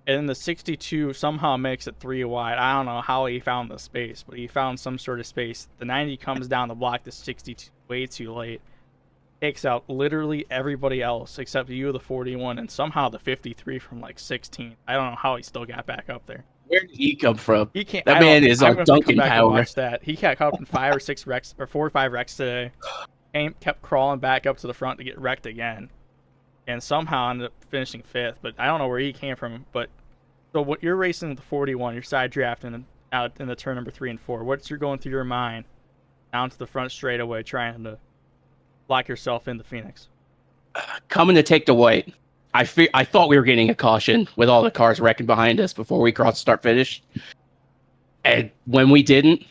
and then the 62 somehow makes it 3 wide. I don't know how he found the space, but he found some sort of space. The 90 comes down to block the 62 way too late. Takes out literally everybody else except you, the 41, and somehow the 53 from like 16. I don't know how he still got back up there. Where did he come from? He can't. That man is I'm on gonna have to come Duncan back and power. watch that. He got caught up in 5 or 6 wrecks, or 4 or 5 wrecks today. Kept crawling back up to the front to get wrecked again, and somehow ended up finishing 5th. But I don't know where he came from. But so what you're racing with the 41, you're side drafting out in the turn number 3 and 4. What's going through your mind down to the front straightaway, trying to lock yourself into Phoenix? Coming to take the white. I thought we were getting a caution with all the cars wrecking behind us before we crossed start finish. And when we didn't,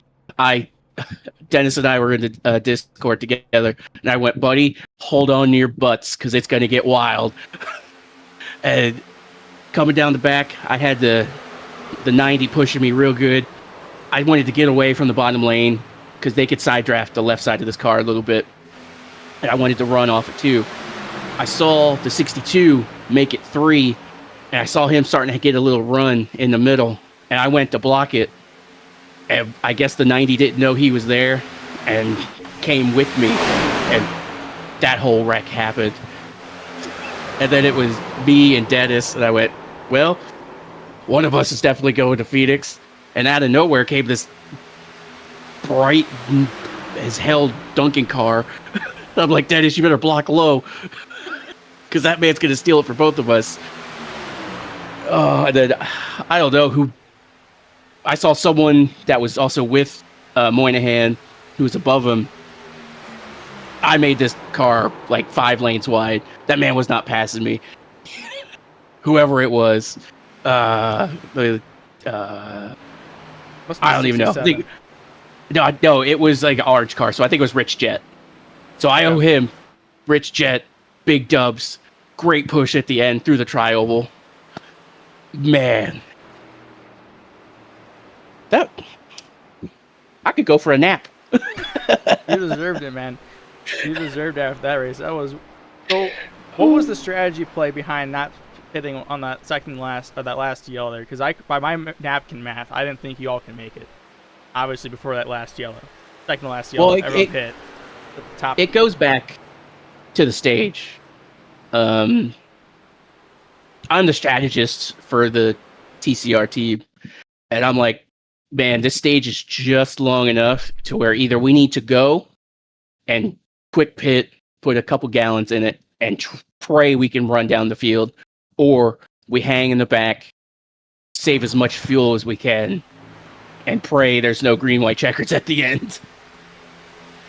Dennis and I were in the Discord together, and I went, buddy, hold on to your butts because it's going to get wild. And coming down the back, I had the 90 pushing me real good. I wanted to get away from the bottom lane because they could side draft the left side of this car a little bit. And I wanted to run off it too. I saw the 62 make it 3, and I saw him starting to get a little run in the middle, and I went to block it. And I guess the 90 didn't know he was there and came with me, and that whole wreck happened. And then it was me and Dennis, and I went, well, one of us is definitely going to Phoenix. And out of nowhere came this bright as hell Duncan car. I'm like, Dennis, you better block low, because that man's going to steal it for both of us. Oh, and then I don't know who. I saw someone that was also with Moynihan, who was above him. I made this car like 5 lanes wide. That man was not passing me. Whoever it was. I don't even know. No, it was like an orange car, so I think it was Rich Jet. So I owe him, Rich Jet, big dubs, great push at the end through the tri-oval. Man. I could go for a nap. You deserved it, man. You deserved it after that race. That was so. What was the strategy play behind not hitting on that that last yellow there? Because by my napkin math, I didn't think you all can make it. Obviously, before that last yellow, second to last yellow, everyone hit at the top. It goes back to the stage. I'm the strategist for the TCR team, and I'm like, man, this stage is just long enough to where either we need to go and quick pit, put a couple gallons in it, and pray we can run down the field, or we hang in the back, save as much fuel as we can, and pray there's no green-white checkers at the end.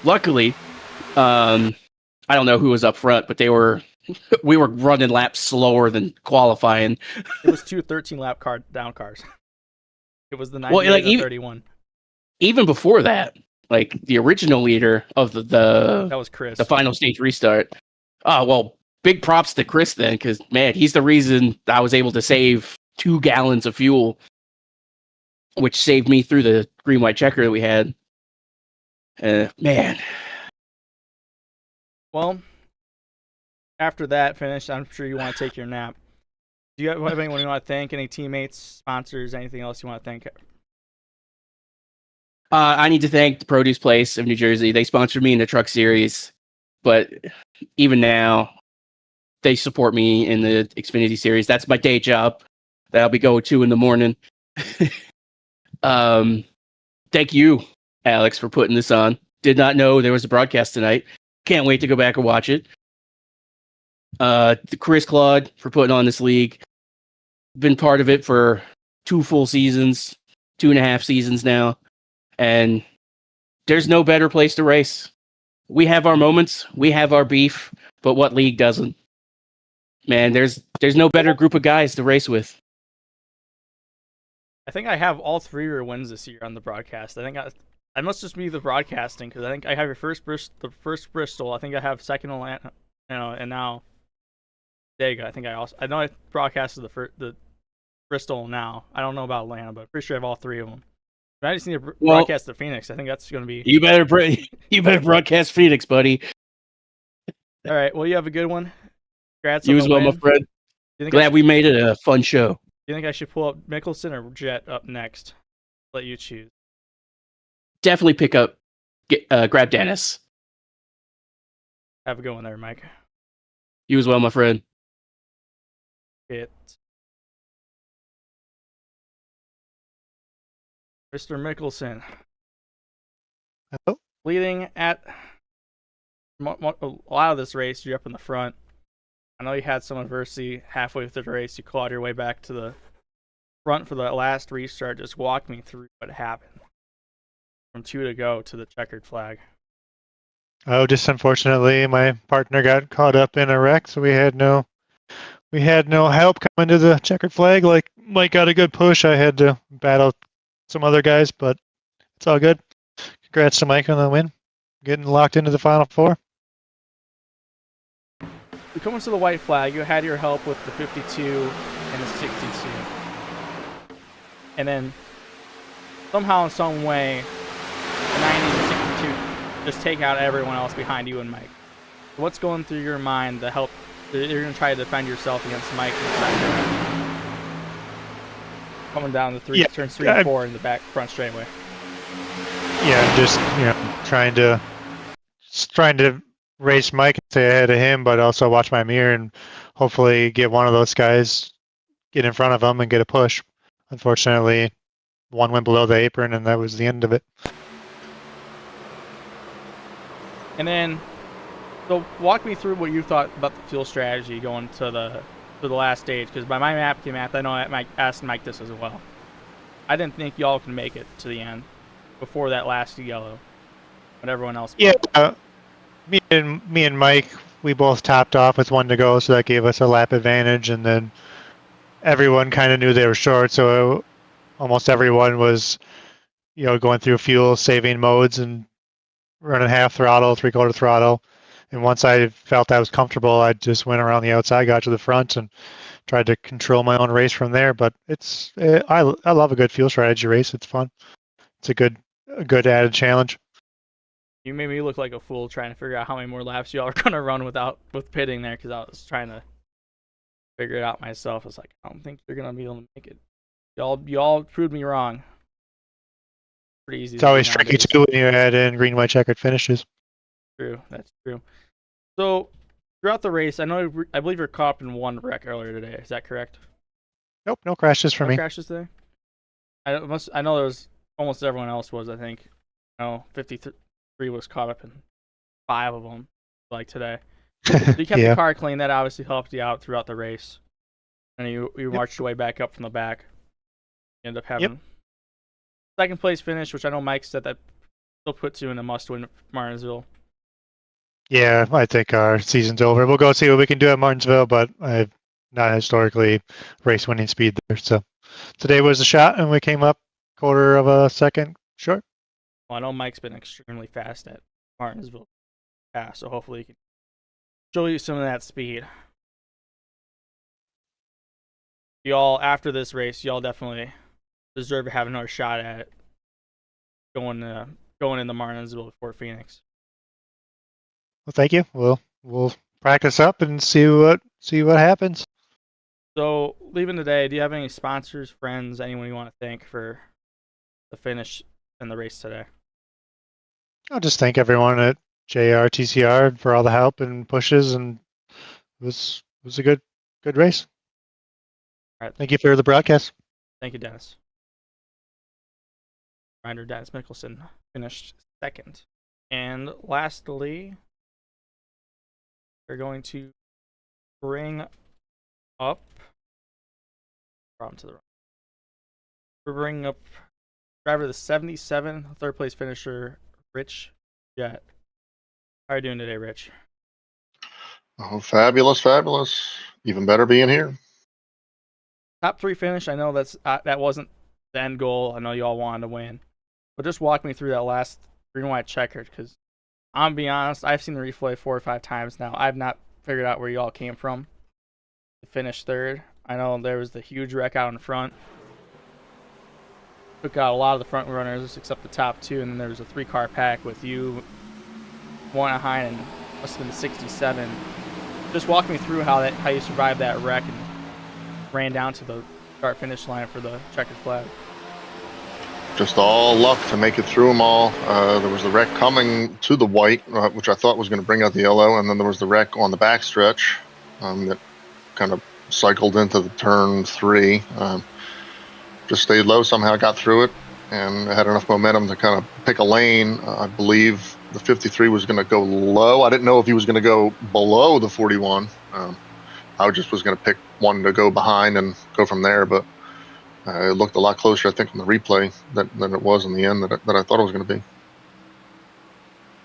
Luckily, I don't know who was up front, but we were running laps slower than qualifying. It was 2 13-lap down cars. It was the 90 and the 31. Even before that, like the original leader of the that was Chris. The final stage restart. Oh, well, big props to Chris then, because, man, he's the reason I was able to save 2 gallons of fuel, which saved me through the green-white checker that we had. Man. Well, after that finish, I'm sure you want to take your nap. Do you have anyone you want to thank? Any teammates, sponsors, anything else you want to thank? I need to thank the Produce Place of New Jersey. They sponsored me in the Truck Series, but even now, they support me in the Xfinity Series. That's my day job that I'll be going to in the morning. Thank you, Alex, for putting this on. Did not know there was a broadcast tonight. Can't wait to go back and watch it. Chris Claude for putting on this league. Been part of it for 2 full seasons, 2.5 seasons now, and there's no better place to race. We have our moments, we have our beef, but what league doesn't? Man, there's no better group of guys to race with. I think I have all 3 of your wins this year on the broadcast. I think I must just be the broadcasting because I think I have the first Bristol. I think I have second Atlanta, and now Dega. I know I broadcasted the Bristol now. I don't know about Atlanta, but I'm pretty sure I have all three of them. But I just need to broadcast the Phoenix. I think that's going to be. You better broadcast Phoenix, buddy. All right. Well, you have a good one. Congrats You on as the well, win. my friend. Do you think Glad we made it a fun show. Do you think I should pull up Mickelson or Jet up next? Let you choose. Definitely grab Dennis. Have a good one there, Mike. You as well, my friend. It. Mr. Mickelson. Hello? Leading at a lot of this race, you're up in the front. I know you had some adversity halfway through the race. You clawed your way back to the front for the last restart. Just walk me through what happened from 2 to go to the checkered flag. Oh, just unfortunately, my partner got caught up in a wreck, so we had no help coming to the checkered flag. Like Mike got a good push. I had to battle some other guys, but it's all good. Congrats to Mike on the win, getting locked into the final four. We come into the white flag. You had your help with the 52 and the 62, and then somehow, in some way, the 90 and 62 just take out everyone else behind you and Mike. What's going through your mind to help? You're going to try to defend yourself against Mike coming down the turns 3 and 4 in the back front straightaway. Yeah, just trying to race Mike and stay ahead of him, but also watch my mirror and hopefully get one of those guys get in front of him and get a push. Unfortunately, one went below the apron, and that was the end of it. And then, so walk me through what you thought about the fuel strategy going to the last stage, because by my napkin math, I know I asked Mike this as well. I didn't think y'all can make it to the end before that last yellow, but everyone else. Yeah, me and Mike, we both topped off with 1 to go, so that gave us a lap advantage, and then everyone kind of knew they were short, so almost everyone was, going through fuel saving modes and running half throttle, 3/4 throttle. And once I felt I was comfortable, I just went around the outside, got to the front, and tried to control my own race from there. But I love a good fuel strategy race. It's fun. It's a good added challenge. You made me look like a fool trying to figure out how many more laps y'all are gonna run with pitting there, because I was trying to figure it out myself. It's like, I don't think you're gonna be able to make it. Y'all proved me wrong. Pretty easy. It's always tricky too when you add in green, white, checkered finishes. True, that's true. So throughout the race, I believe you're caught up in one wreck earlier today. Is that correct? Nope, no crashes for me. Crashes today. I know there was almost everyone else was. I think, 53 was caught up in 5 of them, like today. So you kept the car clean. That obviously helped you out throughout the race. And you marched your way back up from the back. You end up having second place finish, which I know Mike said that still puts you in a must-win Martinsville. Yeah, I think our season's over. We'll go see what we can do at Martinsville, but I've not historically race-winning speed there. So today was a shot, and we came up 1/4 of a second short. Well, I know Mike's been extremely fast at Martinsville, so hopefully he can show you some of that speed. Y'all, after this race, y'all definitely deserve to have another shot at it. Going into Martinsville before Phoenix. Well, thank you. We'll practice up and see what happens. So, leaving today, do you have any sponsors, friends, anyone you want to thank for the finish and the race today? I'll just thank everyone at JR TCR for all the help and pushes, and it was a good race. All right. Thank you for the broadcast. Thank you, Dennis. Reminder, Dennis Mickelson finished second. And lastly, we're going to bring up we're bringing up driver the 77, third place finisher, Rich Jet. How are you doing today, Rich? Oh, fabulous. Even better being here. Top 3 finish. I know that wasn't the end goal. I know you all wanted to win. But just walk me through that last green white checkered, because I'm be honest, I've seen the replay 4 or 5 times now. I've not figured out where you all came from to finish third. I know there was the huge wreck out in front. Took out a lot of the front runners except the top 2, and then there was a 3-car pack with you, Moynihan, and must have been 67. Just walk me through how you survived that wreck and ran down to the start finish line for the checkered flag. Just all luck to make it through them all. There was the wreck coming to the white, which I thought was going to bring out the yellow, and then there was the wreck on the backstretch that kind of cycled into the turn 3. Just stayed low, somehow got through it, and had enough momentum to kind of pick a lane. I believe the 53 was going to go low. I didn't know if he was going to go below the 41. I just was going to pick one to go behind and go from there, but it looked a lot closer, I think, in the replay than it was in the end that I thought it was going to be.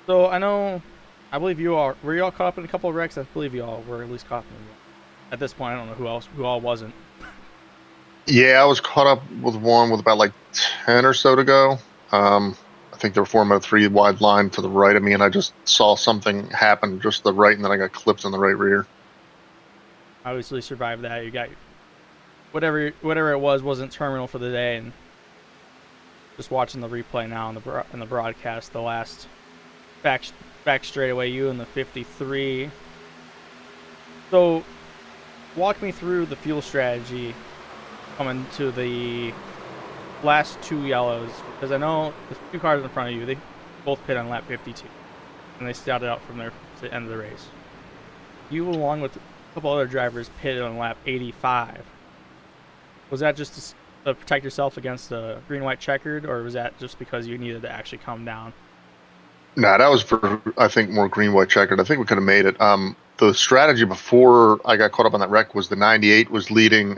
So I believe you all were caught up in a couple of wrecks. I believe you all were at least caught up in one. At this point, I don't know who all wasn't. Yeah, I was caught up with one with about like 10 or so to go. I think they were forming a 3 wide line to the right of me, and I just saw something happen just to the right, and then I got clipped in the right rear. Obviously survived that. You got whatever it wasn't terminal for the day, and just watching the replay now in the broadcast, the last back straightaway, you and the 53. So walk me through the fuel strategy coming to the last 2 yellows, because I know the 2 cars in front of you, they both pit on lap 52, and they started out from there to the end of the race. You, along with a couple other drivers, pitted on lap 85. Was that just to protect yourself against the green-white checkered, or was that just because you needed to actually come down? Nah, that was for, I think, more green-white checkered. I think we could have made it. The strategy before I got caught up on that wreck was the 98 was leading.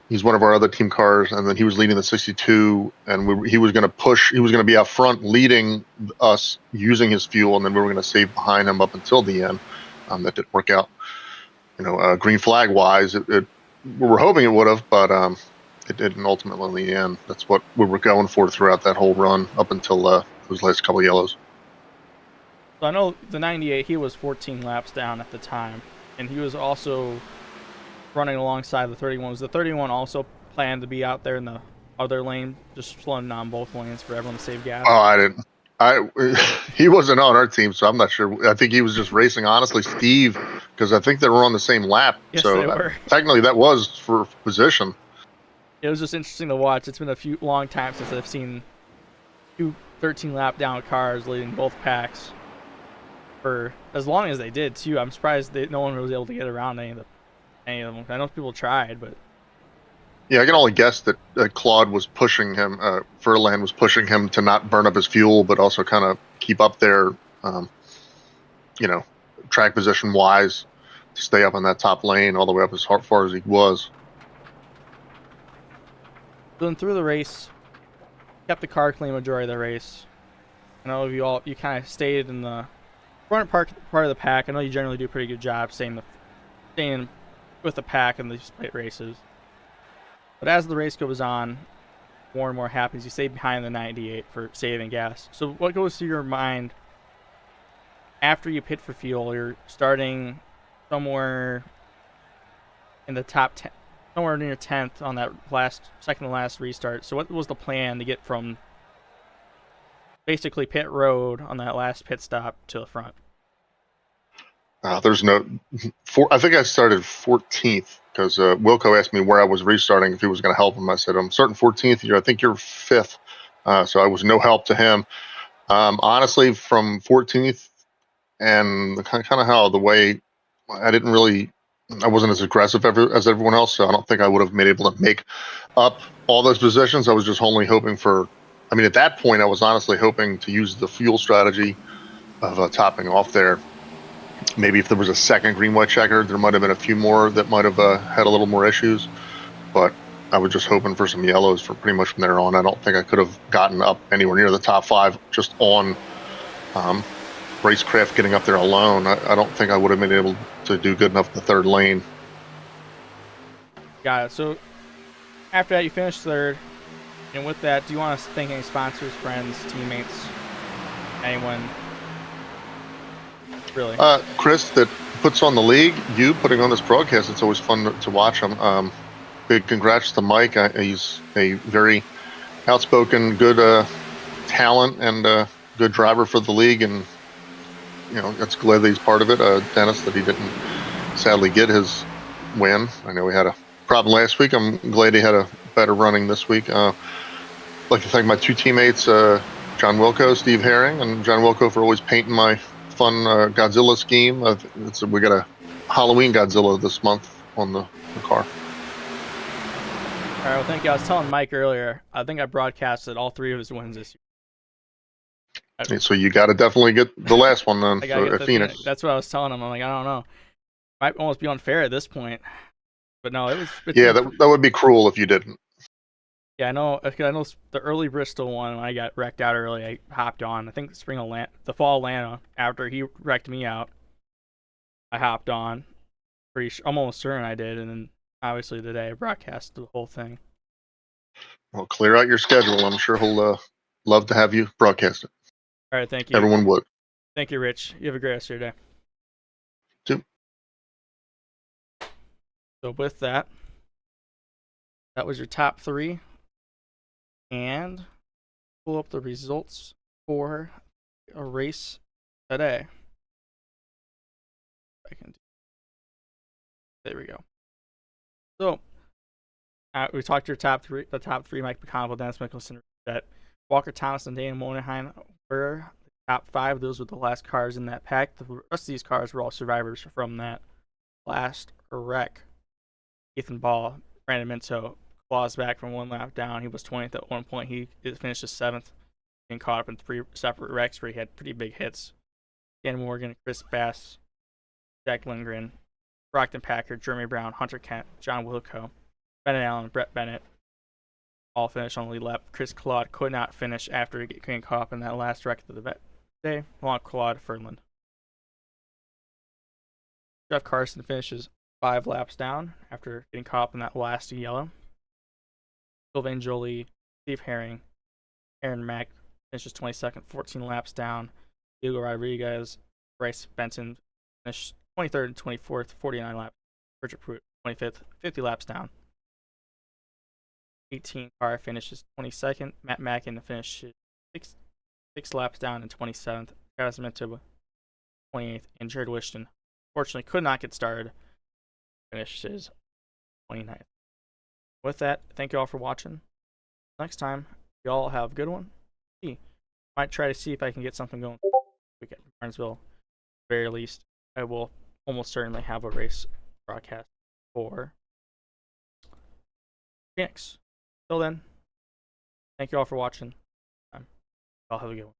He's one of our other team cars, and then he was leading the 62, and he was going to push. He was going to be out front leading us using his fuel, and then we were going to save behind him up until the end. That didn't work out. Green flag wise, we were hoping it would have, but it didn't ultimately in the end. That's what we were going for throughout that whole run up until those last couple of yellows. So I know the 98, he was 14 laps down at the time, and he was also running alongside the 31. Was the 31 also planned to be out there in the other lane, just slowing down both lanes for everyone to save gas? Oh, I didn't. He wasn't on our team, so I'm not sure. I think he was just racing, honestly, Steve, because I think they were on the same lap. Yes, so they were. Technically, that was for position. It was just interesting to watch. It's been a long time since I've seen 2 13-lap down cars leading both packs for as long as they did, too. I'm surprised no one was able to get around any of them. I know people tried, but yeah, I can only guess that Claude was pushing him. Furlan was pushing him to not burn up his fuel, but also kind of keep up there, track position wise, to stay up in that top lane all the way up as far as he was. Then through the race, kept the car clean majority of the race. I know you kind of stayed in the front part of the pack. I know you generally do a pretty good job staying with the pack in these split races. But as the race goes on, more and more happens. You stay behind the 98 for saving gas. So what goes through your mind after you pit for fuel? You're starting somewhere in the top 10, somewhere near 10th on that second to last restart. So what was the plan to get from basically pit road on that last pit stop to the front? There's no. I think I started 14th because Wilco asked me where I was restarting if he was going to help him. I said, I'm starting 14th. I think you're 5th. So I was no help to him. Honestly, from 14th and kind of how the way I wasn't as aggressive as everyone else. So I don't think I would have been able to make up all those positions. I was just only hoping at that point, I was honestly hoping to use the fuel strategy of topping off there. Maybe if there was a second green-white checker, there might have been a few more that might have had a little more issues. But I was just hoping for some yellows for pretty much from there on. I don't think I could have gotten up anywhere near the top 5 just on racecraft getting up there alone. I don't think I would have been able to do good enough in the third lane. Got it. So after that, you finished third. And with that, do you want to thank any sponsors, friends, teammates, anyone? Really? Chris, that puts on the league. You putting on this broadcast. It's always fun to watch him. Big congrats to Mike. He's a very outspoken, good talent and good driver for the league, and it's glad that he's part of it. Dennis, that he didn't sadly get his win. I know he had a problem last week. I'm glad he had a better running this week. I'd like to thank my two teammates, John Wilco, Steve Herring, and John Wilco for always painting my fun Godzilla scheme. We got a Halloween Godzilla this month on the car. All right, well, thank you. I was telling Mike earlier, I think I broadcasted all 3 of his wins this year. So you got to definitely get the last one then I gotta get at the Phoenix. That's what I was telling him. I'm like, I don't know. Might almost be unfair at this point. But no, it's Yeah, that would be cruel if you didn't. Yeah, I know the early Bristol one, when I got wrecked out early, I hopped on. I think the fall Atlanta, after he wrecked me out, I hopped on. I'm almost certain I did, and then obviously today I broadcast the whole thing. Well, clear out your schedule. I'm sure he'll love to have you broadcast it. All right, thank you. Everyone would. Thank you, Rich. You have a great rest of your day. Too. So with that was your top 3. And pull up the results for a race today. There we go. So we talked to the top three: Mike McConnell, Dennis Mickelson, that Walker Thomas and Dana Monaghan were the top 5. Those were the last cars in that pack. The rest of these cars were all survivors from that last wreck. Ethan Ball, Brandon Minto, claws back from 1 lap down. He was 20th at one point. He finished 7th, being caught up in 3 separate wrecks where he had pretty big hits. Dan Morgan, Chris Bass, Jack Lindgren, Brockton Packard, Jeremy Brown, Hunter Kent, John Wilco, Bennett Allen, Brett Bennett all finished on the lead lap. Chris Claude could not finish after getting caught up in that last wreck of the day, along with Claude Fernland. Jeff Carson finishes 5 laps down after getting caught up in that last yellow. Sylvain Jolie, Steve Herring, Aaron Mack finishes 22nd, 14 laps down. Diego Rodriguez, Bryce Benson finished 23rd and 24th, 49 laps. Richard Pruitt, 25th, 50 laps down. 18 car finishes 22nd. Matt Mackin finishes 6 laps down and 27th. Travis Minto, 28th. And Jared Wishton, fortunately, could not get started. Finishes 29th. With that, thank you all for watching. Next time, you all have a good one. Might try to see if I can get something going weekend in Barnesville. At the very least, I will almost certainly have a race broadcast for Phoenix. Till then, thank you all for watching. Y'all have a good one.